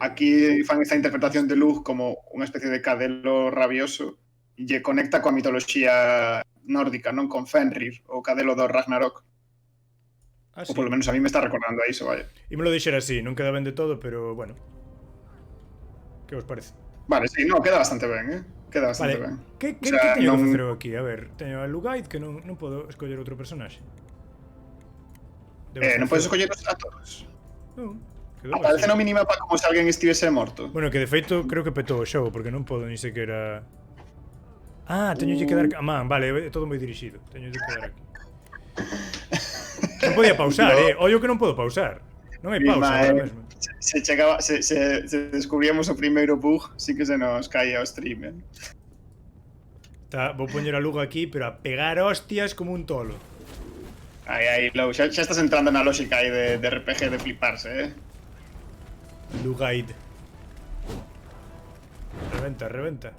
aquí fan esta interpretación de Lug como unha especie de cadelo rabioso e lle conecta coa mitoloxía nórdica, non con Fenrir, o cadelo do Ragnarok. Ah, Ou sí. polo menos a mí me está recordando a iso, vaya. Ímolo dixer así, non queda ben de todo, pero bueno. Que vos parece? Vale, sí, no, queda bastante ben, Queda bastante Vale, ben. que O sea, teño non- que facer eu aquí? A ver, teño a Lugaid que non podo escoller outro personaxe. Non podes escollerlos a todos. Non, quedou Aparece así. no minimapa como se alguén estivese morto. Bueno, que de feito creo que petou o xogo, porque non podo ni sequera... Ah, teño que quedar... Ah, man, vale, é todo moi dirixido. Teño que quedar aquí. Non podía pausar, Ollo que non podo pausar. Non hai pausa agora mesmo. Se descubríamos o primeiro bug, sí que se nos caía o stream, Vou poñer a Lugo aquí, pero a pegar hostias como un tolo. Aí, Lou, xa estás entrando na lógica aí de RPG de fliparse, Lugaid. Reventa.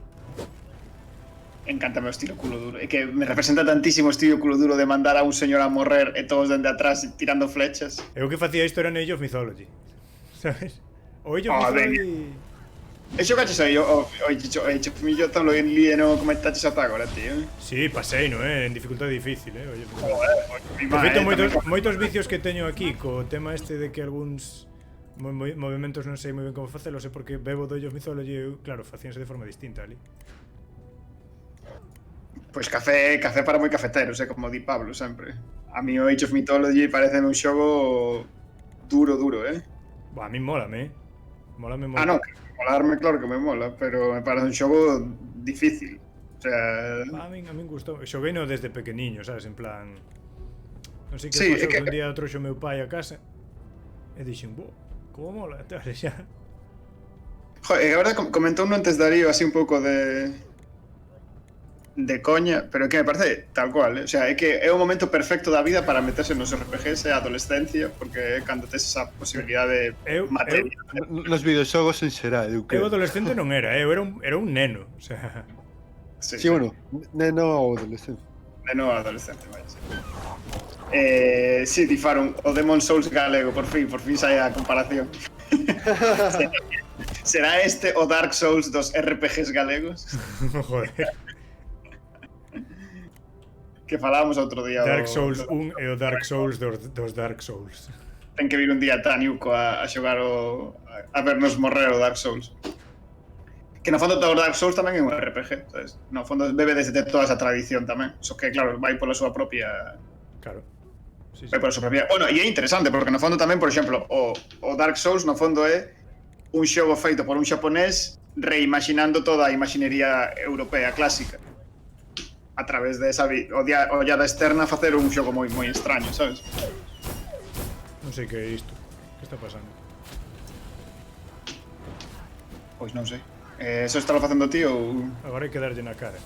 Encántame o estilo culo duro. É que me representa tantísimo o estilo culo duro de mandar a un señor a morrer e todos dende atrás tirando flechas. Eu que facía isto era en Age of Mythology. Sabes? O Age of Mythology... E xogaches aí o yo tan lo lieno comentaches ata agora, tío. Sí, pasei, no, en dificultade difícil, Oye, Mi de feito, tamén moitos vicios que teño aquí co tema este de que algúns movimentos non sei moi ben como facelo, sei porque bebo do Age of Mythology e, claro, facíanse de forma distinta ali. Pois café para moi cafeteros, como di Pablo sempre. A mí o Age of Mythology pareceme un xogo duro, Buah, a mí mólame, Mólame moito. Ah, non, molarme claro que me mola, pero me parece un xogo difícil. O sea, A min gustou. Xoguei no desde pequeniño, sabes, en plan... Non sei que Sí, pasou, é que- que un día trouxo meu pai a casa e dixen, como mola, tal, xa. joder, a verdade comentou un antes Darío así un pouco de coña, pero que me parece tal cual, O sea, é que é o momento perfecto da vida para meterse nos RPGs e a adolescencia, porque é cando tes esa posibilidade material. Nos videoxogos en xeral, eu Eu creo. adolescente non era, eu era un neno, o sea... Sí, Sí, bueno, neno ou adolescente. Neno adolescente, vai. Sí, difaron o Demon Souls galego, por fin sai a comparación. Será este o Dark Souls dos RPGs galegos? Joder. Que falábamos outro día. Dark Souls 1 e o Dark Souls dos Dark Souls. Ten que vir un día Taniuco a xogar a vernos morrer o Dark Souls. Que no fondo todo o Dark Souls tamén é un RPG, sabes? No fondo bebe desde toda esa tradición tamén. Só que, claro, vai pola súa propia... Claro. Sí, Vai pola súa propia... Bueno, e é interesante, porque no fondo tamén, por exemplo, o Dark Souls no fondo é un xogo feito por un xaponés reimaginando toda a imaxinería europea clásica. a través de esa ollada externa facer un xogo moi extraño, sabes? Non sei que é isto. Que está pasando? Pois non sei. Eso está facendo ti ou... Agora hai que darlle na cara.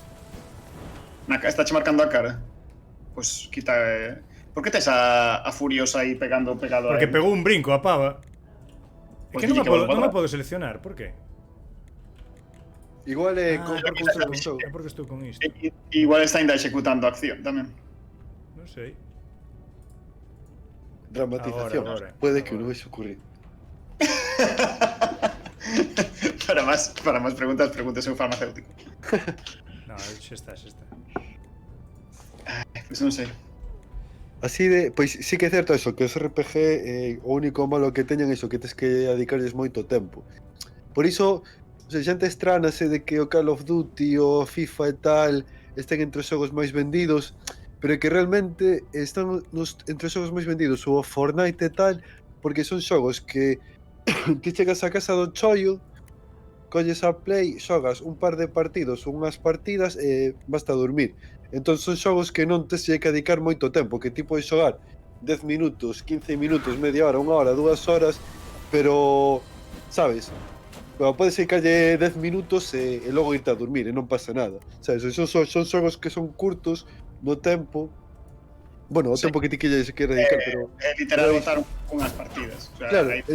Estáche marcando a cara? Pois quita... Por que tes a Furiosa aí pegado a Porque él? pegou un brinco a pava. É Pois que non dille me volva podo atrás. seleccionar, por que? Igual é Ah, comprar porque contra estou o xogo. é porque estou con isto. Igual está ainda executando a acción tamén. Non sei. Dramatización. Ahora. Puede que non vais ocurrir. Para máis preguntas, pregúntese un farmacéutico. Non, xa está. Pois non sei. Así de, pois sí que é certo eso, que os RPG o único malo que teñen é iso, que tes que dedicarles moito tempo. Por iso, o sea, xente estránase de que o Call of Duty o FIFA e tal estén entre os xogos máis vendidos, pero é que realmente están entre os xogos máis vendidos o Fortnite e tal, porque son xogos que ti chegas a casa do chollo, colles a Play, xogas un par de partidos ou unhas partidas e basta dormir. Entón son xogos que non tes que dedicar moito tempo, que ti podes xogar 10 minutos, 15 minutos, media hora, unha hora, 2 horas, pero, sabes, pero podes dedicarlle 10 minutos e logo irte a dormir e non pasa nada. Sabes, son xogos que son curtos no tempo. Bueno, o Sí. tempo que ti queres dedicar, pero... É literal pero botar unhas partidas. O sea, Claro, aí-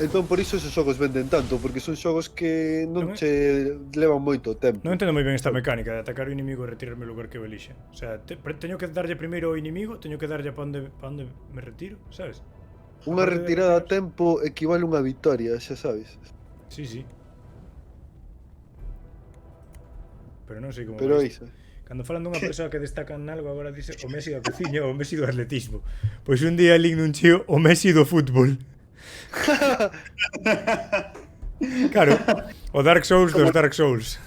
entón por iso esos xogos venden tanto, porque son xogos que non Non é- che levan moito tempo. Non entendo moi ben esta mecánica de atacar o inimigo e retirarme o lugar que eu elixa. O sea, teño que darlle primeiro ao inimigo, teño que darlle pa onde me retiro, sabes? Unha Aparte de retirada a retirarse. tempo equivale a unha victoria, xa sabes. Sí. Pero non sei como Pero vai iso. isto. Cando falan dunha persoa que destaca en algo, agora dice o Messi da cociña ou o Messi do atletismo. Pois un día lin nun chío o Messi do fútbol. Claro, o Dark Souls dos Dark Souls.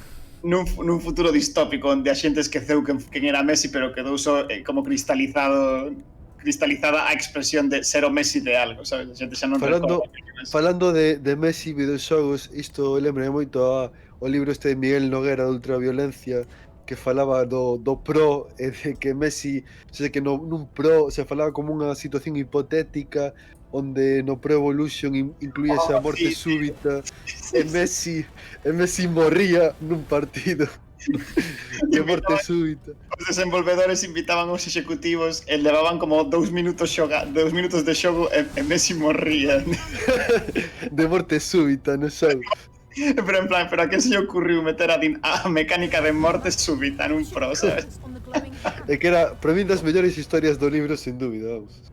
nun futuro distópico onde a xente esqueceu quen era Messi, pero quedou só como cristalizada a expresión de ser o Messi de algo, sabes? A xente xa non Falando de Messi videoxogos, isto lembra moito o libro este de Miguel Noguera de ultraviolencia, que falaba do pro e de que Messi, o sea, que nun pro se falaba como unha situación hipotética onde no Pro Evolution incluíase a morte súbita e Messi morría nun partido de morte súbita. Os desenvolvedores invitaban aos executivos e levaban como 2 minutos de xogo e Messi morría. De morte súbita, non xogo. Pero en plan, pero a quen se lle ocurriu meter a mecánica de morte súbita nun pro, sabes? É que era, para min, das mellores historias do libro, sin dúbida, vamos.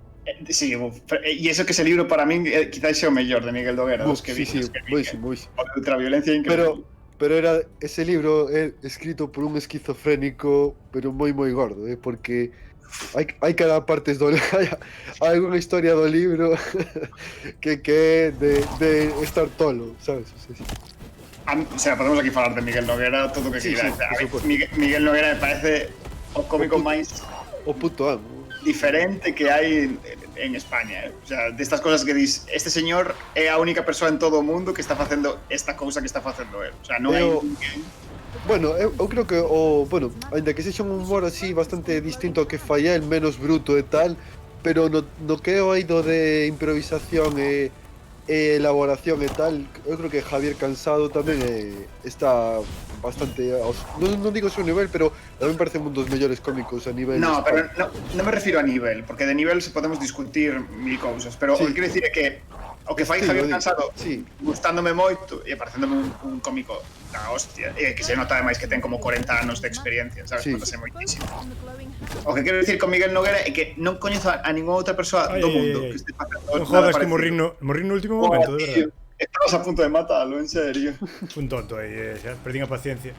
Sí, e iso que ese libro para min quizás é o mellor de Miguel Noguera, dos que Sí, vi. sí, boísimo. O de ultraviolencia increíble. Pero era ese libro é escrito por un esquizofrénico, pero moi gordo, porque hai cada partes do hai algunha historia do libro que é de estar tolo, sabes? O sea, podemos aquí falar de Miguel Noguera todo o que Sí, quieras. sí, por supuesto. Miguel Noguera me parece o cómico máis O puto amo. diferente que hai en España. O sea, destas cosas que dis, este señor é a única persoa en todo o mundo que está facendo esta cousa que está facendo él. O sea, non hai ninguén. Bueno, eu creo que ainda que sexa un humor así bastante distinto ao que fai el, menos bruto e tal, pero no que é o eido de improvisación e elaboración e tal, eu creo que Javier Cansado tamén está bastante non digo seu nivel, pero tamén parece un dos mellores cómicos a nivel. No, pero non me refiro a nivel, porque de nivel se podemos discutir mil cousas, pero o que quero dicir é que o que fai Javier Cansado gustándome moito e parecéndome un cómico da hostia, e que se nota ademais que ten como 40 anos de experiencia, sabes? Notase moitísimo. O que quero dicir con Miguel Noguera é que non coñezo a ninguna outra persoa do mundo que este facendo non jodas que morrín no último momento, de verdade. Estabas a punto de matalo, en serio. Un tonto aí, xa perdín a paciencia.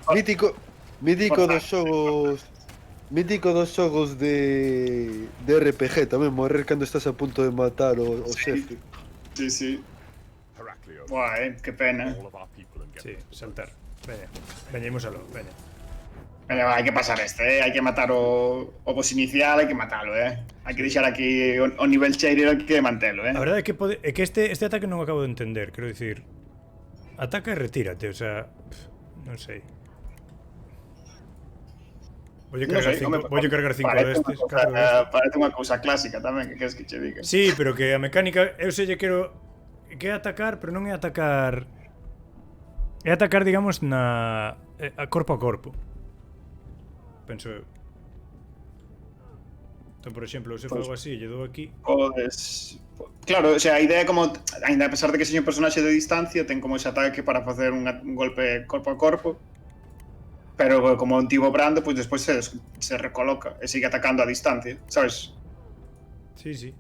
Mítico dos xogos de RPG tamén, morrer cando estás a punto de matar o xefe. Sí. Buah, que pena. Sí, saltar. Veña, imos aló, veña. Veña, hai que pasar hai que matar o boss inicial, hai que matalo, hai que deixar aquí o nivel cheiro, hai que mantelo, A verdade é que este ataque non acabo de entender, quero dicir. Ataca e retírate, o sea, non sei. Voy a Non cargar sei, 5 destes, 4 destes. Parece unha cousa clásica tamén, que queres que che diga. Sí, pero que a mecánica, eu sei lle quero que é atacar, pero non é atacar. É atacar, digamos, a corpo a corpo. Penso eu. Entón, por exemplo, se fago así, lle dou aquí. Podes... Claro, o sea, a idea é como... Ainda a pesar de que sexa un personaxe de distancia, ten como ese ataque para facer un golpe corpo a corpo. Pero como un tivo brando, pois despois se recoloca e sigue atacando a distancia, sabes? Sí.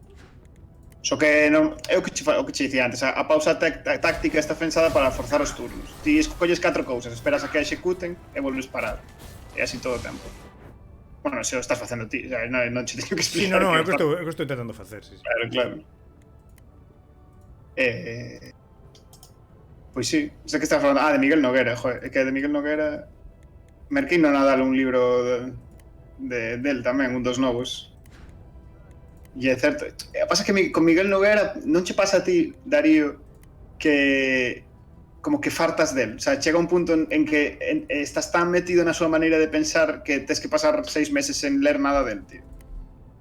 Só que non... É o que che dicía antes, a pausa táctica está pensada para forzar os turnos. Ti escolles 4 cousas, esperas a que a executen e volves parar. E así todo o tempo. Bueno, se o estás facendo ti, o sea, non che teño que Sí, explicar. no, é o que estou intentando facer, sí. Claro. Pois sí, sei que estás falando... de Miguel Noguera, joder, é que de Miguel Noguera... Merquei no Nadal un libro del tamén, un dos novos. E é certo. Pasa que con Miguel Noguera non che pasa a ti, Darío, que como que fartas del. O sea, chega un punto en que estás tan metido na súa maneira de pensar que tes que pasar 6 meses sen ler nada del, tío.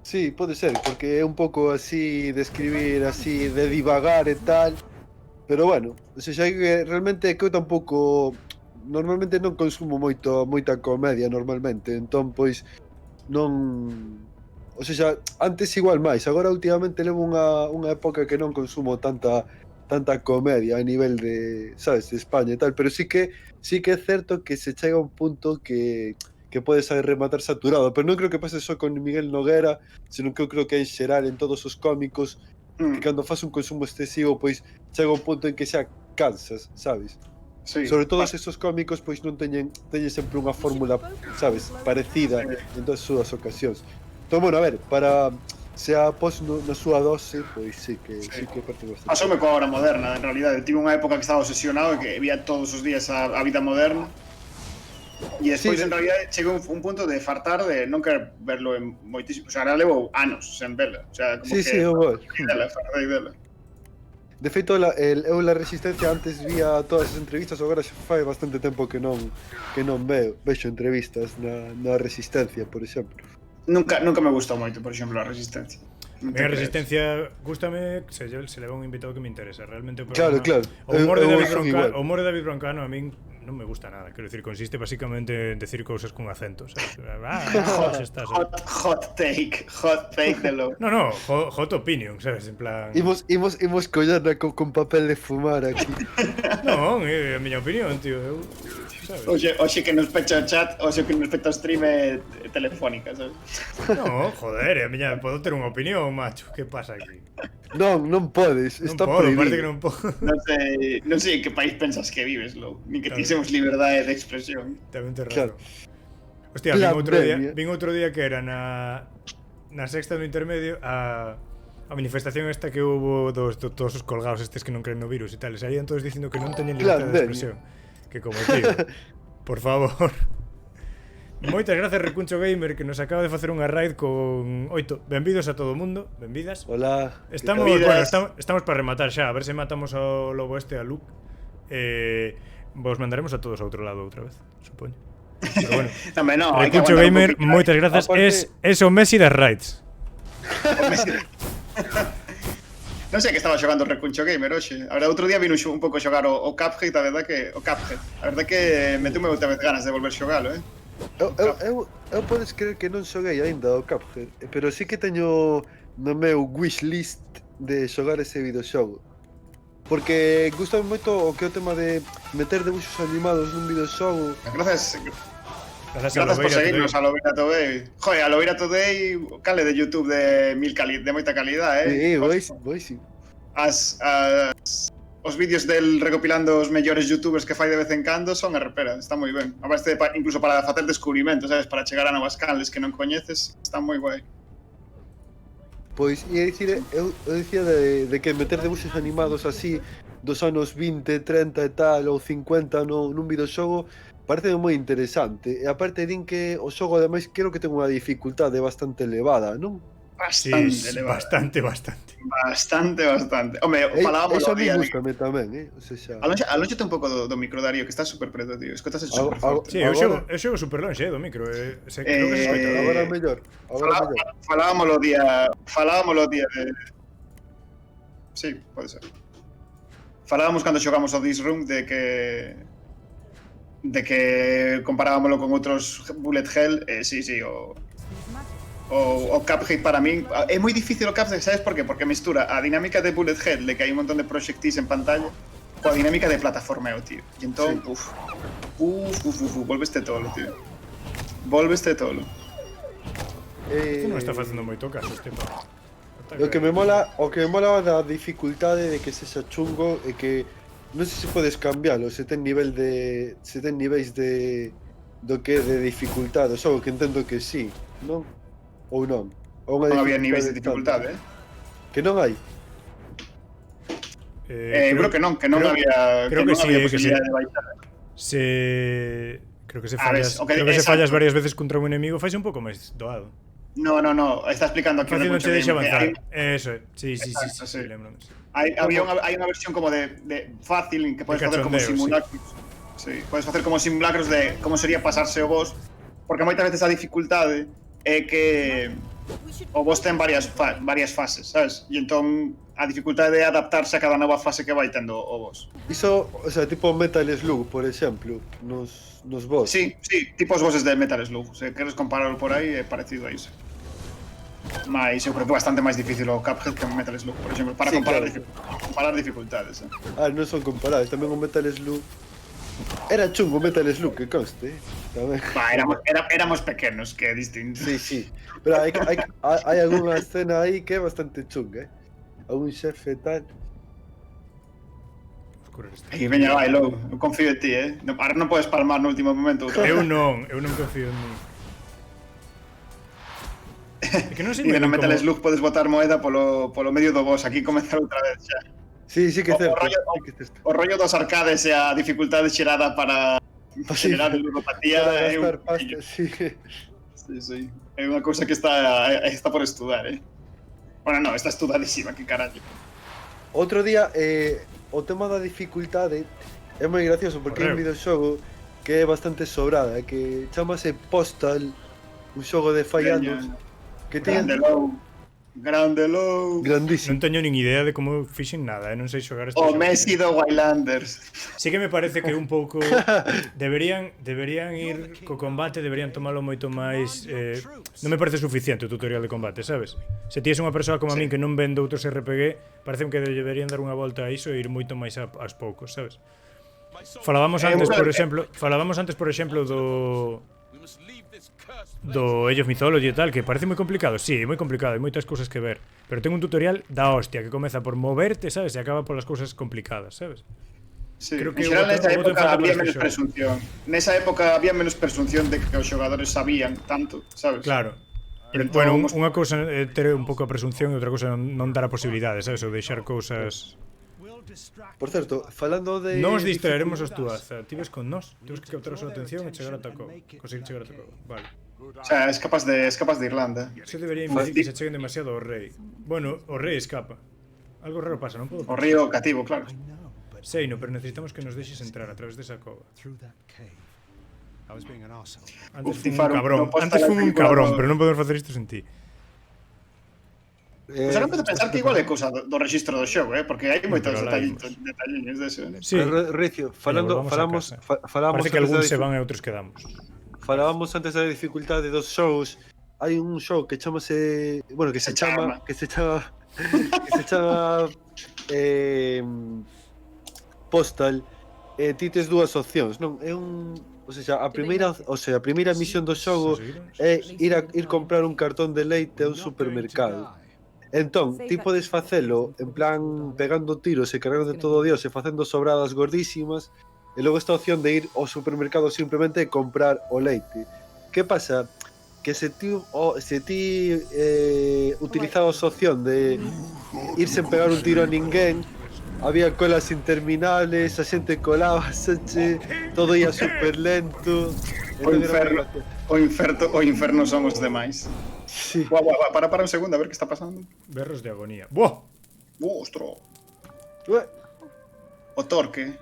Sí, pode ser, porque é un pouco así de escribir, así de divagar e tal. Pero bueno, o sea, que realmente que eu tampouco normalmente non consumo moita comedia normalmente, entón pois non, o sea, antes igual máis, agora últimamente levo unha época que non consumo tanta comedia a nivel de, sabes, de España e tal, pero sí que é certo que se chega a un punto que podes rematar saturado, pero non creo que pase só con Miguel Noguera, senón que eu creo que en xeral en todos os cómicos que cando faz un consumo excesivo pois chega un punto en que xa cansas, sabes? Sí. Sobre todo esos cómicos pois non teñen sempre unha fórmula, sabes, parecida en todas as súas ocasións. Entón, bueno, a ver, para se a pos na súa dose, pois sí que parte bastante. Pasoume coa hora moderna, en realidade. Tive unha época que estaba obsesionado e que vía todos os días a vida moderna. E despois, en realidade, cheguei a un punto de fartar de non querer verlo en moitísimo... O sea, ahora levo anos sen vela. O sea, como que... Fartei dela. De feito, eu la Resistencia antes vía todas as entrevistas, agora xa fai bastante tempo que non vexo entrevistas na Resistencia, por exemplo. Nunca me gustou moito, por exemplo, a Resistencia. A Resistencia gústame se leva un invitado que me interesa. Realmente o programa, claro. O humor de David Broncano a min non me gusta nada. Quero dicir, consiste basicamente en decir cousas con acentos. Hot take de lo. No, hot opinion, sabes, en plan. Imos collarla con papel de fumar aquí. Non, é a miña opinión, tío. Oxe que nos pecha o chat, oxe que nos pecha o stream telefónica, sabes? No, joder, a miña podo ter unha opinión, macho. Que pasa aquí? Non podes, está prohibido. Parece que non podo. Non sei en que país pensas que vives, Lou. Ni que tisemos liberdade de expresión. Tamén te raro. Hostia, vin outro día que era na sexta do intermedio a manifestación esta que hubo todos os colgados estes que non creen no virus e tal. E saían todos dicindo que non teñen libertade de expresión. Que como tío, por favor. Moitas grazas, Recuncho Gamer, que nos acaba de facer unha raid con 8. Benvidos a todo o mundo, benvidas. Hola. Estamos para rematar xa, a ver se matamos ao lobo este, a Luke. Vos mandaremos a todos a outro lado outra vez, supoño. Pero bueno. Tamén non, Recuncho Gamer, moitas grazas. Es o Messi das raids. Non sei que estaba xogando Recuncho Gamer hoxe. A verdade, outro día vino un pouco xogar o Cuphead, a verdade que meteume outra vez ganas de volver xogalo, Eu podes creer que non xoguei aínda o Cuphead, pero sí que teño no meu wishlist de xogar ese videoxogo. Porque gustame moito o que é o tema de meter debuxos animados nun videoxogo. Gracias por seguirnos a Lobeira Today. Joder, a Lobeira Today, cale de YouTube de moita calidad, Sí, boísimo. Os vídeos del recopilando os mellores youtubers que fai de vez en cando son a repera, está moi ben. A base incluso para facer descubrimentos, sabes, para chegar a novas canles que non coñeces, está moi guai. Pois, ia dicir, eu dicía de que meter debuxos animados así dos anos 20, 30 e tal, ou 50 nun videoxogo, parece moi interesante. E aparte din que o xogo, ademais, creo que ten unha dificultade bastante elevada, non? bastante Sí, elevada. Bastante. Home, falábamos Eso o a mí día de... gustame tamén, O sea, Alónxate un pouco do micro, Darío, que está super preto, tío. Escoitase super forte. Sí, Agora- eu xogo super longe do micro. Creo que se escoita. agora mellor. Falábamos o día de... Sí, pode ser. Falábamos cando xogamos o This Room de que comparábamoslo con outros Bullet Hell, sí, o Cuphead para min é moi difícil o Cuphead, sabes por qué? Porque mestura a dinámica de Bullet Hell, de que hai un montón de projectiles en pantalla, coa dinámica de plataformeo, tío. E entón, volveste tolo, tío. Volveste tolo. Isto non está facendo moito caso este pavo. O que me mola da dificultade de que sexa chungo é que non sei se podes cambialo, se ten niveis de do que é de dificultade, só que entendo que sí, non? Ou non? Ou Non había niveis de dificultade, Que non hai? Creo que non había creo que sí, que posibilidade sí. de baixar. Creo que se fallas, ves, se fallas varias veces contra un enemigo, faise un pouco máis doado. No, está explicando aquí Fácil non te deixa avanzar. Hai Eso, sí, Exacto, sí. lembro-me. hai unha versión como de fácil en que podes facer como cachondeo, simulacros. Sí, podes facer como simulacros de como sería pasarse o boss, porque moitas veces a dificultade é que o boss ten varias fases, sabes? E entón a dificultade é adaptarse a cada nova fase que vai tendo o boss. Iso, o sea, tipo Metal Slug, por exemplo, nos boss. Sí, tipo os bosses de Metal Slug. Se queres compararlo por aí, é parecido a iso. Mais eu creo que é bastante máis difícil o Cuphead que o Metal Slug, por exemplo, para Sí, comparar, claro. comparar dificultades. Non son comparables, tamén o Metal Slug era chungo o Metal Slug, que conste, tamén. Éramos pequenos, que é distinto. Sí. Pero hai algunha escena aí que é bastante chunga, Algún xefe tal. E veña, vai, logo, eu confío en ti, Ahora non podes palmar no último momento. Eu non confío en mí. É que non sei E moi no ben Metal como... Slug podes botar moeda polo medio do boss. Aquí comezar outra vez xa. Sí que é certo. O rollo dos arcades e a dificultade xerada para xerar ludopatía é un pasta, sí. Sí. É unha cousa que está por estudar, Bueno, non, está estudadísima, que carallo. Outro día, o tema da dificultade é moi gracioso porque hai un videoxogo que é bastante sobrada, que chamase Postal, un xogo de fai anos que ten Grande low. grandísimo. Non teño nin idea de como fixen nada, non sei xogar este O xogo. Messi do Wildlanders. Sí que me parece que un pouco deberían ir co combate, deberían tomalo moito máis non me parece suficiente o tutorial de combate, sabes? Se ti és unha persoa como a min que non vende outros RPG, parece que deberían dar unha volta a iso e ir moito máis aos poucos, sabes? Falábamos antes, por exemplo, do Age of Mythology e tal, que parece moi complicado. Sí, moi complicado, hai moitas cousas que ver, pero ten un tutorial da hostia que comeza por moverte, sabes, e acaba polas cousas complicadas, sabes? Sí, Creo que en xeral nesa o boto época falta había para este menos xogo. presunción. Nesa época había menos presunción de que os xogadores sabían tanto, sabes? Claro. Pero, Entón, bueno, unha cousa é ter un pouco a presunción e outra cousa non dar a posibilidade, sabes? Ou deixar cousas... Por certo, falando de Nos distraeremos os Tuaza. Ti ves con nós. Temos que captar a súa atención e chegar a Taco. Conseguir chegar a Taco. Vale. O sea, es capaz de Irlanda. Eso debería impedir que se cheguen demasiado ao rei. Bueno, o rei escapa. Algo raro pasa, non podo... O río cativo, claro. Sei, no, pero necesitamos que nos deixes entrar a través desa cova. Through that cave. I was being an arsehole. Antes Uf, fun un Faro, cabrón. non podes Antes estar fun un aquí cabrón, con- pero non podemos facer isto sen ti. Pues ahora empezo a pensar que igual é cousa do registro do xogo, porque hai moitos Pero alá detalliños deso. Sí, Recio, volvamos a casa. falábamos parece que antes algúns da se van e outros quedamos. Falábamos antes da dificultade dos xogos. Hai un xogo que chamase, bueno, que se chama Postal. Ti tes dúas opcións, non? É un, a primeira misión do xogo é ir comprar un cartón de leite a un supermercado. Entón, ti podes facelo en plan pegando tiros e cargando de todo Dios e facendo sobradas gordísimas, e logo esta opción de ir ao supermercado simplemente e comprar o leite. Que pasa? Que se ti utilizabas a opción de ir sen pegar un tiro a ninguén, Había colas interminables, a xente colábase, todo ia super lento. O inferno son os demais. Sí. Guau, para un segundo a ver que está pasando. Berros de agonía. ¡Buah! Ostro. Ué, O torque.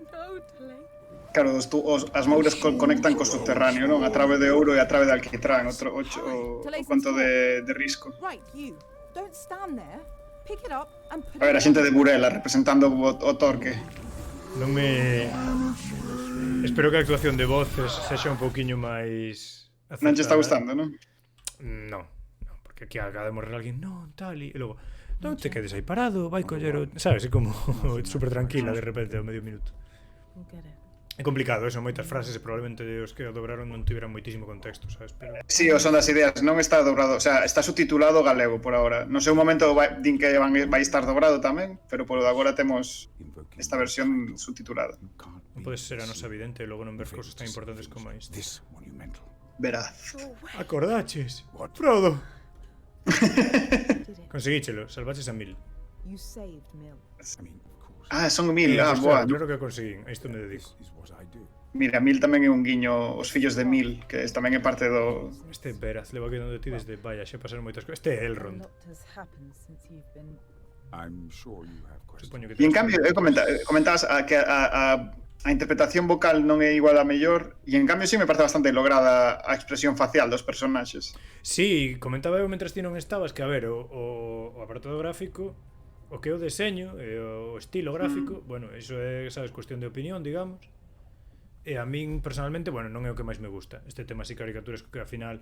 No, Delay. Claro, as mouras conectan co subterráneo, non? A trave de ouro e a trave de alquitrán, o conto de risco. Right, you. Don't stand there. Pick it up and put A ver, a xente de Burela representando o torque. Non me... Espero que a actuación de voces sexa un pouquiño máis... Non che está acertada. gustando, non? Non, porque aquí acaba de morrer alguén, non, tal, e logo, non te quedes aí parado, vai coller o... Sabes, é como super tranquila de repente ao medio minuto. We'll get it. É complicado eso, moitas frases e probablemente os que o dobraron non tiveran moitísimo contexto, sabes, pero... Sí, o son das ideas, non está dobrado, o sea, está subtitulado galego por agora. No seu momento din que vai estar dobrado tamén, pero polo de agora temos esta versión subtitulada. Non podes ser a nosa evidente e logo non ver cousas tan importantes como isto. This monumental. Veraz. Acordaches? Frodo! Did it? Conseguíchelo, salvaches a Mil. You saved Mill. I mean, of course. Ah, son 1000, Pois boa. claro que o conseguín, a isto me dedico. This is what I do. Mira, 1000 tamén é un guiño, os fillos de 1000, que tamén é parte do... Este Veraz leva quedando de ti desde, vaya, xa pasaron moitas cousas. Este é A Elrond. lot has happened since you've been. I'm sure you have questions. Supoño que E en tens- cambio, comentabas que a interpretación vocal non é igual a mellor, e en cambio sí me parece bastante lograda a expresión facial dos personaxes. Sí, comentaba eu mentras ti non estabas que, a ver, o apartado gráfico, o que é o deseño, e o estilo gráfico, bueno, iso é, sabes, cuestión de opinión, digamos. E a min, personalmente, bueno, non é o que máis me gusta. Este tema así caricaturas que, ao final,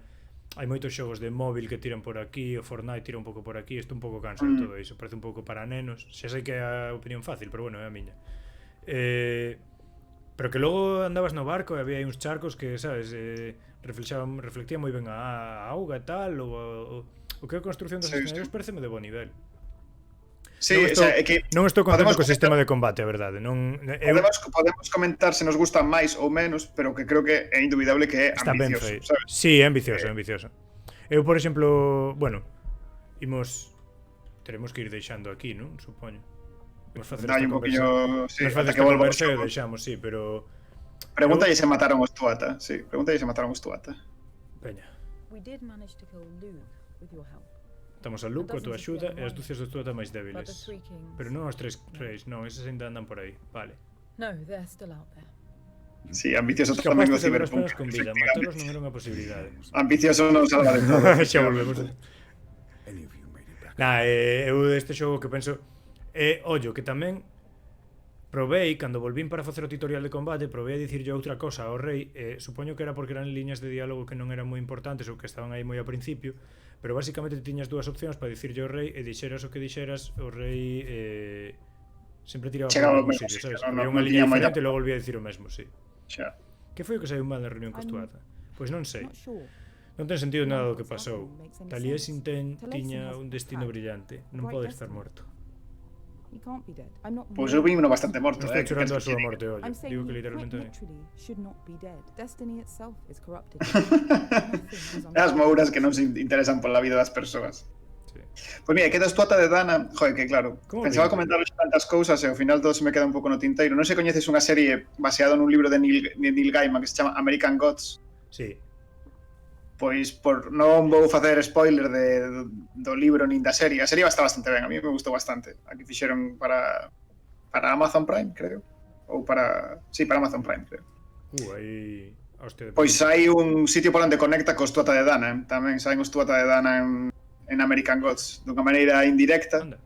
hai moitos xogos de móvil que tiran por aquí, o Fortnite tira un pouco por aquí, isto un pouco cansa de todo iso, parece un pouco para nenos. Xa sei que é a opinión fácil, pero bueno, é a miña. Pero que logo andabas no barco e había aí uns charcos que, sabes, reflectían moi ben a auga e tal, o que é a construción dos Sí, escenarios sí. pareceme de bo nivel. Sí, non o estou, sea, é que non estou contento podemos co sistema de combate, a verdade. Non, podemos comentar se nos gusta máis ou menos, pero que creo que é indubidable que é está ben ambicioso, feito. sabes? Sí, é ambicioso, é ambicioso. Eu, por exemplo, bueno, teremos que ir deixando aquí, non? Supoño. Imos facer Dai esta un conversa. poquinho, sí, Imos facer ata que esta volva o conversa e xogo. deixamos, sí, pero... Pregúntalle se mataron os Tuata, sí, pregúntalle se mataron os Tuata. Peña, We did manage to kill Luke with your help. estamos a Luke, a tua axuda e as ducias dos Tuata máis But the débiles. Three Kings. Pero non os tres reis, non, eses ainda andan por aí. Vale. No, they're still out there. Sí, ambicioso Os tamén capaces o de ver as Cyberpunk. penas con vida, mataros non era unha posibilidade. Ambicioso non salva de todo. Xa volvemos. Any of you made it back. Nah, eu deste xogo que penso ollo, que tamén probei, cando volvín para facer o tutorial de combate, probei a dicirlle outra cosa ao rei, supoño que era porque eran liñas de diálogo que non eran moi importantes ou que estaban aí moi ao principio, pero basicamente tiñas dúas opcións para dicirlle ao rei e dixeras o que dixeras, o rei sempre tiraba Chegaba por o ao mesmo mesmo sitio, sitio, sabes? non- Había non unha liña tiña moita- diferente e logo volvía a dicir o mesmo, sí. Xa. Que foi o que saiu mal na reunión cos Tuata? Pois non sei. Not sure. Non ten sentido nada do que pasou. Taliesin tiña un destino brillante. Non pode estar morto. He can't be dead. I'm not. Pois eu vimos bastante morto, Non estou que chorando a queres súa que morte, ollo. I'm saying Digo que he literalmente... quite literally should not be dead. Destiny itself is corrupted. Nothing is as unfair. mouras que non se interesan pola vida das persoas. Sí. Pois mira, que das Tuata de Dana, joder, que claro, Como pensaba vivo? comentar tantas cousas e ao final todo se me queda un pouco no tinteiro. Non sei se coñeces unha serie baseada nun libro de Neil Gaiman que se chama American Gods. Sí. Pois non vou facer spoiler do libro nin da serie. A serie está bastante ben, a mí me gustou bastante. Aquí fixeron para Amazon Prime, creo. Ou para... Sí, para Amazon Prime, creo. Aí... Hostia, Pois hai un sitio por onde conecta cos Tuata de Dana. Tamén saen os Tuata de Dana en American Gods. Dunha maneira indirecta, Anda.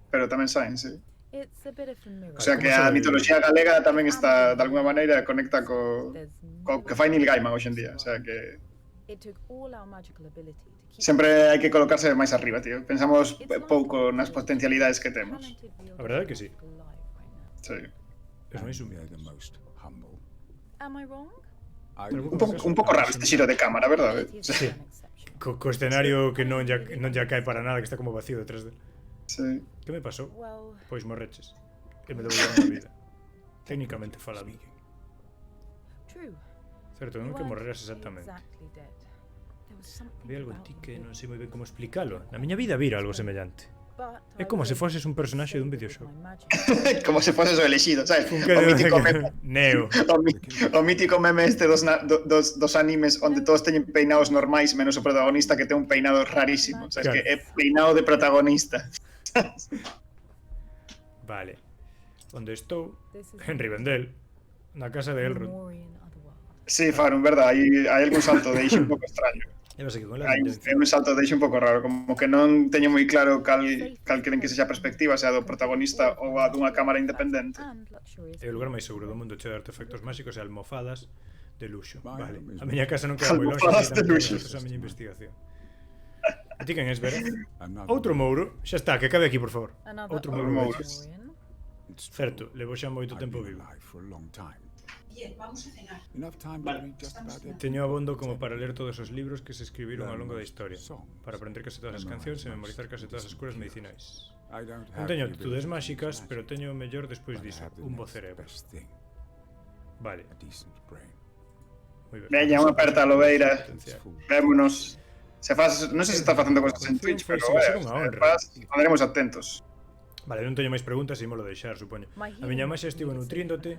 pero tamén saen, sí. It's a bit of a mirror. O sea que Como a se- mitoloxía galega tamén está, de alguna maneira, conecta co There's que fai Neil Gaiman hoxe en día. O sea que It took all our magical ability to keep sempre hai que colocarse máis arriba, tío. Pensamos pouco nas potencialidades que temos. A verdade é que sí. alive right now. Sí. Es moi And sumido. they're the most humble. Am I wrong? I Pero Un pouco raro este xiro de cámara, verdade? It is Sí. an exception. Co escenario que non ya cae para nada, que está como vacío detrás del. Sí. Que me pasou? Well, Pois morreches. E me devolveron a vida. Técnicamente falando. true. Certo, You non que weren't morreras exactamente. exactly dead. There was something Había algo en about ti you que that non sei moi ben como explicalo. Na miña vida vira algo semellante. É como se foses un personaxe dun videoxogo. Como se foses o elexido, sabes? Un O mítico meme, Neo. o mítico meme este dos animes onde todos teñen peinados normais menos o protagonista que ten un peinado rarísimo, sabes? Claro. Que é peinado de protagonista. Vale. Onde estou? En Rivendell. Na casa de Elrond. Sí, Farun, verdad, hai algún salto de un pouco extraño. E vas aquí con Hai Elrond. un salto de un pouco raro, como que non teño moi claro cal queren que sexa a perspectiva, sea do protagonista ou a dunha cámara independente. É o lugar máis seguro do mundo, cheo de artefactos máxicos e almofadas de luxo. Vale, Vale. mesmo. A miña casa non queda moi longe, Almofadas así de tamén luxo. a miña investigación. A ti quen es, Vera? Another Outro mouro? Xa está, que cabe aquí, por favor. Outro mouro. mouro. It's Certo, levo xa moito I've tempo been vivo. alive for a long time. Bien, vamos a cenar. Enough time to read just about every Teño abondo como para ler todos os libros que se escribiron ao longo da historia, para aprender case todas as cancións e memorizar case todas as curas medicinais. I don't Non have teño the aptitudes ability to máxicas, use pero magic, teño o mellor despois but I diso, have the un bo next cerebro. best thing, Vale, a decent brain. moi ben. Veña, unha aperta a lobeira. Potencial. Vémonos. Se faz, non sei se está facendo cosas en Twitch, pero andaremos atentos. Vale, non teño máis preguntas e ímolo deixar, supoño. A miña máxa estivo nutríndote,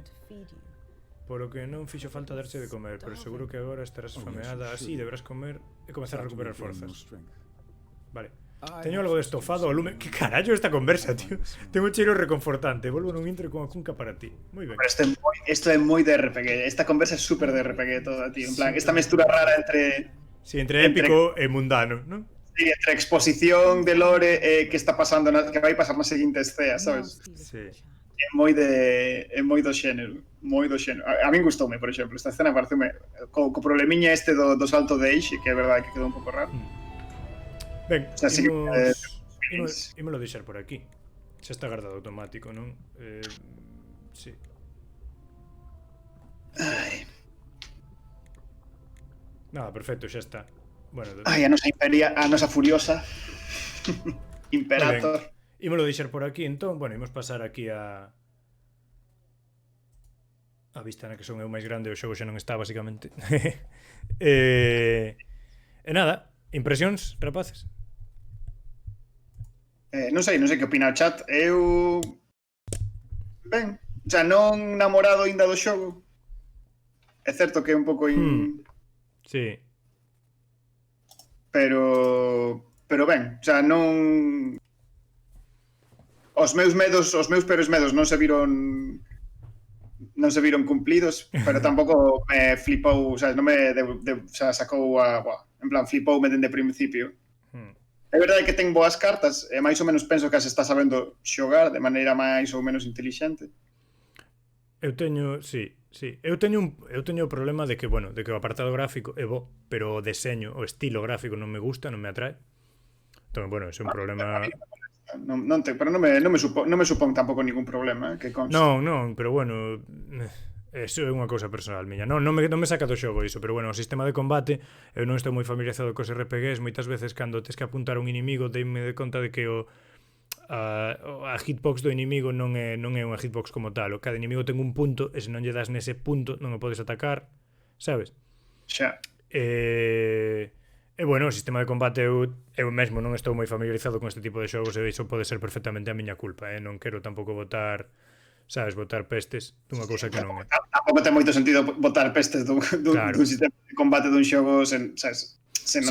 polo que non fixo falta darche de comer, pero seguro que agora estarás fameada así, deberás comer e comezar a recuperar forzas. Vale. Teño algo de estofado ao lume. Que carallo esta conversa, tío? Tengo un cheiro reconfortante. Volvo nun intro con a cunca para ti. Moi ben. Pero isto é moi de RPG. Esta conversa é super de RPG toda, tío. En plan, esta mestura rara entre Sí, entre épico e mundano, non? sí, entre exposición de lore e que está pasando, que vai pasar nas seguintes ceas, sabes? Sí. É moi do xénero, moi do xénero. A min gustoume, por exemplo, esta escena pareceume co problemiña este do salto de Eixe, que é verdade que quedou un pouco raro. Ben, O sea, sí que, ímolo deixar por aquí. Xa está guardado automático, non? Sí. Ai, Nada, perfecto, xa está. Bueno, ai, a nosa imperia, a nosa furiosa Imperator. ímolo deixar por aquí, entón, bueno, imos pasar aquí a vista na que son eu máis grande, o xogo xa non está, basicamente. E nada, impresións, rapaces? Non sei que opina o chat. Eu ben, xa non namorado aínda do xogo. É certo que é un pouco Sí. pero ben, xa non os meus peores medos non se viron cumplidos, pero tampouco me flipou, o sea, non me xa sacou en plan flipoume dende principio. É verdade que ten boas cartas, e máis ou menos penso que as está sabendo xogar de maneira máis ou menos intelixente. Eu teño o problema de que, bueno, de que o apartado gráfico é bo, pero o deseño, o estilo gráfico non me gusta, non me atrae. Entón, bueno, é un problema. Pero non me supón tampouco ningún problema, que conste. Non, pero bueno, eso é unha cousa personal miña. Non me saca do xogo iso, pero bueno, o sistema de combate, eu non estou moi familiarizado cos RPGs, moitas veces cando tes que apuntar a un inimigo, deime de conta de que a hitbox do inimigo non é unha hitbox como tal. Cada inimigo ten un punto e se non lle das nese punto non o podes atacar, sabes? Xa. E bueno, o sistema de combate eu mesmo non estou moi familiarizado con este tipo de xogos e iso pode ser perfectamente a miña culpa, non quero tampouco botar pestes dunha cousa que non é. Tampouco ten moito sentido botar pestes dun sistema de combate dun xogo se non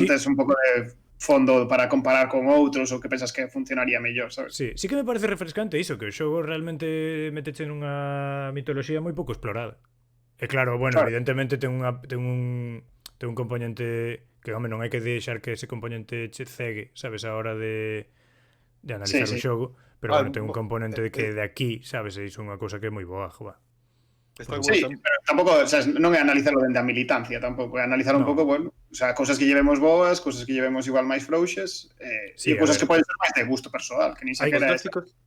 tes un pouco de fondo para comparar con outros ou que pensas que funcionaría mellor, sabes? Sí que me parece refrescante iso, que o xogo realmente meteche nunha mitoloxía moi pouco explorada. E claro, bueno, evidentemente ten un componente que, home, non hai que deixar que ese componente che cegue, sabes, a hora de analizar o xogo, pero bueno, ten un componente de que de aquí, sabes, é iso unha cousa que é moi boa, joa. Sí, pero tampouco, o sea, non é analizarlo dende a militancia tampouco, é analizar un pouco, bueno, o sea, cousas que llevemos boas, cousas que llevemos igual máis frouxas, e cousas que poden ser máis de gusto persoal, que nin sequera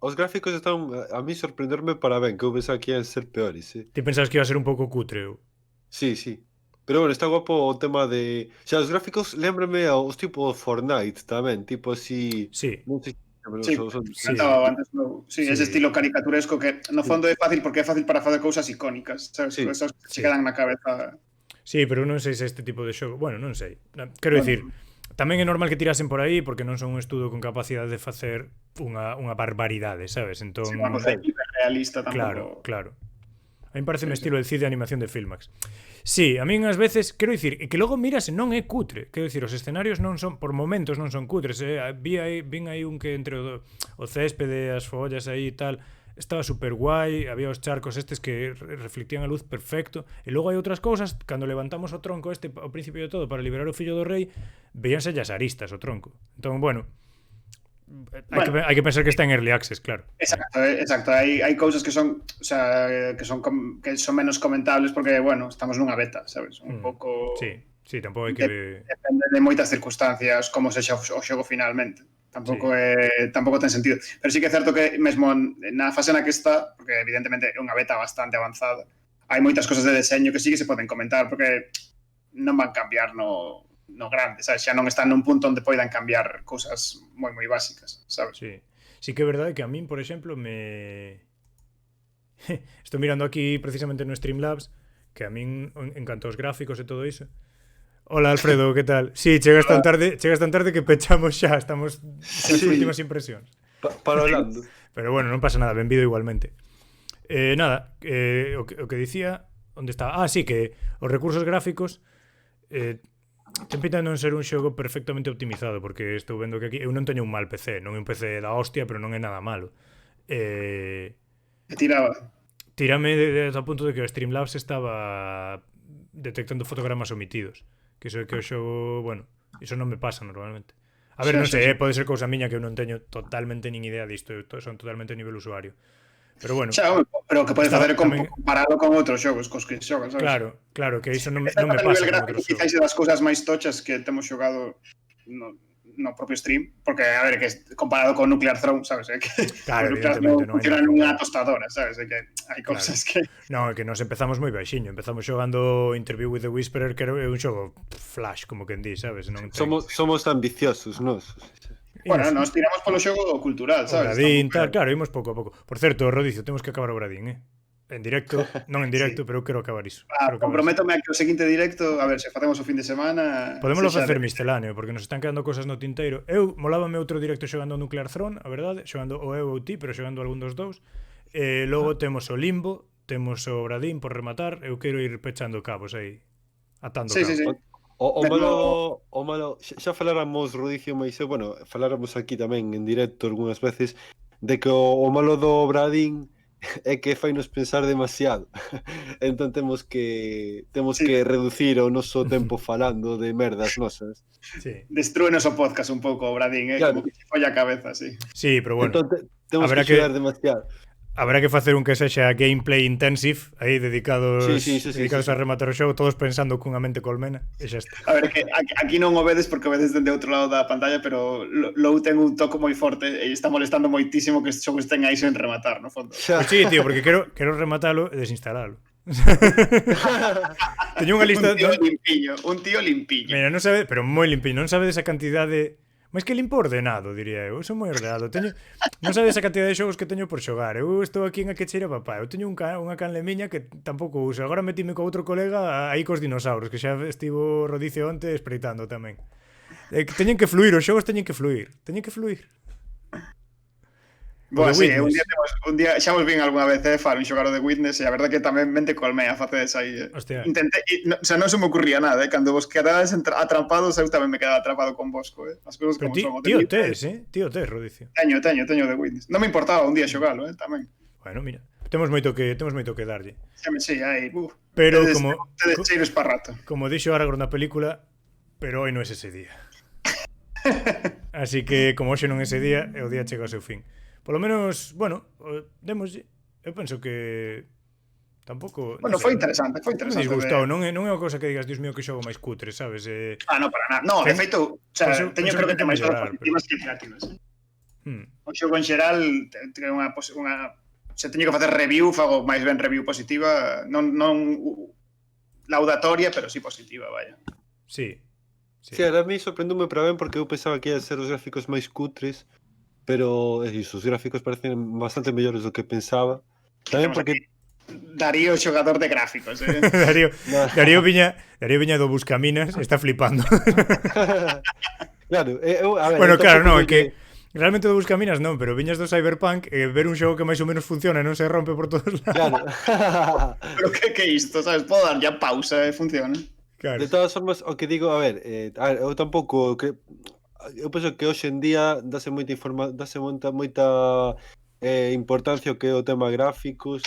os gráficos están a mí sorprenderme para ben, que eu pensaba que iban ser peores, Ti pensabas que iba a ser un pouco cutre, eu? Sí. Pero bueno, está guapo o tema de... O sea, os gráficos lémbrame aos tipo Fortnite tamén, tipo así... Sí. Non sei ese estilo caricaturesco que no fondo é fácil porque é fácil para facer cousas icónicas, sabes? Cousas que se quedan na cabeza. Sí, pero non sei se este tipo de xogo, bueno, non sei. Quero dicir, Tamén é normal que tirasen por aí porque non son un estudo con capacidade de facer unha barbaridade, sabes? Entón, Sí, unha cosa hiperrealista tampouco. Claro. A mí parece o estilo del CID de animación de Filmax. Sí, a min ás veces, quero dicir, que logo miras e non é cutre. Quero dicir, os escenarios non son, por momentos non son cutres. Vin aí un que entre o céspede, as follas aí e tal, estaba super guai, había os charcos estes que reflectían a luz perfecto, e logo hai outras cousas, cando levantamos o tronco este ao principio de todo para liberar o fillo do rei, veíanse as aristas o tronco. Entón, bueno, hai que pensar que está en Early Access, claro. Exacto. Hai cousas que son, o sea, que son menos comentables porque, bueno, estamos nunha beta, sabes? Un pouco... Sí, tampouco hai que... Depende de moitas circunstancias como sexa o xogo finalmente. Tampouco ten sentido. Pero sí que é certo que mesmo na fase na que está, porque evidentemente é unha beta bastante avanzada, hai moitas cosas de deseño que sí que se poden comentar porque non van cambiar no grande, sabes? Xa non están nun punto onde poidan cambiar cousas moi básicas, sabes? Sí que é verdade que a min, por exemplo, estou mirando aquí precisamente no Streamlabs que a min encanta os gráficos e todo iso. Hola Alfredo, que tal? Sí, chegas tan tarde que pechamos xa, estamos nas últimas impresións. Para hablando. Pero bueno, non pasa nada, benvido igualmente. O que dicía, onde está? Sí, que os recursos gráficos ten pinta de non ser un xogo perfectamente optimizado, porque estou vendo que aquí eu non teño un mal PC, non é un PC da hostia, pero non é nada malo. Tírame ao punto de que o Streamlabs estaba detectando fotogramas omitidos. Que iso é que o xogo, bueno, iso non me pasa normalmente. A ver, non sei, pode ser cousa miña que eu non teño totalmente nin idea disto, son totalmente a nivel usuario. Pero bueno. Pero que podes facer comparado con outros xogos cos que xogas, sabes? Claro, que iso non me pasa con outros xogos. Quizás das cousas máis tochas que temos xogado no propio stream, porque, a ver, que comparado con Nuclear Throne, sabes? Claro, Nuclear Throne funciona nunha tostadora, sabes? Que hai cousas que... Non, é que nos empezamos moi baixiño. Empezamos xogando Interview with the Whisperer, que é un xogo flash, como quen di, sabes? Somos ambiciosos, nos. Bueno, nos tiramos polo xogo cultural, sabes? O Bradín, tal, claro, imos pouco a pouco. Por certo, Rodicio, temos que acabar o Bradín, En directo, non en directo, pero eu quero acabar iso. Comprométome a que o seguinte directo, a ver, se facemos o fin de semana... Podémoslo facer misceláneo, porque nos están quedando cosas no tinteiro. Molábame outro directo xogando Nuclear Throne, a verdade, xogando o eu ou ti, pero xogando algún dos dous. Logo temos o Limbo, temos o Bradín por rematar, eu quero ir pechando cabos aí, atando cabos. Sí. O malo, xa faláramos, Rodicio, mas bueno, faláramos aquí tamén en directo algunhas veces, de que o malo do Bradín é que fainos pensar demasiado. Entón temos que reducir o noso tempo falando de merdas nosas. Destrúenos o podcast un pouco, Bradín, claro. Como que se folla a cabeza, sí. Sí, pero bueno. Entón temos que xudar demasiado. Habrá que facer un que sexa gameplay intensive, aí dedicados a rematar o xogo, todos pensando cunha mente colmena, e xa está. A ver, que aquí non o vedes porque o vedes dende outro lado da pantalla, pero Lou ten un toco moi forte e está molestando moitísimo que estes xogos estén aí sen rematar, no fondo. Pues sí, tío, porque quero rematalo e desinstalalo. Teño unha lista... Un tío limpiño. Mira, non sabe, pero moi limpiño, non sabe desa cantidade... Mas que limpo ordenado, diría eu. Eu sou moi ordenado. Non sabes a cantidad de xogos que teño por xogar. Eu estou aquí en a que cheira papá. Eu teño unha canle miña que tampouco uso. Agora metime co outro colega aí cos dinosaurios, que xa estivo Rodicio onte espreitando tamén. Teñen que fluir, os xogos teñen que fluir. Bueno, sí, un día xa vos vin algunha vez falo en xogar o The Witness e a verdade que tamén mente colmea facedes aí. Hostia. Intentei, o sea, non se me ocurría nada, cando vos quedades atrapados, eu tamén me quedaba atrapado con vosco, As cousas como son. Tío tes, Rodicio. Teño The Witness. Non me importaba un día xogalo, tamén. Bueno, mira, temos moito que darlle. Sí, aí, pero como tedes cheiros para rato. Como dixo Aragorn na película, pero hoy non é ese día. Así que, como hoxe non é ese día, o día chega ao seu fin. Polo menos, bueno, démoslle. Eu penso que tampouco... Bueno, foi interesante. Me disgustou, non é unha cousa que digas, Dios mío, que xogo máis cutre, sabes? Non, para nada. No, de feito, o sea, teño creo que ten máis cosas positivas que negativas. O xogo en xeral ten unha... Se teño que facer review, fago máis ben review positiva, non laudatoria, pero sí positiva, vaya. Sí. Sí, a mí sorprendeume para ben porque eu pensaba que ian ser os gráficos máis cutres, pero os gráficos parecen bastante mellores do que pensaba. Tamén porque Darío xogador de gráficos, Darío viña do Buscaminas, está flipando. Claro, a ver, Bueno, eu claro, tampouco non, é vou que realmente do Buscaminas non, pero viñas do Cyberpunk ver un xogo que máis ou menos funciona e non se rompe por todos lados. Claro. Pero que isto, sabes? Podo dar ya pausa e funciona. Claro. De todas formas, o que digo, a ver, eu tampouco que eu penso que hoxe en día dase moita importancia ao que é o tema gráficos,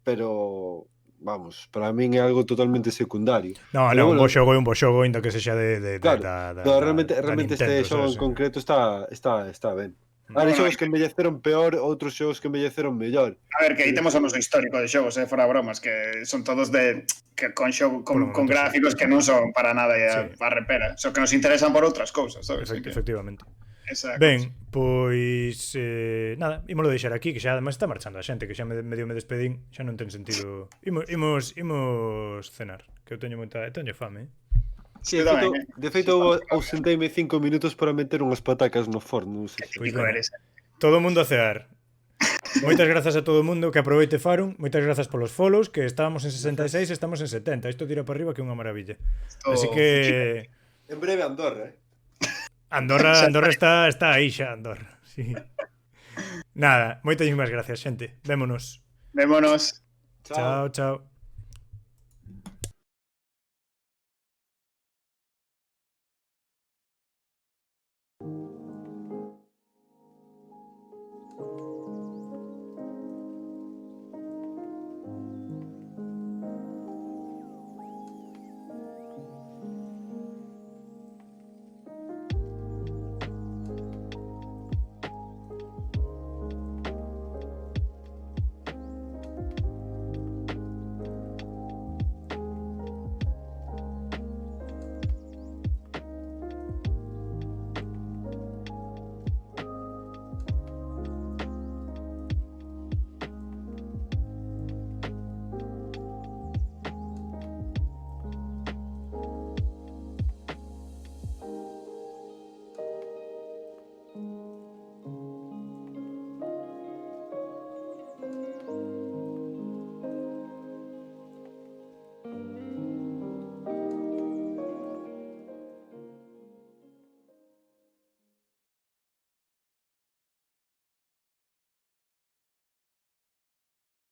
pero vamos, para min é algo totalmente secundario. No, Pero un bueno, bo xogo é un bo xogo, ainda que sexa claro, pero realmente Nintendo, este xogo en sabes? concreto está ben. Hai Bueno, xogos que envelleceron peor, outros xogos que envelleceron mellor. A ver, que aí temos o noso histórico de xogos, fora bromas, que son todos que con Polo con momento, gráficos sí. que non son para nada Sí. a repera, só que nos interesan por outras cousas, sabes? Efectivamente. Esa Ben, pois nada, ímolo deixar aquí, que xa además está marchando a xente, que xa medio me despedín, xa non ten sentido. Imos cenar, que eu teño fame, Sí, de feito eu ausenteime 5 minutos para meter unhas patacas no forno, non sei. Pois Típico ben. eres. Todo o mundo a cear. Moitas grazas a todo o mundo que aproveite Faron, moitas grazas polos follows, que estábamos en 66 e estamos en 70. Isto tira para arriba que é unha maravilla. Así que En breve Andorra, Andorra está aí xa, Andorra. Sí. Nada, moitas gracias, xente. Vémonos. Vémonos. Chao, chao.